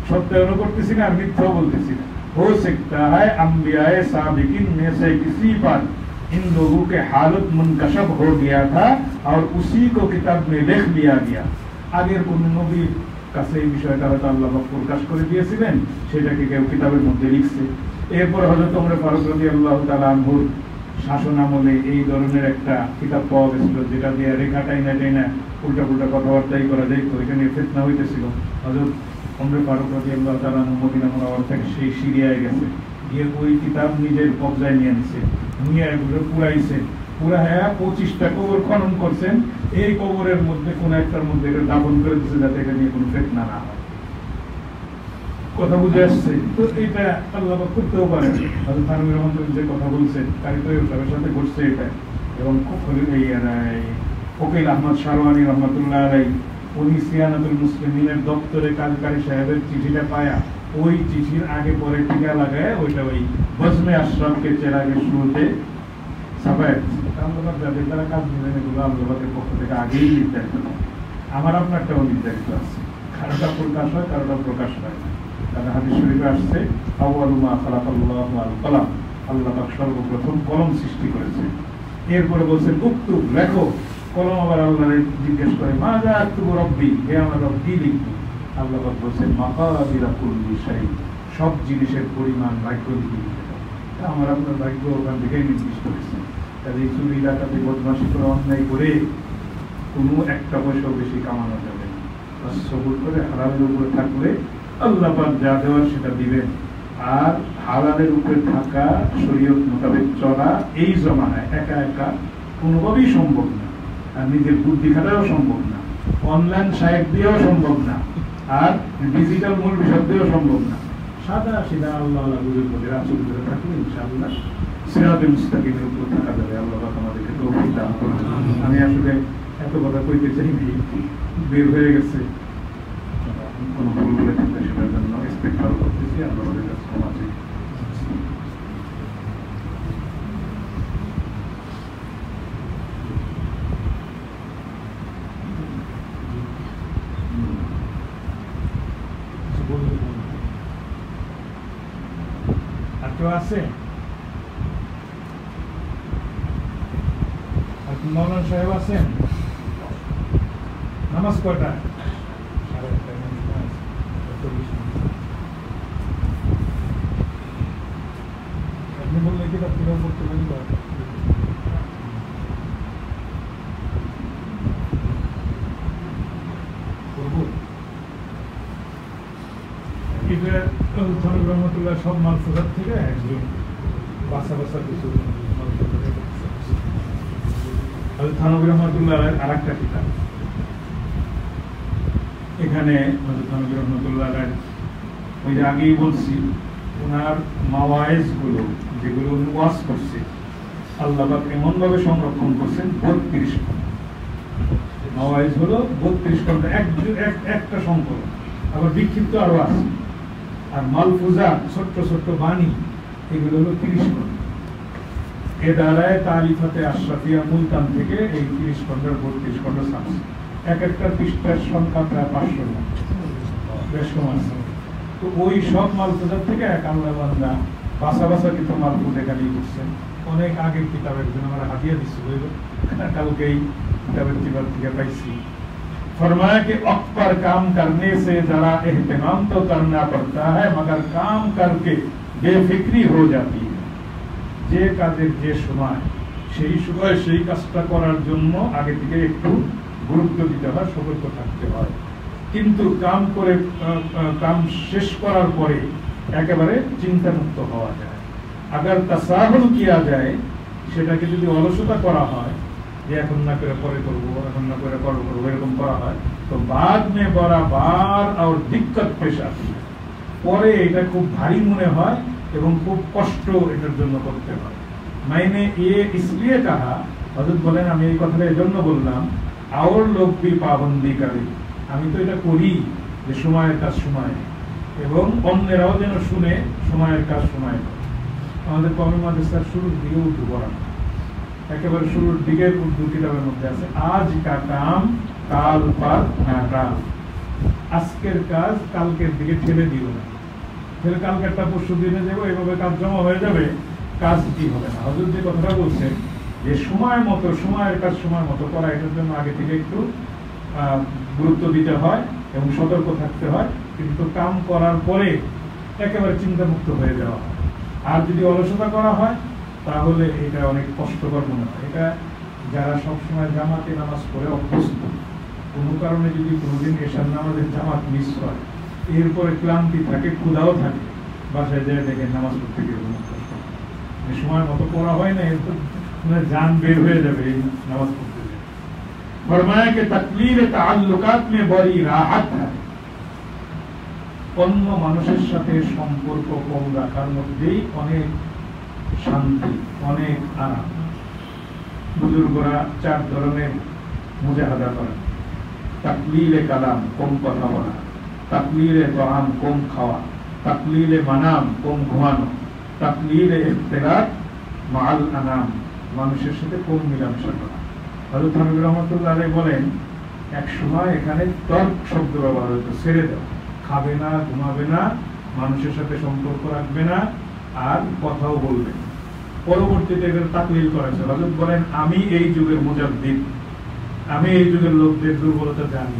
সত্যায়ন করতেছি না আর মিথ্যাও বলতেছি না हो सकता है अंबियाए साबिकीन में से किसी पर इन लोगों के हालत मुनकशफ हो गया था और उसी को किताब में लिख दिया गया আগের কোন নবীর কাছে এই বিষয়টা হয়তো আল্লাহ পাক প্রকাশ করে দিয়েছিলেন সেটাকে কেউ কিতাবের মধ্যে লিখছে এরপর হযরত ওমর ফারুক রাদিয়াল্লাহু তাআলা আনহুর শাসন আমলে এই ধরনের একটা কিতাব পাওয়া গেছিল যেটা দিয়ে রেখা টাইনা টাইনা উল্টা পুল্টা কথাবার্তাই করা যায় তো এখানে ফিতনা হইতেছিল হযরত ওমর ফারুক রাদিয়াল্লাহু তাআলা মদিনা মুনাওয়ারা থেকে সেই সিরিয়ায় গেছে গিয়ে ওই কিতাব নিজের কবজায় নিয়ে নিছে নিয়ে এগুলো পুরাইছে পুরায়া 25টা কবর খনন করছেন এই কবরের মধ্যে কোন একটার মধ্যে এটা দাফন করে দিয়েছে যাতে এটা নিয়ে কোনো ফিতনা না হয় কথা বুঝে আসছে তো এটা আল্লাহ পাক করতেও পারে হযরত থানভী রহমাতুল্লাহ যে কথা বলছেন কারিতে সবার সাথে ঘটছে এটা এবং ফকিল আহমদ শারওয়ানি রহমাতুল্লাহ আলাইহি উনি সিয়ানাতুল মুসলিমিনের দপ্তরে কাজকারী সাহেবের চিঠিটা পায়া ওই চিঠির আগে পরে টিকা লাগায় ওইটা ওই বজমে আশরাফকে চেরাগের শুরুতে ছাপায় আমরা যাদের দ্বারা কাজ নিলেন এগুলো আল্লাহের পক্ষ থেকে আগেই নির্ধারিত আমার আপনারটাও নির্ধারিত আছে কারোটা প্রকাশ হয় কারোটা প্রকাশ হয় না কারণ হাদিস শরীফে আসছে আউয়ালু মা খালাকাল্লাহু আল কলম আল্লাহ পাক সর্বপ্রথম কলম সৃষ্টি করেছে এরপরে বলছেন উক্তুব লেখো কলম আবার আল্লাহকে জিজ্ঞেস করে মা যা আক্তুবু রব্বি হে আমার রব কি লিখবো আল্লাহ পাক বলেন মাকাদিরা কুল্লি শাই সব জিনিসের পরিমাণ ভাগ্য দিয়ে আমার আপনার ভাগ্য ওখান থেকেই নির্দিষ্ট হয়েছে তাহলে এই চুরি ডাকাতি বদমাশি করে অন্যায় করে কোনো একটা পয়সা বেশি কামানো যাবে না সবুর করে হালালের উপরে থাকলে আল্লাহ পাক যা দেওয়ার সেটা দিবেন আর হালালের উপরে থাকা শরীয়ত মোতাবেক চলা এই জমানায় একা একা কোনোভাবেই সম্ভব না আর নিজের বুদ্ধি খাটাও সম্ভব না অনলাইন সাইট দিয়েও সম্ভব না আর ডিজিটাল মূল বিষয় দিয়েও সম্ভব না সাদা সিধা আল্লাহ বুঝের মধ্যে রাসূল ধরে থাকলে ইনশাআল্লাহ সিরাতে মুস্তাকিমের উপর থাকা যাবে আল্লাহ পাক আমাদেরকে তৌফিক দান করুন আমি আসলে এত কথা কইতে চাই না বের হয়ে গেছে কোনো ভুল বলে থাকলে সেটার জন্য ইস্তেগফার করতেছি আল্লাহর কাছে ক্ষমা চাই আর কেউ আছে মৌলানা সাহেব আছেন নামাজ কয়টা আপনি বললে কি কিরকম করতে পারি রহমতুল্লাহ সব মালফুজাত থেকে একজন বাসা বাসা কিছু থানভী রহমতুল্লাহ আর একটা কিতাব এখানে রহমতুল্লাহ ওই যে আগেই বলছি ওনার মাওয়ায়েজগুলো যেগুলো উনি ওয়াজ করছে আল্লাহ পাক এমন ভাবে সংরক্ষণ করছেন 32 ঘন্টা। মাওয়ায়েজ হলো 32 ঘন্টা একটা সংকলন, আবার বিক্ষিপ্ত আরো আছে, আর মালফুজা ছোট্ট ছোট্ট বাণী এগুলো হলো 30 ঘন্টা। এ দ্বারায় তারিফাতে আশরাফিয়া মুলতান থেকে এই 30 ঘন্টার 32 ঘন্টা ছাপছে। একটা পৃষ্ঠার সংখ্যা প্রায় 500 না, বেশ কম আছে। তো ওই সব মালফুজার থেকে এক আল্লাহ বান্দা বাসা বাসা কিন্তু মালফুজ এখানেই করছেন। অনেক আগের কিতাবের জন্য আমরা হাতিয়া দিচ্ছি, কালকেই किताबें के पैसी फरमाया कि वक्त पर काम करने से जरा एहतमाम तो करना पड़ता है, मगर काम करके बेफिक्री हो जाती है। যে কাজের যে সময় সেই সময় সেই কাজটা করার জন্য আগে থেকে একটু গুরুত্ব দিতে হয়, সতর্ক থাকতে হয়। কিন্তু কাম শেষ করার পরে একেবারে চিন্তামুক্ত হওয়া যায়। আগার তাসাহুল কিয়া যায়, সেটাকে যদি অলসতা করা হয় যে এখন না করে পরে করবো, এখন না করে পরে করবো, এরকম করা হয় তো বাদ মে বরাবার আর দিক্কত পেশ আতি है। পরে এটা খুব ভারী মনে হয় এবং খুব কষ্ট এটার জন্য করতে হয়। मैंने ये इसलिए कहा, হযরত বলেন আমি এই কথাটা এজন্য বললাম और लोग भी पाबंदी करे, আমি তো এটা করি যে সময়ের কাজ সময়, এবং অন্যরাও যেন শুনে সময়ের কাজ সময়। আমাদের কওমি মাদ্রাসার শুরুর দিকে উর্দু পড়ানো, একেবারে শুরুর দিকের উর্দু কিতাবের মধ্যে আছে আজ কা কাম কাল পার নাকাম, আজকের কাজ কালকের দিকে ঠেলে দিও না, ঠেলে কালকেরটা পরশু দিনে যাবো, এভাবে কাজ জমা হয়ে যাবে, কাজ কি হবে না। হযরত যে কথাটা বলছেন যে সময় মতো সময়ের কাজ সময় মতো করা, এটার জন্য আগে থেকে একটু গুরুত্ব দিতে হয় এবং সতর্ক থাকতে হয়, কিন্তু কাম করার পরে একেবারে চিন্তামুক্ত হয়ে যাওয়া হয়। আর যদি অলসতা করা হয় তাহলে এটা অনেক কষ্টকর মনে হয়। এটা যারা সবসময় জামাতে নামাজ পড়ে অভ্যস্ত, কোনো কারণে যদি কোনোদিন এশার নামাজের জামাত মিস হয়, এরপরে ক্লান্তি থাকে, ক্ষুধাও থাকে, বাসায় যায় দেখে নামাজ পড়তে গিয়ে সময় মতো পড়া হয় না, এরপর জান বের হয়ে যাবে এই নামাজ পড়তে গিয়ে। फरमाया कि तकलील ताल्लुकात में बड़ी राहत है, অন্য মানুষের সাথে সম্পর্ক কম রাখার মধ্যেই অনেক শান্তি, অনেক আরাম। বুজুর্গরা 4 ধরনের মুজাহাদা করেন: তাকলিলে কালাম, কম কথা বলা; তাকলিলে তাআম, কম খাওয়া; তাকলিলে মানাম, কম ঘুমানো; তাকলিলে ইখতিলাত মাআল আনাম, মানুষের সাথে কম মিলামেশা করা। হযরত হাবিব রহমাতুল্লাহ আলাইহি বলেন এক সময় এখানে তর্ক শব্দ ব্যবহার হতো, ছেড়ে দাও, খাবে না, ঘুমাবে না, মানুষের সাথে সম্পর্ক রাখবে না, আর কথাও বলবে। পরবর্তীতে এদের তাকলিল করেছে। হযরত বলেন আমি এই যুগের মুজাদ্দিদ, আমি এই যুগের লোকদের দুর্বলতা জানি,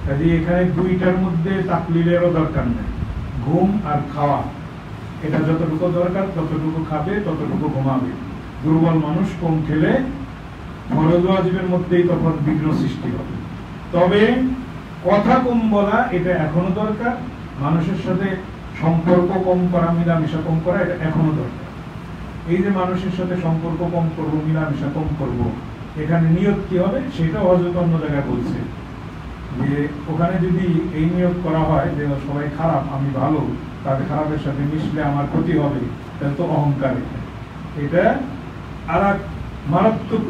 কাজে এখানে দুইটার মধ্যে তাকলিলেরও দরকার নেই। ঘুম আর খাওয়া, এটা যতটুকু দরকার ততটুকু খাবে, ততটুকু ঘুমাবে। দুর্বল মানুষ কম খেলে ফরজ ওয়াজিবের মধ্যেই তখন বিঘ্ন সৃষ্টি হবে। তবে কথা কম বলা এটা এখনো দরকার, মানুষের সাথে সম্পর্ক কম করা, মিলামেশা কম করা, এটা এখনো দরকার। এই যে মানুষের সাথে সম্পর্ক কম করব, মিলামেশা কম করব, এখানে নিয়ত কি হবে সেটাও হযরত অন্য জায়গায় বলছে যে ওখানে যদি এই নিয়ত করা হয় যে সবাই খারাপ, আমি ভালো, তাদের খারাপের সাথে মিশলে আমার ক্ষতি হবে, তাহলে তো অহংকার। এটা আর এক মারাত্মক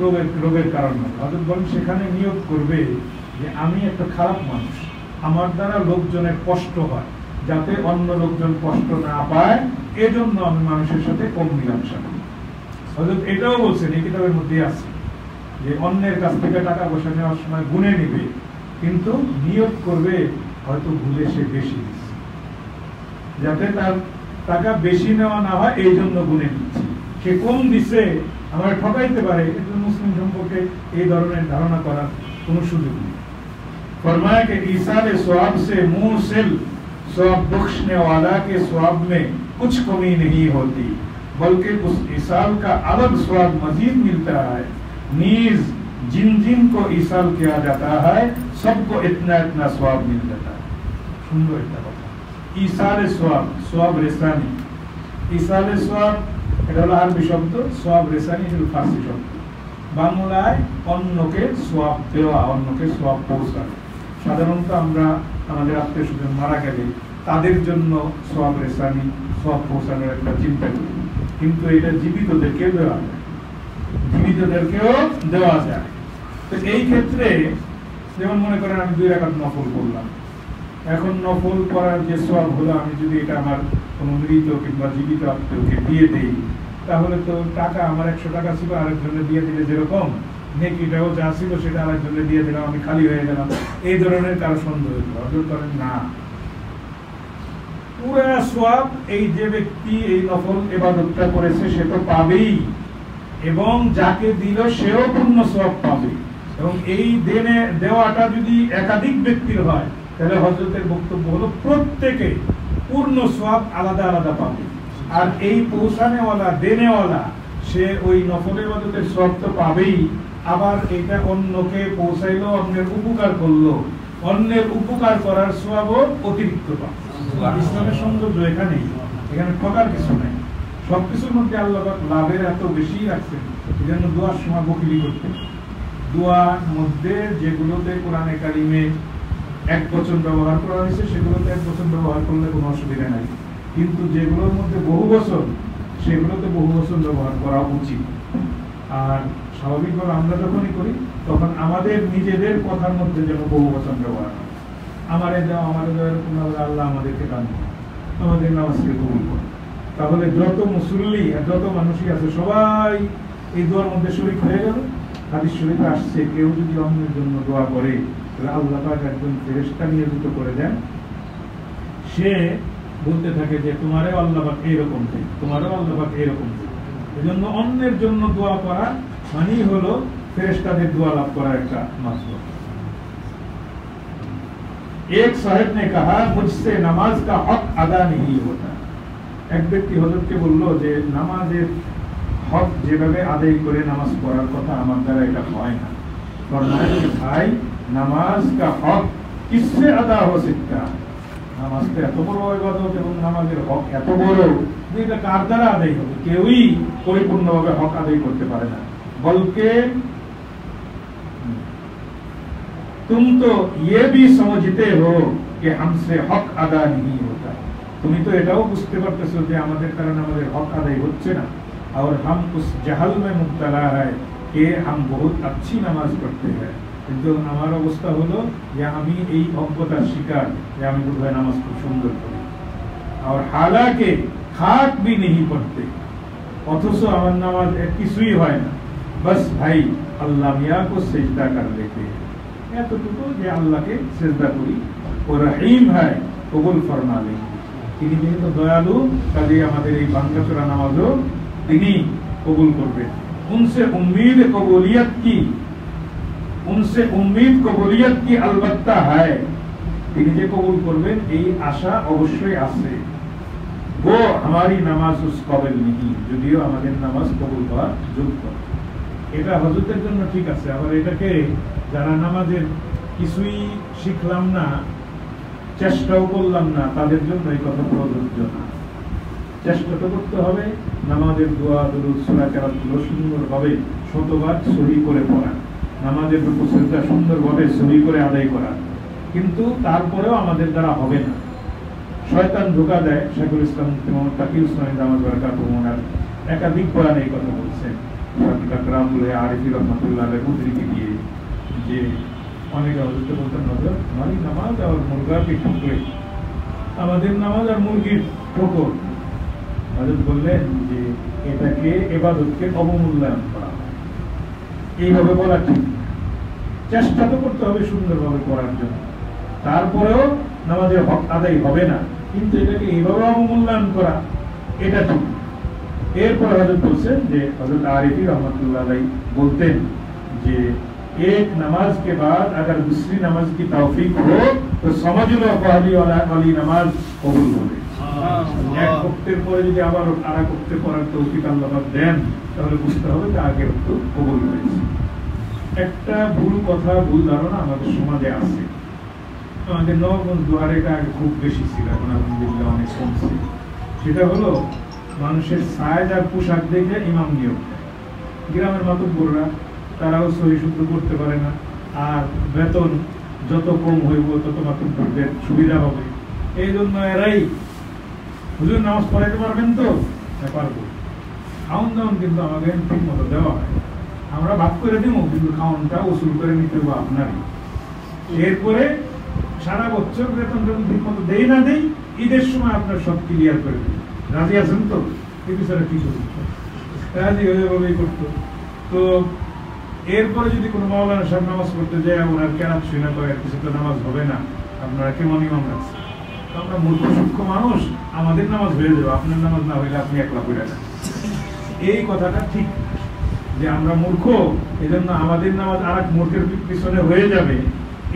রোগের কারণ হবে। হযরত বলেন সেখানে নিয়ত করবে যে আমি একটা খারাপ মানুষ, আমার দ্বারা লোকজনের কষ্ট হয়, যাতে অন্য লোকজন কষ্ট না পায়, এজন্য আমি মানুষের সাথে কম মিলামেশা করি। হযরত এটাও বলছেন, এই কিতাবের মধ্যে আছে যে অন্যের কাছ থেকে টাকা পয়সা নেওয়ার সময় গুনে নিবে, কিন্তু নিয়ত করবে হয়তো ভুলে সে বেশি দিচ্ছে, যাতে তার টাকা বেশি নেওয়া না হয়, এই জন্য গুনে নিচ্ছে। সে কম দিচ্ছে, আমার ঠকাইতে পারে, মুসলিম সম্পর্কে এই ধরনের ধারণা করার কোনো সুযোগ নেই। फरमाया कि ईसाल सवाब से मुसिल सवाब बख्शने वाला के सवाब में कुछ कमी नहीं होती, बल्कि उस ईसाल का अलग सवाब मजीद मिलता है। नीज जिन जिन को ईसाल किया जाता है सबको इतना इतना सवाब मिल जाता है। सुंदर একটা কথা, ईसाले सवाब, सवाब रेसानी। ईसाले सवाब এটা হলো আরবি শব্দ, সওয়াব রেসানি হলো ফার্সি শব্দ। বাংলায় অন্যকে সওয়াব দেওয়া, অন্যকে সওয়াব পৌঁছানো। সাধারণত আমরা আমাদের আত্মীয় স্বজন মারা গেলে তাদের জন্য সওয়াব রেসানি, সওয়াব পৌঁছানোর একটা চিন্তা করি, কিন্তু এটা জীবিতদেরকেও দেওয়া যায়, জীবিতদেরকেও দেওয়া যায়। তো এই ক্ষেত্রে যেমন মনে করেন আমি 2 রাকাত নফল করলাম, এখন নফল করার যে সওয়াব হলো, আমি যদি এটা আমার কোনো মৃত কিংবা জীবিত আত্মীয়কে দিয়ে দেই, তাহলে তো টাকা আমার 100 টাকা ছিল, আরেকজনে দিয়ে দিলে যেরকম নেকিটাও যা ছিল সেটা আরেকজনে দিয়ে দিলাম, আমি খালি হয়ে গেলাম, এই ধরনের কারো সন্দেহ হলো করেন না। পুরা সওয়াব এই যে ব্যক্তি এই নফল ইবাদতটা করেছে সে তো পাবেই, এবং যাকে দিল সেও পূর্ণ সওয়াব পাবে। এবং এই দেওয়াটা যদি একাধিক ব্যক্তির হয়, তাহলে হযরতের বক্তব্য হলো প্রত্যেকে পূর্ণ সওয়াব আলাদা আলাদা পাবে। আর এই পৌঁছানেওয়ালা, দেনেওয়ালা, সে ওই নফল ইবাদতের সওয়াব তো পাবেই, আবার এটা অন্যকে পৌঁছাইলো, অন্যের উপকার করলো, অন্যের উপকার করার সওয়াবও অতিরিক্ত পাবে। ইসলামের সৌন্দর্য এখানেই, এখানে ঠকার কিছু নাই, সবকিছুর মধ্যে আল্লাহ পাক লাভের এত বেশি রাখছেন। এই জন্য দোয়ার সময় বকিলি করতেন, দোয়ার মধ্যে যেগুলোতে কোরআনে কারিমে 1 বচন ব্যবহার করা হয়েছে সেগুলোতে 1 বচন ব্যবহার করলে কোনো অসুবিধা নাই, কিন্তু যেগুলোর মধ্যে বহু বচন সেগুলোতে বহু বচন ব্যবহার করা উচিত। আর স্বাভাবিকভাবে আমরা যখনই করি তখন আমাদের নিজেদের কথার মধ্যে যেন বহু বচন ব্যবহার হয়, আমারে দাও, আমারে দাও, এরকম আল্লাহ আমাদেরকে দান করুন, আমাদের নামাজকে কবুল করুন। তাহলে যত মুসল্লি আর যত মানুষই আছে সবাই এই দোয়ার মধ্যে শরীক হয়ে গেল। হাদিস শরীফে আসছে, কেউ যদি অন্যের জন্য দোয়া করে তাহলে আল্লাহ পাক একজন ফেরেশতা নিয়োজিত করে দেন, সে বলতে থাকে যে তোমারও আল্লাহ পাক এইরকম দেয়, তোমারও আল্লাহ পাক এইরকম দেয়। এজন্য অন্যের জন্য দোয়া করা মানেই হলো ফেরেশতাদের দোয়া লাভ করার একটা মাধ্যম। एक साहब ने कहा मुझसे नमाज का हक अदा नहीं होता। এক ব্যক্তি হযরতকে বলল যে নামাজের হক যেভাবে আদায় করে নামাজ পড়ার কথা আমার দ্বারা এটা হয় না। ফরমায়া যে ভাই নামাজ का हक किससे अदा हो सकता है? নামাজ তো এত বড় ইবাদত এবং নামাজের হক এত বড় যে এটা কার দ্বারা আদায় হবে? কেউই পরিপূর্ণভাবে হক আদায় করতে পারে না। বলকে तुम तो ये भी समझते हो कि हमसे हक अदा नहीं होता। তুমি তো এটাও বুঝতে পারতেছো যে আমাদের কারণে আমাদের হক আদায় হচ্ছে না। और हम उस जहल में मुब्तला है कि हम बहुत अच्छी नमाज पढ़ते हैं, কিন্তু আমার অবস্থা হলো যে আমি এই অজ্ঞতার শিকার যে আমি বোধহয় নামাজ খুব সুন্দর পড়ি, और हालांकि खाक भी नहीं पढ़ते, অথচ আমার নামাজ কিছুই হয় না। बस भाई अल्लाह मियां को सिजदा कर लेते हैं, এতটুকু যে আল্লাহকে সিজদা করি। ও রহিম হয়, কবুল ফরমা লেন, তিনি যেহেতু দয়ালু কাজে আমাদের এই ভাঙ্গাচোরা নামাজও তিনি কবুল করবেন। उनसे उम्मीद कबूलियत की अलबत्ता है, তিনি যে কবুল করবেন এই আশা অবশ্যই আছে। वो हमारी नमाज उस काबिल नहीं, যদিও আমাদের নামাজ কবুল হওয়ার যোগ্য। এটা হযরতের জন্য ঠিক আছে, আবার এটাকে যারা নামাজের কিছুই শিখলাম না, চেষ্টাও করলাম না, তাদের জন্য এই কথা প্রযোজ্য না। চেষ্টা তো করতে হবে, নামাজের দোয়া দুরূদ সূরা কেরাতগুলো সুন্দরভাবে শতবার সহি করে পড়া, নামাজের রুকু সিজদা সুন্দরভাবে সহি করে আদায় করা, কিন্তু তারপরেও আমাদের দ্বারা হবে না। শয়তান ধোঁকা দেয়। শেখুল ইসলাম মুহাম্মদ তাকিউসসানি দামাত বারাকাতুহু একাধিক বয়ানে এই কথা বলছেন। আরিফি রহমাতুল্লাহ আলাইহি উদ্ধৃতি দিয়ে যে অনেকে হযরত বলতেন হযরত আমাদের নামাজ আর মুরগা কি ঠোকরে, আমাদের নামাজ আর মুরগির ঠোকর। হযরত বললেন যে এটাকে ইবাদতকে অবমূল্যায়ন করা, এইভাবে বলা ঠিক। চেষ্টা তো করতে হবে সুন্দরভাবে করার জন্য, তারপরেও নামাজের হক আদায় হবে না, কিন্তু এটাকে এইভাবে অবমূল্যায়ন করা এটা ঠিক। এরপর হযরত বলছেন যে হযরত আরিফি রহমাতুল্লাহ আলাইহি বলতেন যে एक नमाज के बाद अगर दूसरी नमाज की तौफीक हो तो समझ लो पहली वाली नमाज कबूल हो गई। এক ওয়াক্তের পরে যদি আবার আরেক ওয়াক্তে পড়ার তৌফিক আল্লাহ পাক দেন তাহলে বুঝতে হবে যে আগের ওয়াক্ত কবুল হয়েছে। একটা ভুল কথা, ভুল ধারণা আমাদের সমাজে আছে। আমাদের নবগঞ্জ দুয়ারে এটা আগে খুব বেশি ছিল, এখন আলহামদুলিল্লাহ অনেক কমছে। সেটা হলো মানুষের সাইজ আর পোশাক দেখে ইমাম নিয়োগ দেয়। গ্রামের মাতব্বররা তারাও সহি শুদ্ধ করতে পারে না, আর বেতন যত কম হইব তত মাতুব্বরদের সুবিধা হবে। এই জন্য এরাই হুজুর নামাজ পড়াইতে পারবেন তো? পারবো। খাওয়ান দাওয়ান কিন্তু আমাদের ঠিক মতো দেওয়া হয়, আমরা ভাগ করে দিব, কিন্তু খাওয়ানটা উসুল করে নিতে হবে আপনারই। এরপরে সারা বছর বেতন যখন ঠিক মতো দেই না দেই, ঈদের সময় আপনার সব ক্লিয়ার করে দিই। রাজি আছেন তো? এই বিষয়ে কি করবো? রাজি ওইভাবেই করতো। তো এরপরে যদি কোনো মাওলানা সাহেব নামাজ পড়তে যায়, ওনার কেরাত শুনে করে কিছু তো নামাজ হবে না, আপনারা কেমন ইমাম রাখছেন? আমরা মূর্খ সূক্ষ্ম মানুষ, আমাদের নামাজ হয়ে যাবে, আপনার নামাজ না হইলে আপনি একলা করে রাখেন। এই কথাটা ঠিক যে আমরা মূর্খ, এই জন্য আমাদের নামাজ আর এক মূর্খের পিছনে হয়ে যাবে,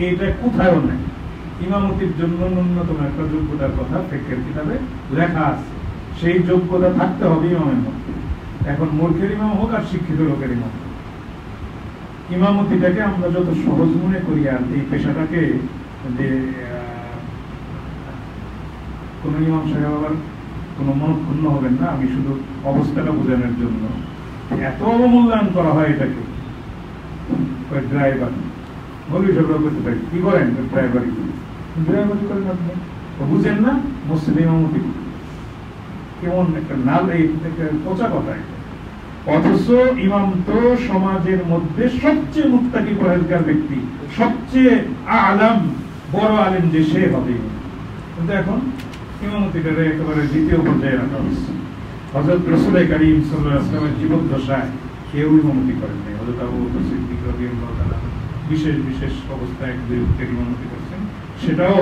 এইটা কোথাও নাই। ইমামতির জন্য ন্যূনতম একটা যোগ্যতার কথা ফিকহের কিতাবে লেখা আছে, সেই যোগ্যতা থাকতে হবে ইমামের মধ্যে। এখন মূর্খের ইমাম হোক আর শিক্ষিত লোকের ইমাম, ইমামতিটাকে আমরা যত সহজ মনে করি, আর এই পেশাটাকে যে কোন ইমাম সাহেব আবার কোনো মনক্ষুণ্ণ হবেন না, আমি শুধু অবস্থাটা বোঝানোর জন্য এত অবমূল্যায়ন করা হয় এটাকে। ড্রাইভার মৌলভী সাহেবরা করতে পারি, কি করেন ড্রাইভারি করেন আপনি, বুঝেন না মসজিদে ইমামতি কেমন একটা নাল, এই পচা কথা। অথচ ইমাম তো সমাজের মধ্যে সবচেয়ে মুত্তাকি পরহেজগার ব্যক্তি, সবচেয়ে আলাম বড় আলেম যে সে হবে। কিন্তু এখন ইমামতিটারে একেবারে দ্বিতীয় পর্যায়ে রাখা হচ্ছে। হযরত রাসূল কারীম সাল্লাল্লাহু আলাইহি ওয়াসাল্লামের জীবদ্দশায় কেউ ইমামতি করেন নাই। হযরত আবু বকর সিদ্দিক রাদিয়াল্লাহু তাআলা বিশেষ বিশেষ অবস্থায় ইমামতি করছেন, সেটাও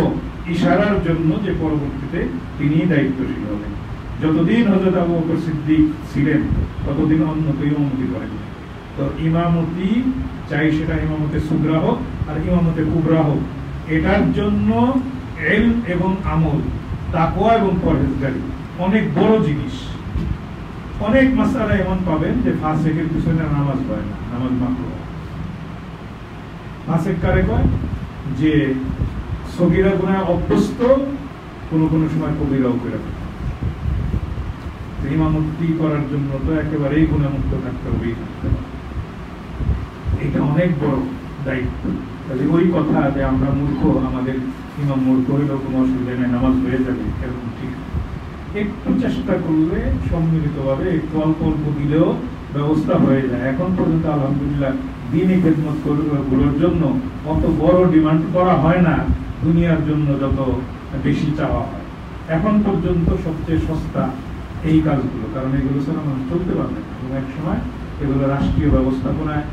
ইশারার জন্য যে পরবর্তীতে তিনিই দায়িত্বশীল হবেন। যতদিন হযরত আবু বকর সিদ্দিক ছিলেন ততদিন অন্য কেউ ইমামতি করেন। তো ইমামতি চাই সেটা ইমামতে সুগরা হোক আর ইমামতে কুবরা হোক, এটার জন্য ইলম এবং আমল, তাকওয়া এবং পরহেজগারি অনেক বড় জিনিস। অনেক মাসআলা এমন পাবেন যে ফাসিকের পিছনে নামাজ হয় না, নামাজ মাকরুহ। ফাসিক কারে কয়? যে সগীরা গুনাহে অভ্যস্ত, কোন কোন সময় কবিরাও করে। ইমামতি করার জন্য তো একেবারেই গুনাহমুক্ত থাকতে হবে, এটা অনেক বড় দায়িত্ব। ওই কথা যে আমরা মূর্খ, আমাদের ইমাম মূর্খ হইলেও কোনো অসুবিধা নেই, নামাজ হয়ে যাবে, এরকম ঠিক। একটু চেষ্টা করলে সম্মিলিতভাবে একটু অল্প অল্প দিলেও ব্যবস্থা হয়ে যায়। এখন পর্যন্ত আলহামদুলিল্লাহ দ্বীনি খেদমত গুলোর জন্য অত বড় ডিমান্ড করা হয় না, দুনিয়ার জন্য যত বেশি চাওয়া হয়। এখন পর্যন্ত সবচেয়ে সস্তা এই কাজগুলো, কারণ এগুলো ছাড়া মানুষ চলতে পারবে না। এবং এক সময় এগুলো রাষ্ট্রীয় ব্যবস্থাপনায়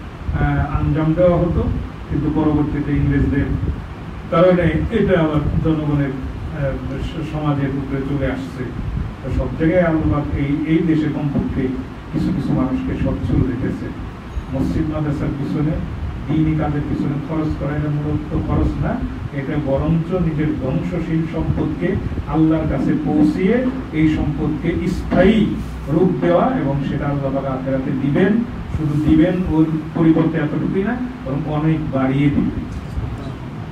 আঞ্জাম দেওয়া হতো, কিন্তু পরবর্তীতে ইংরেজদের কারণে এটা আবার জনগণের সমাজের উপরে চলে আসছে। তো সব জায়গায় আল্লাহ এই দেশে কমপক্ষে কিছু কিছু মানুষকে সচ্ছল রেখেছে। মসজিদ মাদ্রাসার পিছনে, দ্বীনি কাজের পিছনে খরচ করা এটা মূলত খরচ না, এটা বরঞ্চ নিজের ধ্বংসশীল সম্পদকে আল্লাহর কাছে পৌঁছিয়ে এই সম্পদকে স্থায়ী রূপ দেওয়া, এবং সেটা আল্লাহ পাক আখিরাতে দিবেন। শুধু দিবেন ওর পরিবর্তে এতটুকুই না, বরং অনেক বাড়িয়ে দিবেন।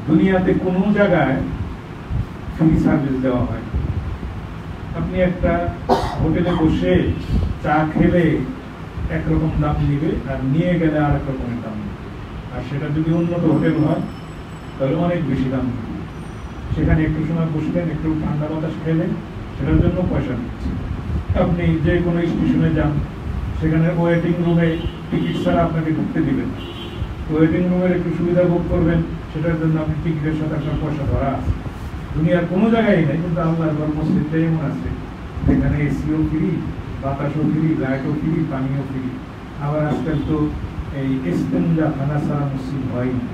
দুনিয়াতে কোনো জায়গায় ফ্রি সার্ভিস দেওয়া হয়। আপনি একটা হোটেলে বসে চা খেলে একরকম দাম নিবে, আর নিয়ে গেলে আর এক রকমের দাম নিবে। আর সেটা যদি উন্নত হোটেল হয় তাহলে অনেক বেশি দাম নিবে। সেখানে একটু সময় বসলেন, একটু ঠান্ডা বাতাস খেলেন, সেটার জন্য পয়সা নিচ্ছে। আপনি যে কোনো স্টেশনে যান, সেখানে ওয়েটিং রুমে টিকিট ছাড়া আপনাকে ঢুকতে দিবেন। ওয়েটিং রুমের একটু সুবিধা ভোগ করবেন, সেটার জন্য আপনি টিকিটের সাথে আপনার পয়সা ধরা আছে। দুনিয়ার কোনো জায়গায় নেই, কিন্তু আল্লাহর ঘর মসজিদটা এমন আছে যেখানে এসিও ফ্রি, বাতাসও ফ্রি, লাইটও ফ্রি, পানিও ফ্রি। আবার আজকাল তো এই ইস্তেঞ্জা খানা ছাড়া মসজিদ হয়নি,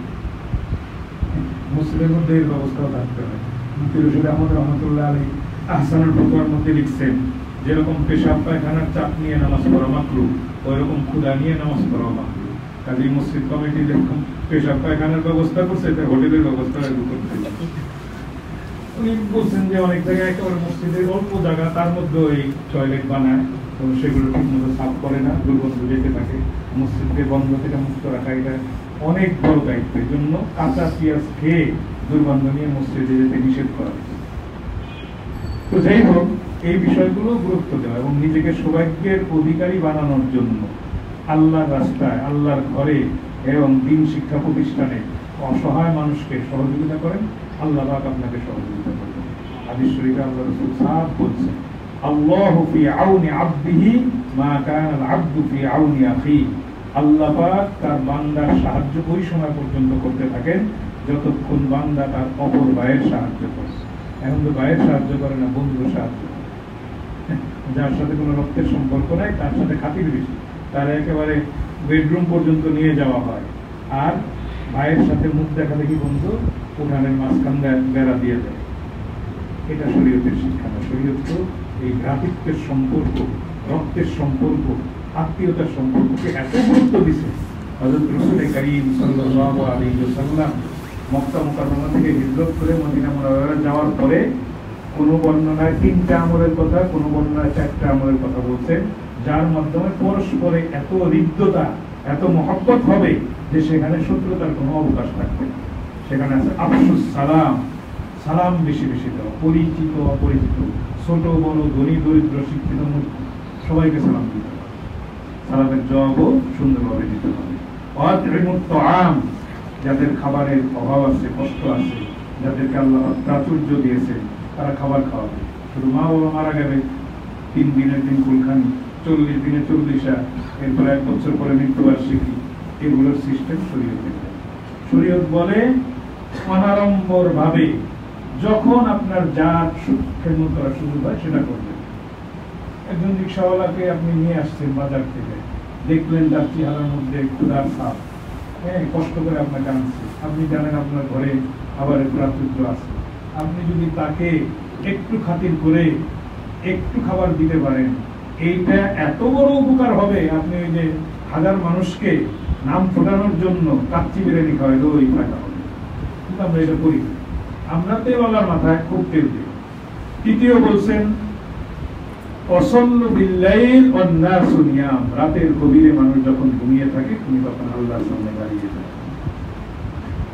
মসজিদের মধ্যে এর ব্যবস্থাও থাকতে হয়। মুফতি রশিদ আহমদ রহমতুল্লাহ আলী আহসানুল ফতোয়ার মধ্যে লিখছেন, যেরকম পেশাব পায়খানার চাপ নিয়ে নামাজ পড়া মাকরুহ, ওইরকম ক্ষুধা নিয়ে নামাজ পড়া মাকরুহ। কাজে মসজিদ কমিটি যেরকম পেশাব পায়খানার ব্যবস্থা করছে, হোটেলের ব্যবস্থা করতে। উনি বলছেন যে অনেক জায়গায় একেবারে মসজিদের অল্প জায়গা, তার মধ্যে ওই টয়লেট বানায়, তো সেগুলো ঠিক মতো সাফ করে না, দুর্গন্ধ যেতে থাকে। মসজিদকে বন্ধ থেকে মুক্ত রাখা এটা অনেক বড় দায়িত্ব। এই জন্য কাঁচা পেঁয়াজ খেয়ে দুর্গন্ধ নিয়ে মসজিদে যেতে নিষেধ করা হয়েছে। তো যাই হোক, এই বিষয়গুলো গুরুত্ব দেওয়া এবং নিজেকে সৌভাগ্যের অধিকারী বানানোর জন্য আল্লাহর রাস্তায়, আল্লাহর ঘরে এবং দিন শিক্ষা প্রতিষ্ঠানে অসহায় মানুষকে সহযোগিতা করেন, আল্লাহ পাক আপনাকে সহযোগিতা করবেন। হাদিস শরীফে আল্লাহ রাসূল সাফ বলছেন, আল্লাহু ফি আউনি আবদিহি মা কানা আল আবদু ফি আউনি আখিহি। আল্লাহ পাক তার বান্দার সাহায্য ওই সময় পর্যন্ত করতে থাকেন যতক্ষণ বান্দা তার অপর ভাইয়ের সাহায্য করে। এখন তো ভাইয়ের সাহায্য করে না, বন্ধুর সাহায্য করে। যার সাথে কোনো রক্তের সম্পর্ক নাই তার সাথে খাতির বেশি, তার একেবারে বেডরুম পর্যন্ত নিয়ে যাওয়া হয়। আর ভাইয়ের সাথে মুখ দেখা দেখি বন্ধু উঠানের মাঝখান বেড়া দিয়ে দেয়। এটা শরীয়তের শিক্ষা না। শরীয়ত তো এই ভ্রাতৃত্বের সম্পর্ক, রক্তের সম্পর্ক, আত্মীয়তার সম্পর্ককে এত গুরুত্ব দিছে। হযরত রাসূল কারীম সাল্লাল্লাহু আলাইহি ওয়াসাল্লাম মক্কা মুকাররমা থেকে হিজরত করে মদিনা মুনাওয়ারা যাওয়ার পরে কোন বর্ণনায় 3টা আমলের কথা, কোন বর্ণনায় 4টা আমলের কথা বলছেন, যার মাধ্যমে পরস্পরে এত হৃদ্যতা, এত মহব্বত হবে যে সেখানে শত্রুতার কোনো অবকাশ থাকবে না। সেখানে আছে আফসুস সালাম, সালাম বেশি বেশি দেওয়া, পরিচিত অপরিচিত, ছোট বড়, ধনী দরিদ্র, শিক্ষিত মূর্খ, সবাইকে সালাম দিতে হবে। সালামের জবাবও সুন্দরভাবে দিতে হবে। ওয়াতইমুত তাআম, যাদের খাবারের অভাব আছে, কষ্ট আছে, যাদেরকে আল্লাহ প্রাচুর্য দিয়েছে, তারা খাবার খাওয়াবে। শুধু মা বাবা মারা গেলে 3 দিনের দিন কুলখানি, 40 দিনে 40, এরপর 1 বছর পরে মৃত্যুবার্ষিকী, এগুলোর সিস্টেম শরীয়তে। শরীয়ত বলে অনাড়ম্বর ভাবে যখন আপনার যার খেদমত করার সুযোগ হয় সেটা করবেন। একজন রিক্সাওয়ালাকে আপনি নিয়ে আসছেন বাজার থেকে, দেখলেন তার চেহারার মধ্যে ক্ষুধার ছাপ, কষ্ট করে আপনাকে আনছে, আপনি জানেন আপনার ঘরে খাবারের প্রাচুর্য আছে, আপনি যদি তাকে একটু খাতির করে একটু খাবার দিতে পারেন, এইটা এত বড় উপকার হবে। আপনি ওই যে 1000 মানুষকে নাম ফোটানোর জন্য কাচ্চি বিরিয়ানি খাওয়াইলো, ওই ফায়দা হবে। কিন্তু আমরা এটা করি, আমরা তেলওয়ালার মাথায় খুব তেল দিই। তৃতীয় বলছেন অসল্লু বিল্লাইল ওয়ান নাসু নিয়াম, রাতের গভীরে মানুষ যখন ঘুমিয়ে থাকে তুমি তখন আল্লাহর সামনে দাঁড়িয়ে যাও।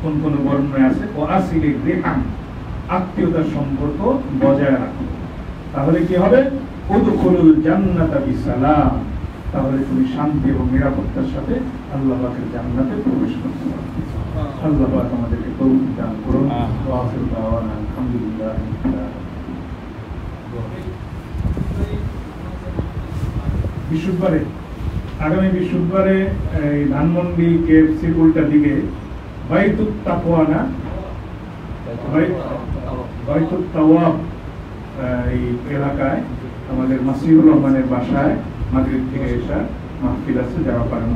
কোন কোন বর্ণনায় আছে ও আসিলে রিহাম, আত্মীয়তার সম্পর্ক বজায় রাখো, তাহলে কি হবে? উদখুলুল জান্নাতা বিসালাম, তাহলে তুমি শান্তি এবং নিরাপত্তার সাথে আল্লাহ পাকের জান্নাতে প্রবেশ করতে পারবে। আল্লাহ পাক আমাদেরকে তৌফিক দান করুন। ওয়া আখিরু দাওয়ানা আলহামদুলিল্লাহ। বৃহস্পতিবারে, আগামী বৃহস্পতিবারে এই ধানমন্ডি কেএফসির উল্টা দিকে বাইতুত তাকওয়া না, বাইতুত তাওয়াব, এই এলাকায় আমাদের মাসিহুর রহমানের বাসায় মাগরিব থেকে এসা মাহফিল আছে, যারা পারেন